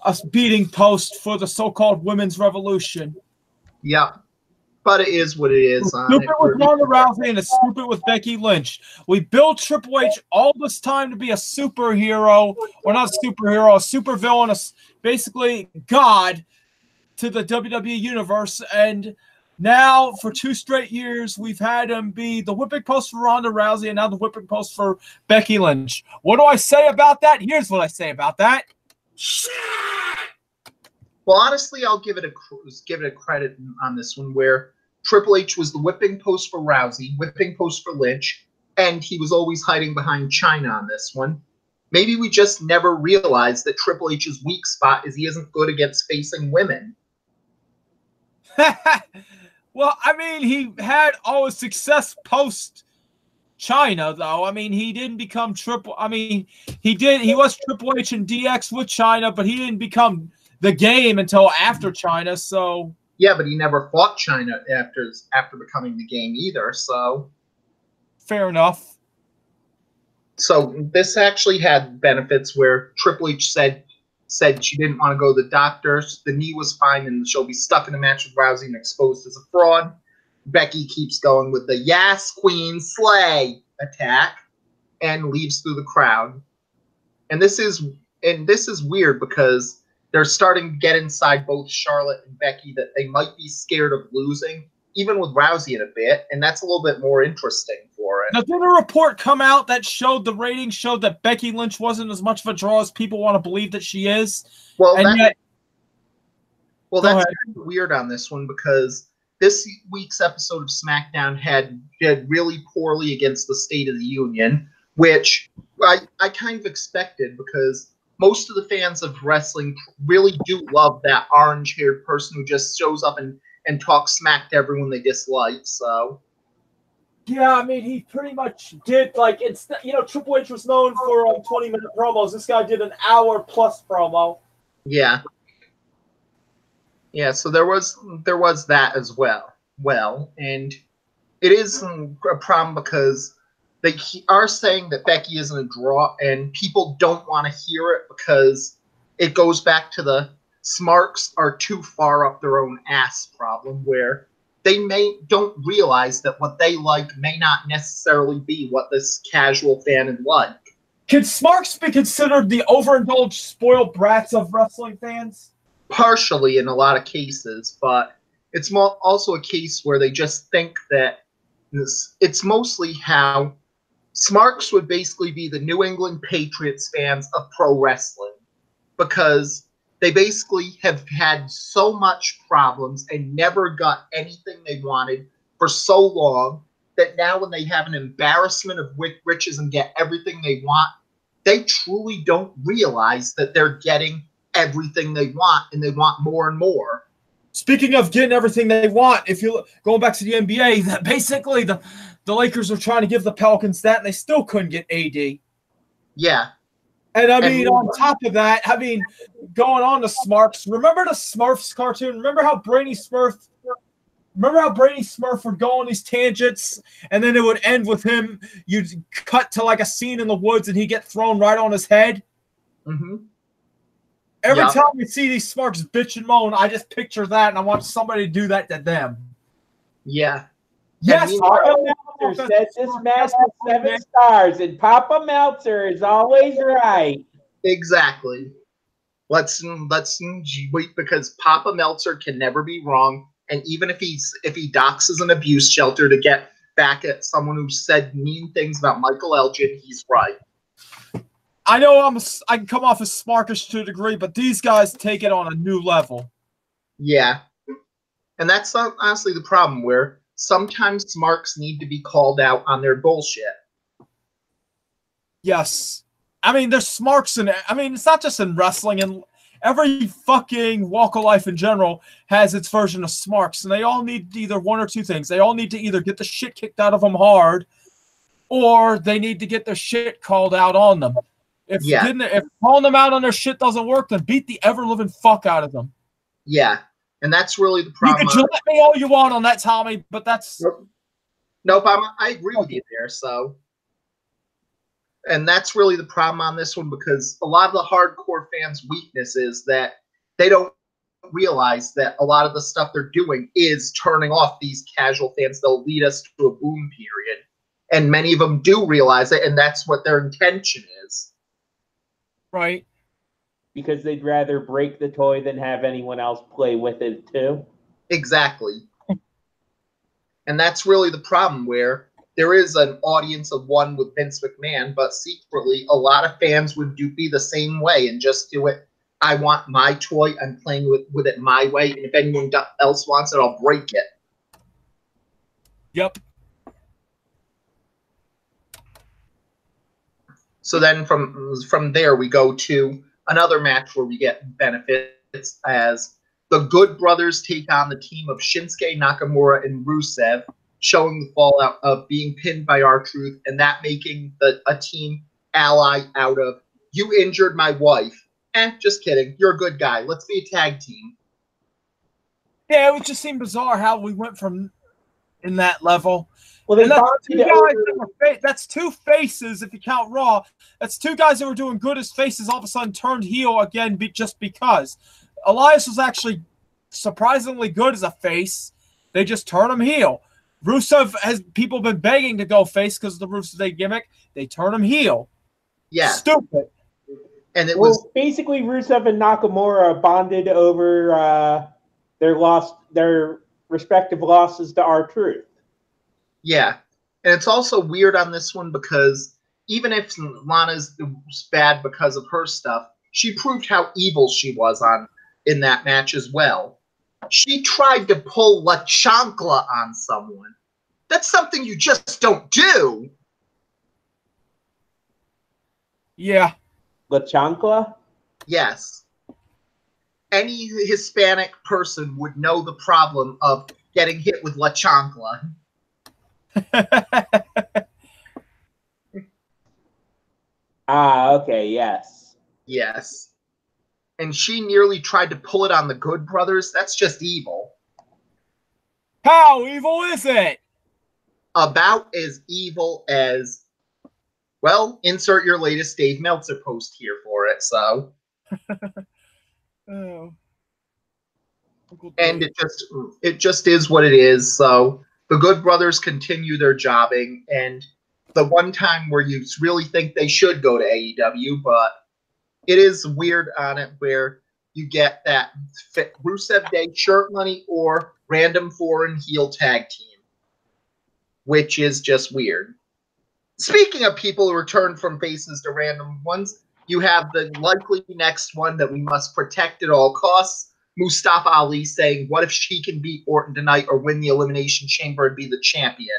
a beating post for the so-called women's revolution. Yeah. But it is what it is. Stupid with Ronda Rousey and it's stupid with Becky Lynch. We built Triple H all this time to be a superhero, or not a superhero, a supervillain, basically God to the WWE universe. And now, for 2 straight years, we've had him be the whipping post for Ronda Rousey and now the whipping post for Becky Lynch. What do I say about that? Here's what I say about that. Well, honestly, I'll give it a credit on this one, where Triple H was the whipping post for Rousey, whipping post for Lynch, and he was always hiding behind China on this one. Maybe we just never realized that Triple H's weak spot is he isn't good against facing women. Well, I mean, he had all his success post China, though. I mean, he didn't become Triple. I mean, he did. He was Triple H and DX with China, but he didn't become the Game until after China. So yeah, but he never fought China after becoming the Game either. So fair enough. So this actually had benefits where Triple H said she didn't want to go to the doctors. The knee was fine, and she'll be stuck in a match with Rousey and exposed as a fraud. Becky keeps going with the "Yes, Queen, slay" attack and leaves through the crowd. And this is weird because they're starting to get inside both Charlotte and Becky that they might be scared of losing, even with Rousey in a bit, and that's a little bit more interesting for it. Now, did a report come out that showed the ratings showed that Becky Lynch wasn't as much of a draw as people want to believe that she is? Well, and that's kind of weird on this one because this week's episode of SmackDown had really poorly against the State of the Union, which I kind of expected because most of the fans of wrestling really do love that orange-haired person who just shows up and talks smack to everyone they dislike. So yeah, I mean, he pretty much did, like, it's, you know, Triple H was known for 20-minute promos. This guy did an hour-plus promo. Yeah. Yeah, so there was that as well. And it is a problem because they are saying that Becky isn't a draw, and people don't want to hear it because it goes back to the Smarks are too far up their own ass problem, where they don't realize that what they like may not necessarily be what this casual fan would like. Can Smarks be considered the overindulged, spoiled brats of wrestling fans? Partially in a lot of cases, but it's also a case where they just think that it's mostly how Smarks would basically be the New England Patriots fans of pro wrestling, because they basically have had so much problems and never got anything they wanted for so long that now when they have an embarrassment of riches and get everything they want, they truly don't realize that they're getting everything they want, and they want more and more. Speaking of getting everything they want, if you going back to the NBA, that basically the Lakers are trying to give the Pelicans that, and they still couldn't get AD. Yeah. And I mean, on top of that, I mean, going on to Smarks, remember the Smurfs cartoon? Remember how Brady Smurf would go on these tangents, and then it would end with him, you'd cut to like a scene in the woods, and he'd get thrown right on his head? Mm-hmm. Every time we see these Smarks bitch and moan, I just picture that, and I want somebody to do that to them. Yeah. Yes, Papa Meltzer said this match was 7 stars, and Papa Meltzer is always right. Exactly. Let's wait, because Papa Meltzer can never be wrong, and even if he doxes an abuse shelter to get back at someone who said mean things about Michael Elgin, he's right. I know I can come off as smarkish to a degree, but these guys take it on a new level. Yeah. And that's honestly the problem, where sometimes smarks need to be called out on their bullshit. Yes. I mean, there's smarks in it. I mean, it's not just in wrestling, and every fucking walk of life in general has its version of smarks, and they all need either one or two things. They all need to either get the shit kicked out of them hard, or they need to get their shit called out on them. If calling them out on their shit doesn't work, then beat the ever-living fuck out of them. Yeah. And that's really the problem. You can let me all you want on that, Tommy, but that's... Nope, I agree with you there, so... And that's really the problem on this one, because a lot of the hardcore fans' weakness is that they don't realize that a lot of the stuff they're doing is turning off these casual fans. They'll lead us to a boom period. And many of them do realize it, and that's what their intention is. Right. Because they'd rather break the toy than have anyone else play with it, too. Exactly. And that's really the problem, where there is an audience of one with Vince McMahon, but secretly a lot of fans would be the same way and just do it. I want my toy. I'm playing with it my way. And if anyone else wants it, I'll break it. Yep. So then from there, we go to another match where we get benefits as the Good Brothers take on the team of Shinsuke Nakamura and Rusev, showing the fallout of being pinned by R-Truth, and that making a team ally out of, you injured my wife. Just kidding. You're a good guy. Let's be a tag team. Yeah, it would just seem bizarre how we went from in that level. Well, that's two faces, if you count Raw. That's two guys that were doing good as faces, all of a sudden turned heel again just because. Elias was actually surprisingly good as a face. They just turned him heel. Rusev has people been begging to go face because of the Rusev Day gimmick. They turn him heel. Yeah. Stupid. And it was basically Rusev and Nakamura bonded over their respective losses to R-Truth. Yeah. And it's also weird on this one because even if Lana's bad because of her stuff, she proved how evil she was in that match as well. She tried to pull La Chancla on someone. That's something you just don't do. Yeah. La Chancla? Yes. Any Hispanic person would know the problem of getting hit with La Chancla. Okay, yes. Yes. And she nearly tried to pull it on the Good Brothers. That's just evil. How evil is it? About as evil as, well, insert your latest Dave Meltzer post here for it, so. Oh. And it just is what it is, so the Good Brothers continue their jobbing, and the one time where you really think they should go to AEW, but it is weird on it where you get that Rusev Day shirt money or random foreign heel tag team, which is just weird. Speaking of people who return from faces to random ones, you have the likely next one that we must protect at all costs. Mustafa Ali saying, what if she can beat Orton tonight or win the Elimination Chamber and be the champion?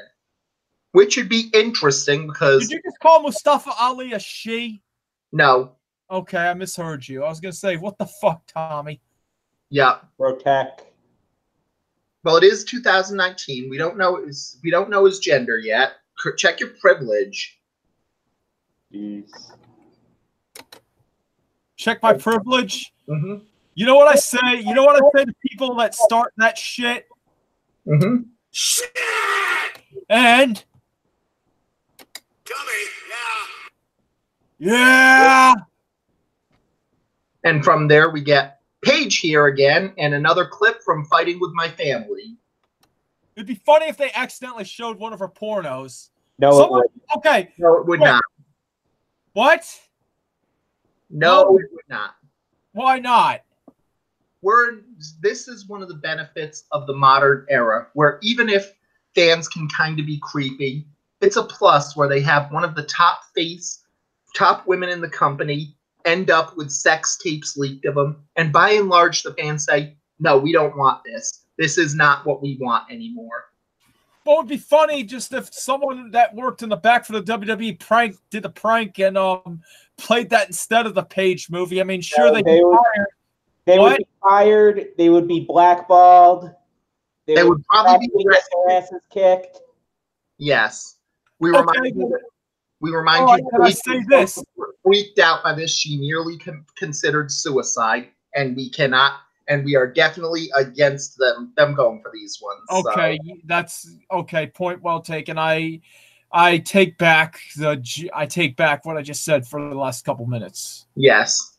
Which would be interesting because... Did you just call Mustafa Ali a she? No. Okay, I misheard you. I was going to say, what the fuck, Tommy? Yeah. Protect. Well, it is 2019. We don't know his gender yet. Check your privilege. Jeez. Check my privilege? Mm-hmm. You know what I say? You know what I say to people that start that shit? Mm-hmm. Shit! And? Dummy, Yeah! And from there, we get Paige here again, and another clip from Fighting With My Family. It'd be funny if they accidentally showed one of her pornos. No, it wouldn't. Okay. No, it would not. What? No, it would not. Why not? This is one of the benefits of the modern era, where even if fans can kind of be creepy, it's a plus where they have one of the top women in the company end up with sex tapes leaked of them, and by and large the fans say, no, we don't want this. This is not what we want anymore. Well, it would be funny just if someone that worked in the back for the WWE did the prank and played that instead of the Page movie. I mean, sure, They would be fired. They would be blackballed. They would probably be get their asses kicked. Yes. We remind you that freaked out by this. She nearly considered suicide, and we cannot, and we are definitely against them going for these ones. Okay, so. That's okay. Point well taken. I take back what I just said for the last couple minutes. Yes.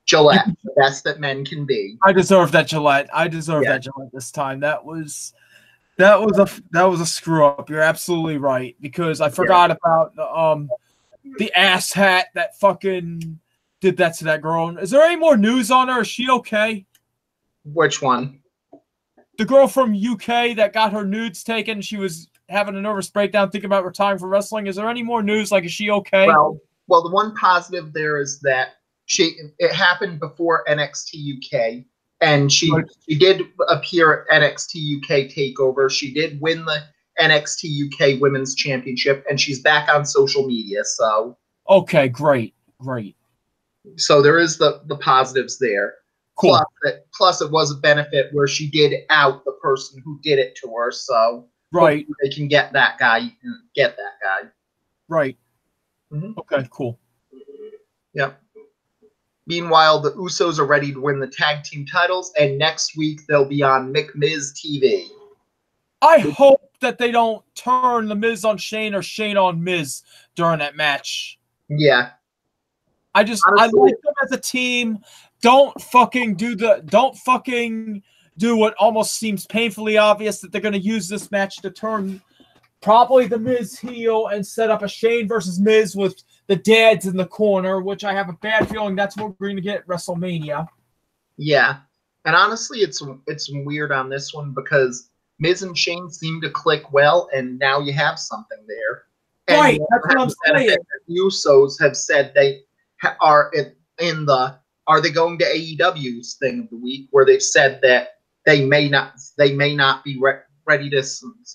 Gillette, the best that men can be. I deserve that Gillette. That Gillette this time. That was a screw up. You're absolutely right, because I forgot about the ass hat that fucking did that to that girl. Is there any more news on her? Is she okay? Which one? The girl from UK that got her nudes taken. She was having a nervous breakdown, thinking about retiring from wrestling. Is there any more news? Like, is she okay? Well, the one positive there is that it happened before NXT UK, and she did appear at NXT UK Takeover. She did win the NXT UK Women's Championship, and she's back on social media. So okay, great. So there is the positives there. Cool. Plus, it was a benefit where she did out the person who did it to her. So right, they can get that guy. Right. Mm-hmm. Okay. Cool. Yep. Meanwhile, the Usos are ready to win the tag team titles, and next week they'll be on McMiz TV. I hope that they don't turn the Miz on Shane or Shane on Miz during that match. Yeah. Honestly, I like them as a team. Don't fucking do what almost seems painfully obvious, that they're going to use this match to turn probably the Miz heel and set up a Shane versus Miz with the dads in the corner, which I have a bad feeling that's what we're going to get at WrestleMania. Yeah. And honestly, it's weird on this one because Miz and Shane seem to click well, and now you have something there. Right, that's what I'm saying. The Usos have said they are in the "Are they going to AEW's thing of the week?" where they've said that they may not be ready to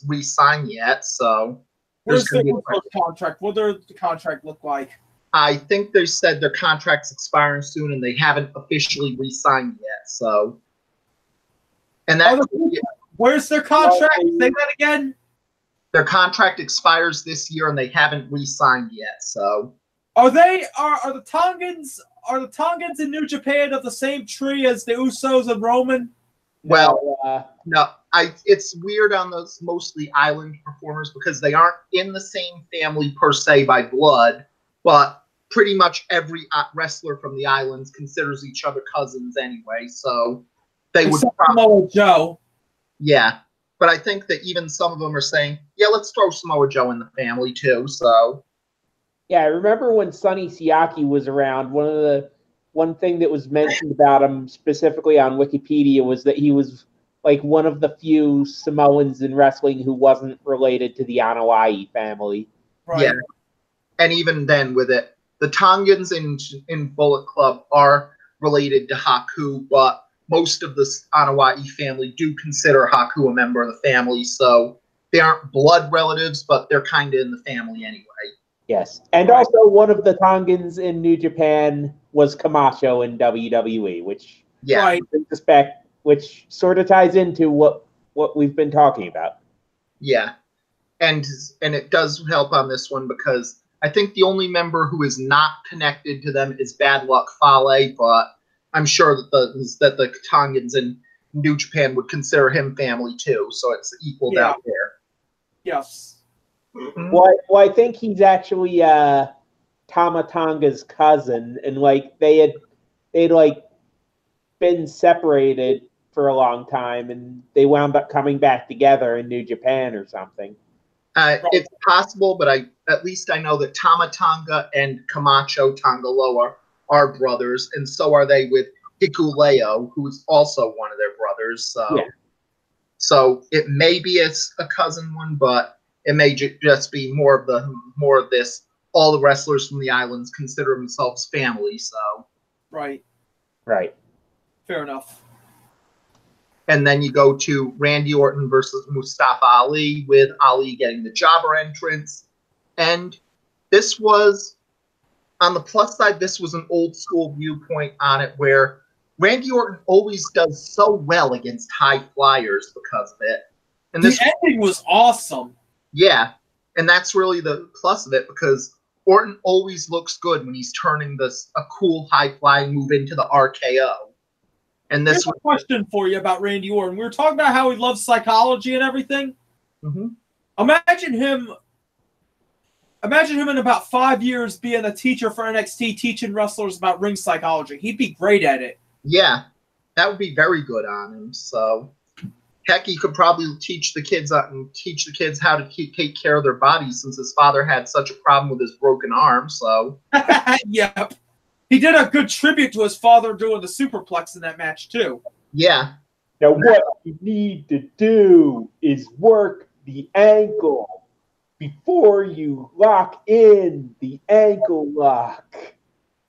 re-sign yet. So where's the contract? What does the contract look like? I think they said their contract's expiring soon, and they haven't officially re-signed yet. So, and that where's their contract? Say that again. Their contract expires this year, and they haven't re-signed yet. So, are the Tongans in New Japan of the same tree as the Usos and Roman? Well, no. It's weird on those mostly island performers because they aren't in the same family per se by blood, but pretty much every wrestler from the islands considers each other cousins anyway. So they would probably Joe. Yeah, but I think that even some of them are saying, "Yeah, let's throw Samoa Joe in the family too." So yeah, I remember when Sonny Siaki was around. One thing that was mentioned about him specifically on Wikipedia was that he was like one of the few Samoans in wrestling who wasn't related to the Anoa'i family. Right. Yeah, and even then with it, the Tongans in Bullet Club are related to Haku, but most of the Anoa'i family do consider Haku a member of the family, so they aren't blood relatives, but they're kind of in the family anyway. Yes, and also one of the Tongans in New Japan was Camacho in WWE, which which sort of ties into what we've been talking about. Yeah, and it does help on this one because I think the only member who is not connected to them is Bad Luck Fale, but I'm sure that the Tongans in New Japan would consider him family too, so it's equaled out there. Yes. Mm-hmm. Well, I think he's actually Tama Tonga's cousin, and like they'd like been separated for a long time, and they wound up coming back together in New Japan or something. It's possible, but at least I know that Tama Tonga and Camacho Tongaloa are brothers, and so are they with Hikuleo, who's also one of their brothers. So it may be a cousin one, but it may just be more of this. All the wrestlers from the islands consider themselves family. So right. Fair enough. And then you go to Randy Orton versus Mustafa Ali, with Ali getting the jobber entrance. And this was, on the plus side, this was an old school viewpoint on it, where Randy Orton always does so well against high flyers because of it. And this ending was awesome. Yeah, and that's really the plus of it, because Orton always looks good when he's turning a cool high flying move into the RKO. And this Here's a question for you about Randy Orton. We were talking about how he loves psychology and everything. Mm-hmm. Imagine him in about 5 years being a teacher for NXT, teaching wrestlers about ring psychology. He'd be great at it. Yeah, that would be very good on him. So, heck, he could probably teach the kids how to take care of their bodies, since his father had such a problem with his broken arm. So, yep. He did a good tribute to his father doing the superplex in that match, too. Yeah. Now, what you need to do is work the ankle before you lock in the ankle lock.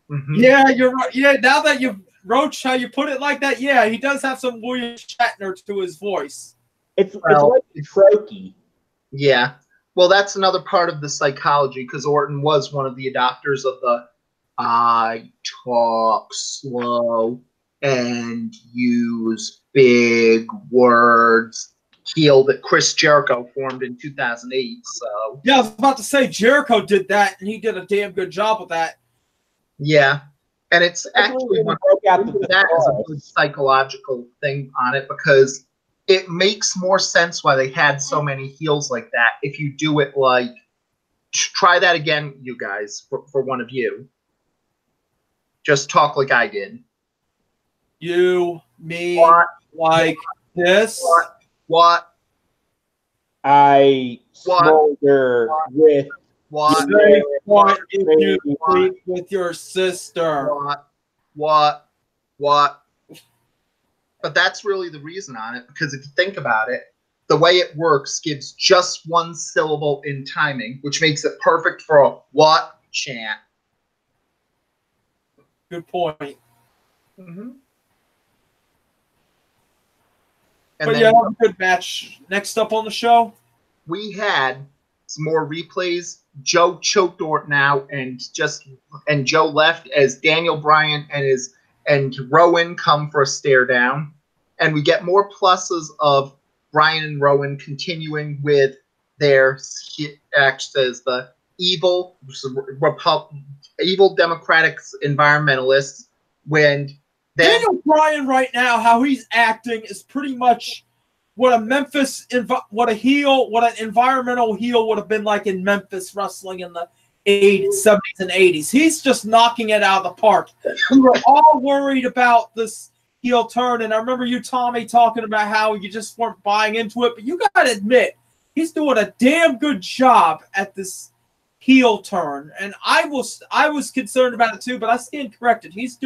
Mm-hmm. Yeah, you're right. Yeah, now that you've Roach, how you put it like that, yeah, he does have some William Shatner to his voice. It's like croaky. Yeah. Well, that's another part of the psychology, because Orton was one of the adopters of the I talk slow and use big words heel that Chris Jericho formed in 2008. So yeah, I was about to say Jericho did that, and he did a damn good job with that. Yeah, and it's actually that is a good psychological thing on it, because it makes more sense why they had so many heels like that. If you do it like, try that again, you guys, for one of you. Just talk like I did. You, me, what? Like this. What? I smolder with what? What if you sleep with your sister? What? But that's really the reason on it, because if you think about it, the way it works gives just one syllable in timing, which makes it perfect for a what chant. Good point. Mm-hmm. But yeah, that was a good match. Next up on the show, we had some more replays. Joe choked Orton out, and Joe left as Daniel Bryan and Rowan come for a stare down, and we get more pluses of Bryan and Rowan continuing with their act as the evil Democratic environmentalists. When Daniel Bryan right now, how he's acting is pretty much what an environmental heel would have been like in Memphis wrestling in the 70s and 80s. He's just knocking it out of the park. We were all worried about this heel turn, and I remember you, Tommy, talking about how you just weren't buying into it, but you gotta admit, he's doing a damn good job at this heel turn, and I was concerned about it too, but I stand corrected. He's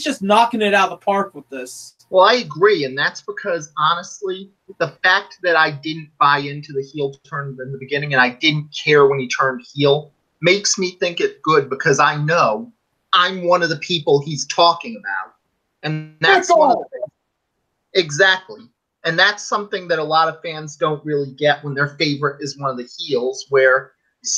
just knocking it out of the park with this. Well, I agree, and that's because, honestly, the fact that I didn't buy into the heel turn in the beginning and I didn't care when he turned heel makes me think it's good, because I know I'm one of the people he's talking about. And that's one of the things. Exactly. And that's something that a lot of fans don't really get when their favorite is one of the heels, where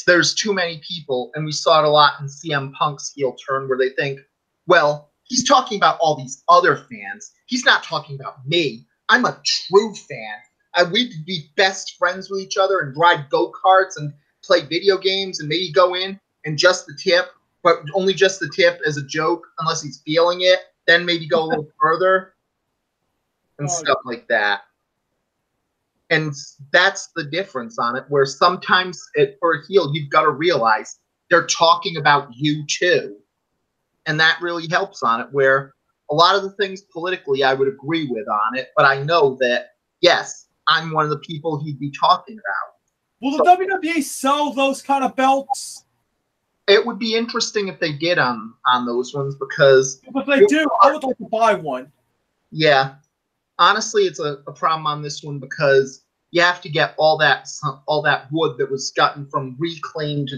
there's too many people, and we saw it a lot in CM Punk's heel turn, where they think, well, he's talking about all these other fans. He's not talking about me. I'm a true fan. We'd be best friends with each other and drive go-karts and play video games and maybe go in and just the tip, but only just the tip as a joke, unless he's feeling it. Then maybe go a little further and stuff like that. And that's the difference on it, where sometimes for a heel, you've got to realize they're talking about you too. And that really helps on it, where a lot of the things politically I would agree with on it, but I know that, yes, I'm one of the people he'd be talking about. Will the WWE sell those kind of belts? It would be interesting if they did on those ones, because... If they do, I would like to buy one. Yeah. Honestly, it's a problem on this one, because you have to get all that wood that was gotten from reclaimed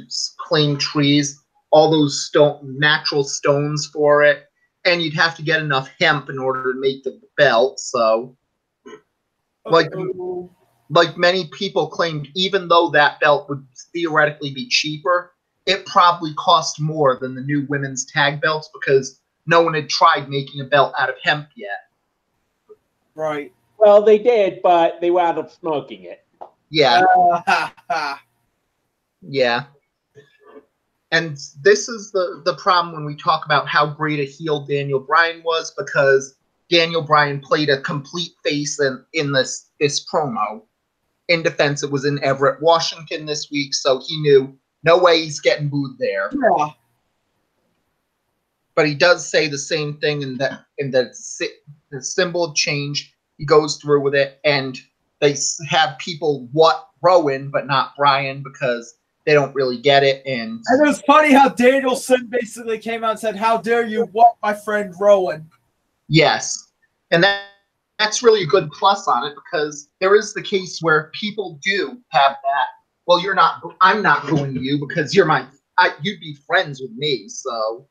trees, all those natural stones for it, and you'd have to get enough hemp in order to make the belt. So Like many people claimed, even though that belt would theoretically be cheaper, it probably cost more than the new women's tag belts because no one had tried making a belt out of hemp yet. Right. Well, they did, but they wound up smoking it. Yeah. Yeah. And this is the problem when we talk about how great a heel Daniel Bryan was, because Daniel Bryan played a complete face in this promo. In defense, it was in Everett, Washington this week, so he knew no way he's getting booed there. Yeah. But he does say the same thing in the symbol of change. He goes through with it, and they have people Rowan, but not Bryan, because they don't really get it. And it was funny how Danielson basically came out and said, "How dare you what my friend Rowan?" Yes, and that's really a good plus on it, because there is the case where people do have that. Well, I'm not booing you because you'd be friends with me, so.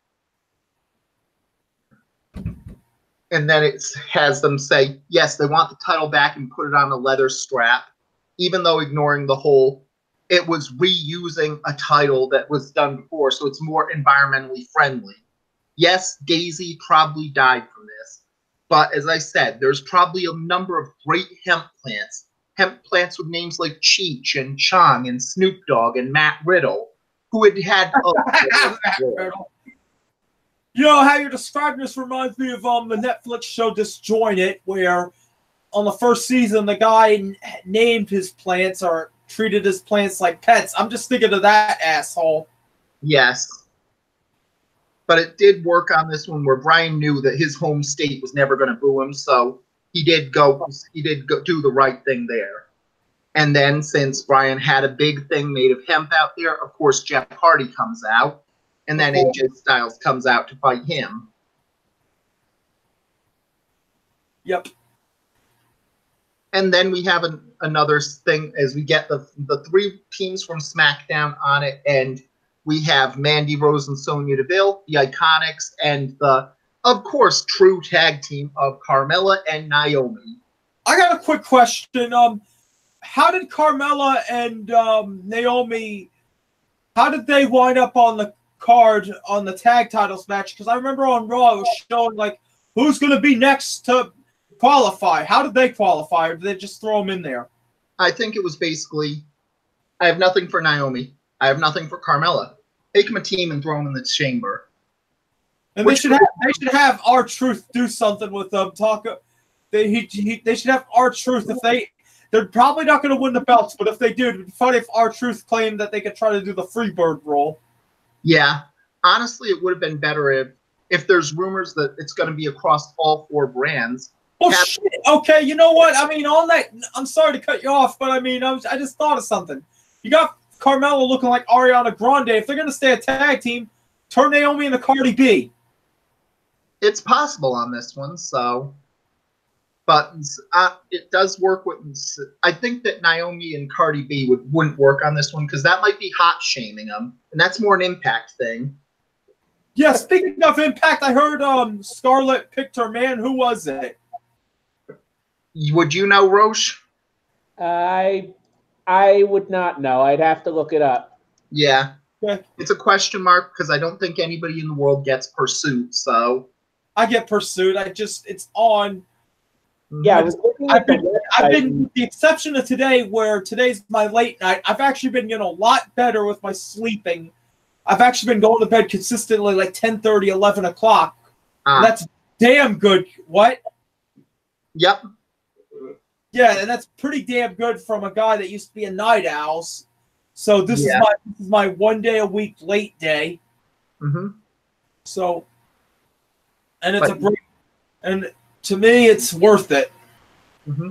And then it has them say, yes, they want the title back and put it on a leather strap, even though ignoring the whole, it was reusing a title that was done before, so it's more environmentally friendly. Yes, Daisy probably died from this, but as I said, there's probably a number of great hemp plants with names like Cheech and Chong and Snoop Dogg and Matt Riddle, who had You know, how you're describing this reminds me of the Netflix show Disjointed, where on the first season, the guy named his plants or treated his plants like pets. I'm just thinking of that asshole. Yes. But it did work on this one where Bryan knew that his home state was never going to boo him, so he did go do the right thing there. And then since Bryan had a big thing made of hemp out there, of course Jeff Hardy comes out. And then AJ Styles comes out to fight him. Yep. And then we have another thing as we get the three teams from SmackDown on it, and we have Mandy Rose and Sonya Deville, the Iconics, and the, of course, true tag team of Carmella and Naomi. I got a quick question. How did Carmella and Naomi, how did they wind up on the card on the tag titles match? Because I remember on Raw it was showing like who's going to be next to qualify. How did they qualify, or did they just throw them in there? I think it was basically, I have nothing for Naomi, I have nothing for Carmella. Take them a team and throw them in the chamber. And they should have R-Truth do something with them. They should have R-Truth if they're probably not going to win the belts, but if they do, it'd be funny if R-Truth claimed that they could try to do the Freebird role. Yeah. Honestly, it would have been better if there's rumors that it's going to be across all four brands. Oh, shit. Okay, you know what? I mean, on that, I'm sorry to cut you off, but I mean, I just thought of something. You got Carmella looking like Ariana Grande. If they're going to stay a tag team, turn Naomi into Cardi B. It's possible on this one, so. But it does work with. I think that Naomi and Cardi B wouldn't work on this one because that might be hot shaming them, and that's more an Impact thing. Yeah, speaking of Impact, I heard Scarlett picked her man. Who was it? Would you know, Roche? I would not know. I'd have to look it up. Yeah. Okay. It's a question mark because I don't think anybody in the world gets Pursuit. So I get Pursuit. It's on. Yeah, I've been, with the exception of today, where today's my late night, I've actually been a lot better with my sleeping. I've actually been going to bed consistently like 10:30, 11 o'clock. That's damn good. What? Yep. Yeah, and that's pretty damn good from a guy that used to be a night owl. So this is my 1 day a week late day. Mm-hmm. So, and it's a great, and to me, it's worth it. Mm-hmm.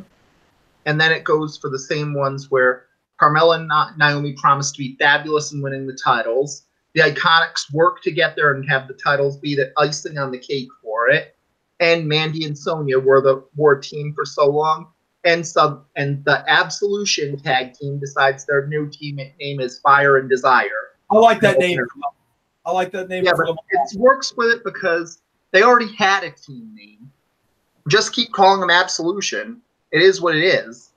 And then it goes for the same ones where Carmella and Naomi promised to be fabulous in winning the titles. The Iconics work to get there and have the titles be the icing on the cake for it. And Mandy and Sonya were a team for so long. And the Absolution tag team decides their new team name is Fire and Desire. I like that name. I like that name. Yeah, but it works with it because they already had a team name. Just keep calling them Absolution. it is what it is.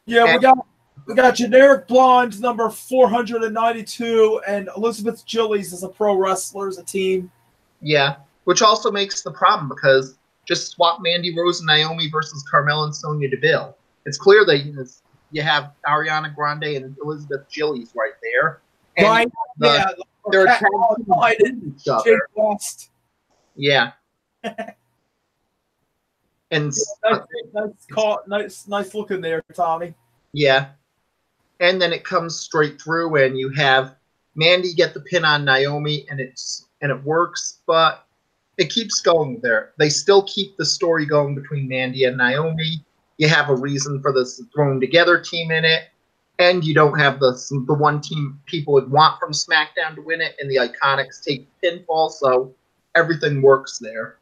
Yeah, we got generic blonde number 492, and Elizabeth Gillies as a pro wrestler as a team. Yeah, which also makes the problem because just swap Mandy Rose and Naomi versus Carmella and Sonya Deville. It's clear that you have Ariana Grande and Elizabeth Gillies right there. And Right? they're Cat attacking each other. West. Yeah. And nice looking there, Tommy. yeah. And then it comes straight through, and you have Mandy get the pin on Naomi, and it works, but it keeps going there. They still keep the story going between Mandy and Naomi. You have a reason for this thrown together team in it, and you don't have the one team people would want from SmackDown to win it, and the Iconics take the pinfall, so everything works there.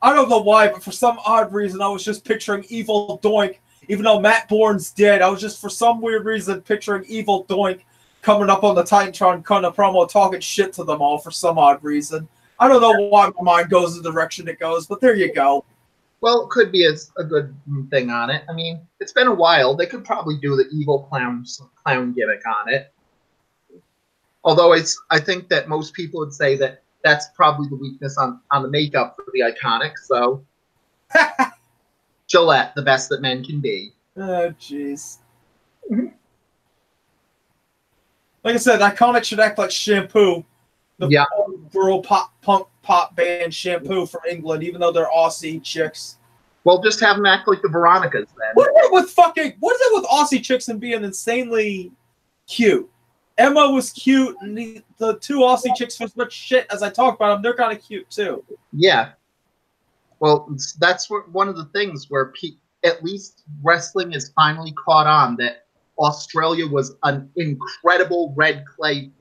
I don't know why, but for some odd reason, I was just picturing Evil Doink. Even though Matt Bourne's dead, I was just, for some weird reason, picturing Evil Doink coming up on the Titantron kind of promo, talking shit to them all for some odd reason. I don't know why my mind goes the direction it goes, but there you go. Well, it could be a good thing on it. I mean, it's been a while. They could probably do the evil clown gimmick on it. Although I think that most people would say that that's probably the weakness on the makeup for the Iconics. So, Gillette, the best that men can be. Oh, jeez. Like I said, Iconics should act like Shampoo. The girl punk pop band Shampoo from England, even though they're Aussie chicks. Well, just have them act like the Veronicas then. What is it with Aussie chicks and being insanely cute? Emma was cute, and the two Aussie chicks, for as much shit as I talk about them, they're kind of cute too. Yeah. Well, that's one of the things where at least wrestling is finally caught on that Australia was an incredible red clay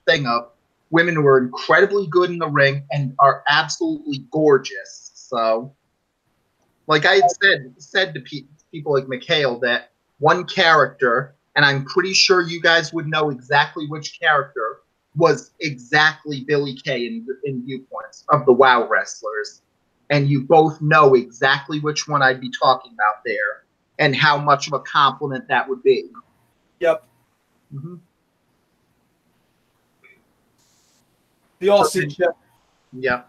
thing of women who are incredibly good in the ring and are absolutely gorgeous. So, like I had said to people like Mikhail that one character, and I'm pretty sure you guys would know exactly which character, was exactly Billie Kay in Viewpoints of the WoW wrestlers. And you both know exactly which one I'd be talking about there and how much of a compliment that would be. Yep. Mm-hmm. The Aussie chick. Yeah.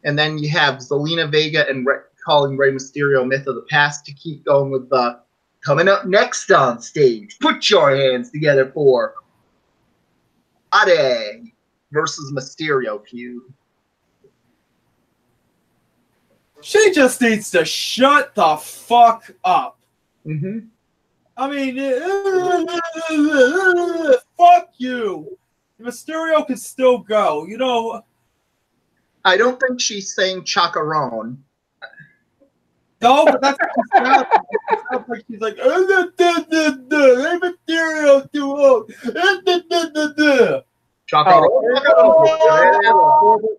And then you have Zelina Vega and calling Rey Mysterio Myth of the Past to keep going with the coming up next on stage. Put your hands together for Ade versus Mysterio feud. She just needs to shut the fuck up. Mm-hmm. I mean, fuck you. Mysterio can still go, you know. I don't think she's saying chacarone. No, but that's what she sounds like. It sounds like she's like, hey, Mysterio too old. The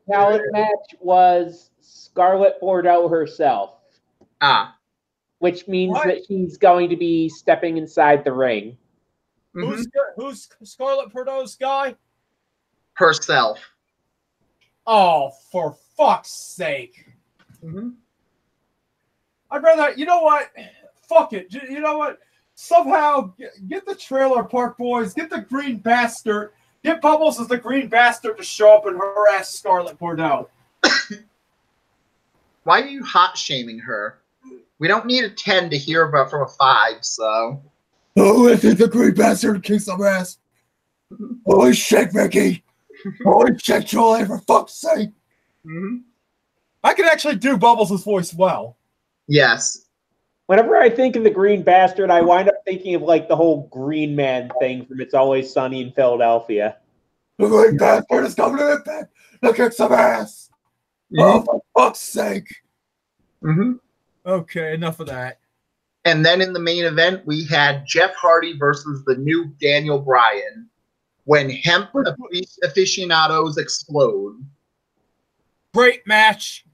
talent match was Scarlett Bordeaux herself. Which means that she's going to be stepping inside the ring. Mm-hmm. Who's Scarlett Bordeaux's guy? Herself. Oh, for fuck's sake. Mm-hmm. I'd rather, you know what? Fuck it. You know what? Somehow get the Trailer Park Boys, get the Green Bastard, get Bubbles as the Green Bastard to show up and harass Scarlett Bordeaux. Why are you hot shaming her? We don't need a 10 to hear about from a 5, so. Oh, I think the Green Bastard kicks some ass. Holy shit, Mickey. Holy shit, Julie, for fuck's sake. Mm-hmm. I can actually do Bubbles' voice well. Yes. Whenever I think of the Green Bastard, I wind up thinking of like the whole Green Man thing from It's Always Sunny in Philadelphia. The Green Bastard is coming to Impact to kick some ass. Mm-hmm. Oh, for fuck's sake. Mm-hmm. Okay, enough of that. And then in the main event, we had Jeff Hardy versus the new Daniel Bryan. When hemp aficionados explode. Great match.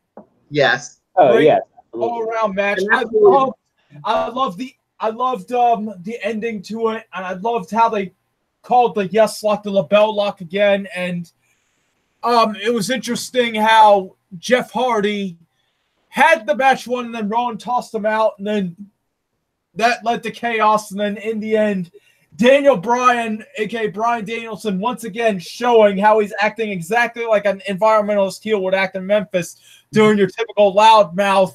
Yes. Oh, yeah. All-around match. I loved the ending to it, and I loved how they called the yes lock the LaBelle lock again, and it was interesting how Jeff Hardy had the match won, and then Rowan tossed him out, and then that led to chaos. And then in the end, Daniel Bryan, aka Bryan Danielson, once again showing how he's acting exactly like an environmentalist heel would act in Memphis, doing your typical loudmouth,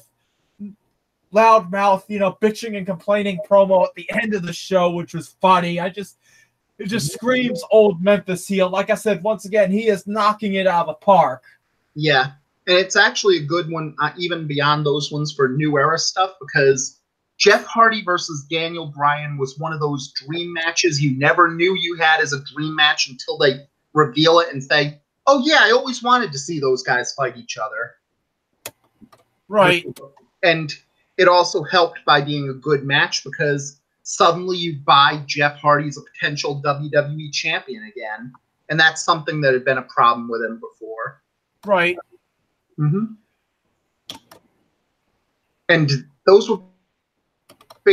bitching and complaining promo at the end of the show, which was funny. It just screams old Memphis heel. Like I said, once again, he is knocking it out of the park. Yeah, and it's actually a good one, even beyond those ones for new era stuff, because Jeff Hardy versus Daniel Bryan was one of those dream matches you never knew you had as a dream match until they reveal it and say, oh yeah, I always wanted to see those guys fight each other. Right. And it also helped by being a good match because suddenly you buy Jeff Hardy as a potential WWE champion again. And that's something that had been a problem with him before. Right. Mm-hmm. And those were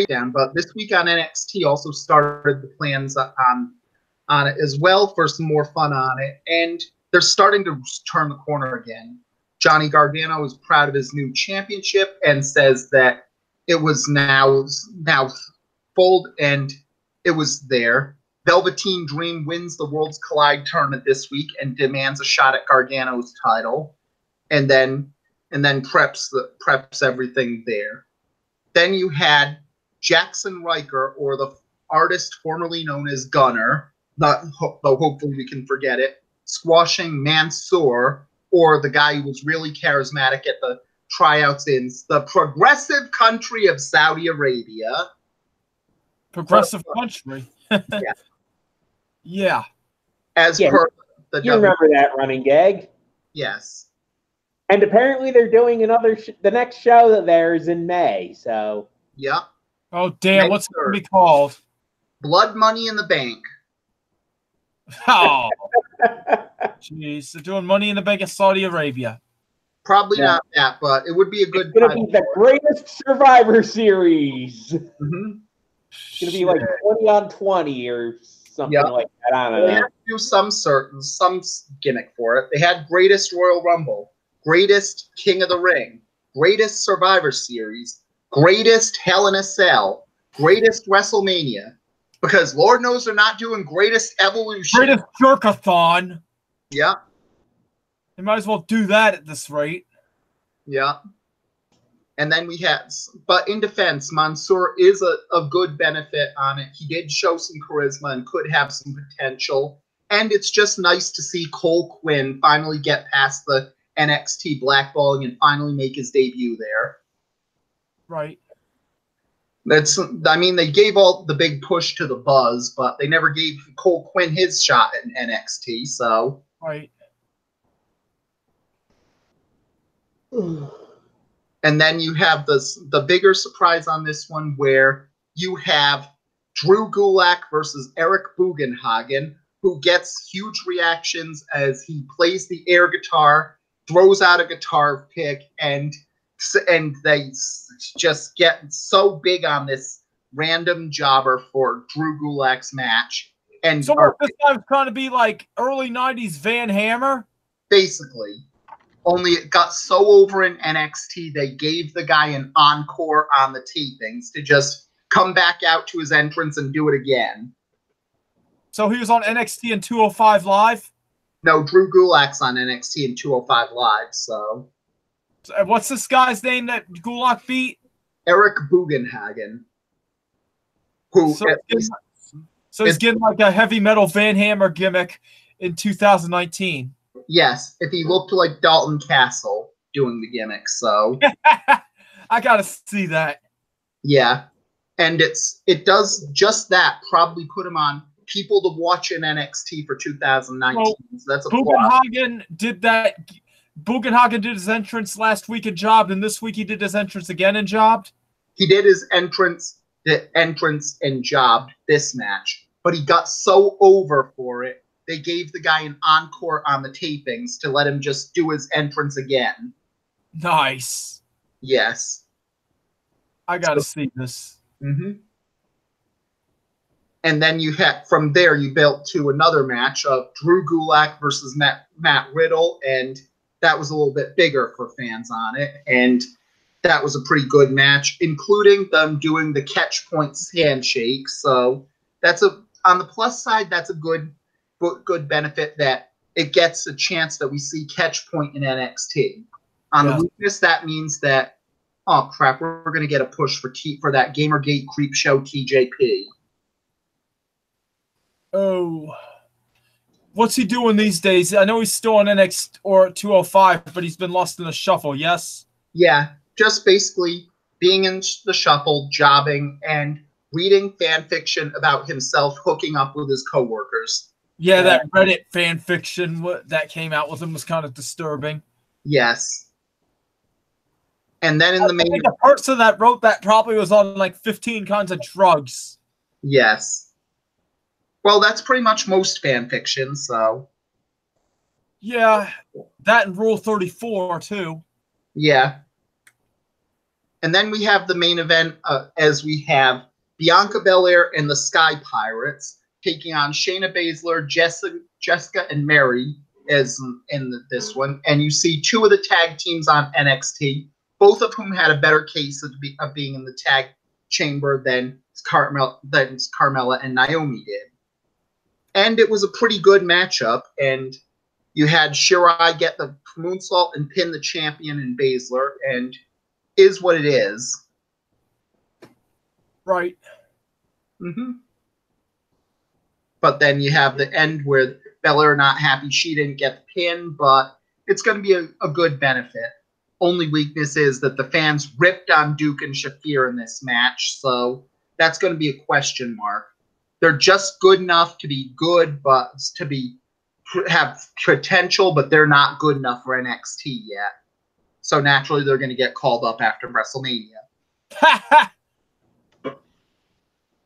down, but this week on NXT also started the plans on it as well for some more fun on it. And they're starting to turn the corner again. Johnny Gargano is proud of his new championship and says that it was now full and it was there. Velveteen Dream wins the Worlds Collide tournament this week and demands a shot at Gargano's title, and then preps everything there. Then you had Jackson Riker, or the artist formerly known as Gunner, though hopefully we can forget it, squashing Mansoor, or the guy who was really charismatic at the tryouts in the progressive country of Saudi Arabia. Progressive country. Yeah. Yeah. Per the you remember that running gag? Yes. And apparently they're doing another. The next show that there is in May. So. Yeah. Oh damn! What's it going to be called? Blood Money in the Bank. Oh. Jeez, they're doing Money in the Bank in Saudi Arabia. Probably not that, but it would be a good. It's going to be the greatest Survivor Series. Mm-hmm. It's going to be like 20 on 20 or something like that. I don't know. They had to do some gimmick for it. They had greatest Royal Rumble, greatest King of the Ring, greatest Survivor Series, greatest Hell in a Cell, greatest WrestleMania. Because Lord knows they're not doing greatest Evolution. Greatest Jerkathon. Yeah. They might as well do that at this rate. Yeah. And then we had, but in defense, Mansoor is a good benefit on it. He did show some charisma and could have some potential. And it's just nice to see Cole Quinn finally get past the NXT blackballing and finally make his debut there. Right. They gave all the big push to the Buzz, but they never gave Cole Quinn his shot in NXT, so. Right. And then you have the bigger surprise on this one where you have Drew Gulak versus Eric Bugenhagen, who gets huge reactions as he plays the air guitar, throws out a guitar pick, and they just get so big on this random jobber for Drew Gulak's match. And so this time's trying to be like early 90s Van Hammer? Basically. Only it got so over in NXT, they gave the guy an encore on the tapings to just come back out to his entrance and do it again. So he was on NXT and 205 Live? No, Drew Gulak's on NXT and 205 Live, so. What's this guy's name that Gulak beat? Eric Bugenhagen. So he's getting like a heavy metal Van Hammer gimmick in 2019. Yes, if he looked like Dalton Castle doing the gimmick, so. I gotta see that. Yeah. And it does just that, probably put him on people to watch in NXT for 2019. So that's a Bugenhagen did that. Bugenhagen did his entrance last week and jobbed, and this week he did his entrance again and jobbed? He did his entrance and jobbed this match, but he got so over for it, they gave the guy an encore on the tapings to let him just do his entrance again. Nice. Yes. I gotta see this. Mm-hmm. And then from there you built to another match of Drew Gulak versus Matt Riddle, and that was a little bit bigger for fans on it, and that was a pretty good match, including them doing the catch points handshake. So that's on the plus side, that's a good benefit that it gets a chance that we see catch point in NXT. On the weakness, that means that, oh crap, we're going to get a push for that Gamergate Creep Show TJP. Oh, what's he doing these days? I know he's still on NXT or 205, but he's been lost in the shuffle. Yes. Yeah, just basically being in the shuffle, jobbing, and reading fan fiction about himself hooking up with his coworkers. Yeah, that Reddit fan fiction that came out with him was kind of disturbing. Yes. And then in the person that wrote that probably was on like 15 kinds of drugs. Yes. Well, that's pretty much most fan fiction, so. Yeah, that and Rule 34 too. Yeah. And then we have the main event as we have Bianca Belair and the Sky Pirates taking on Shayna Baszler, Jessica, and Mary as in this one. And you see two of the tag teams on NXT, both of whom had a better case of being in the tag chamber than Carmella and Naomi did. And it was a pretty good matchup. And you had Shirai get the moonsault and pin the champion in Baszler, and is what it is. Right. Mm-hmm. But then you have the end where Belair not happy she didn't get the pin, but it's going to be a good benefit. Only weakness is that the fans ripped on Duke and Shafir in this match, so that's going to be a question mark. They're just good enough to be good, but have potential, but they're not good enough for NXT yet. So naturally, they're going to get called up after WrestleMania.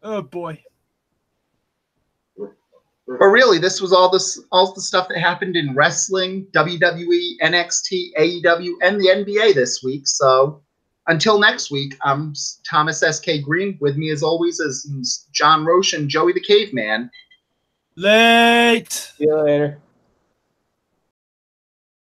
Oh boy! But really, this was all the stuff that happened in wrestling, WWE, NXT, AEW, and the NBA this week. So until next week, I'm Thomas S.K. Green. With me, as always, is John Roche and Joey the Caveman. Late. See you later.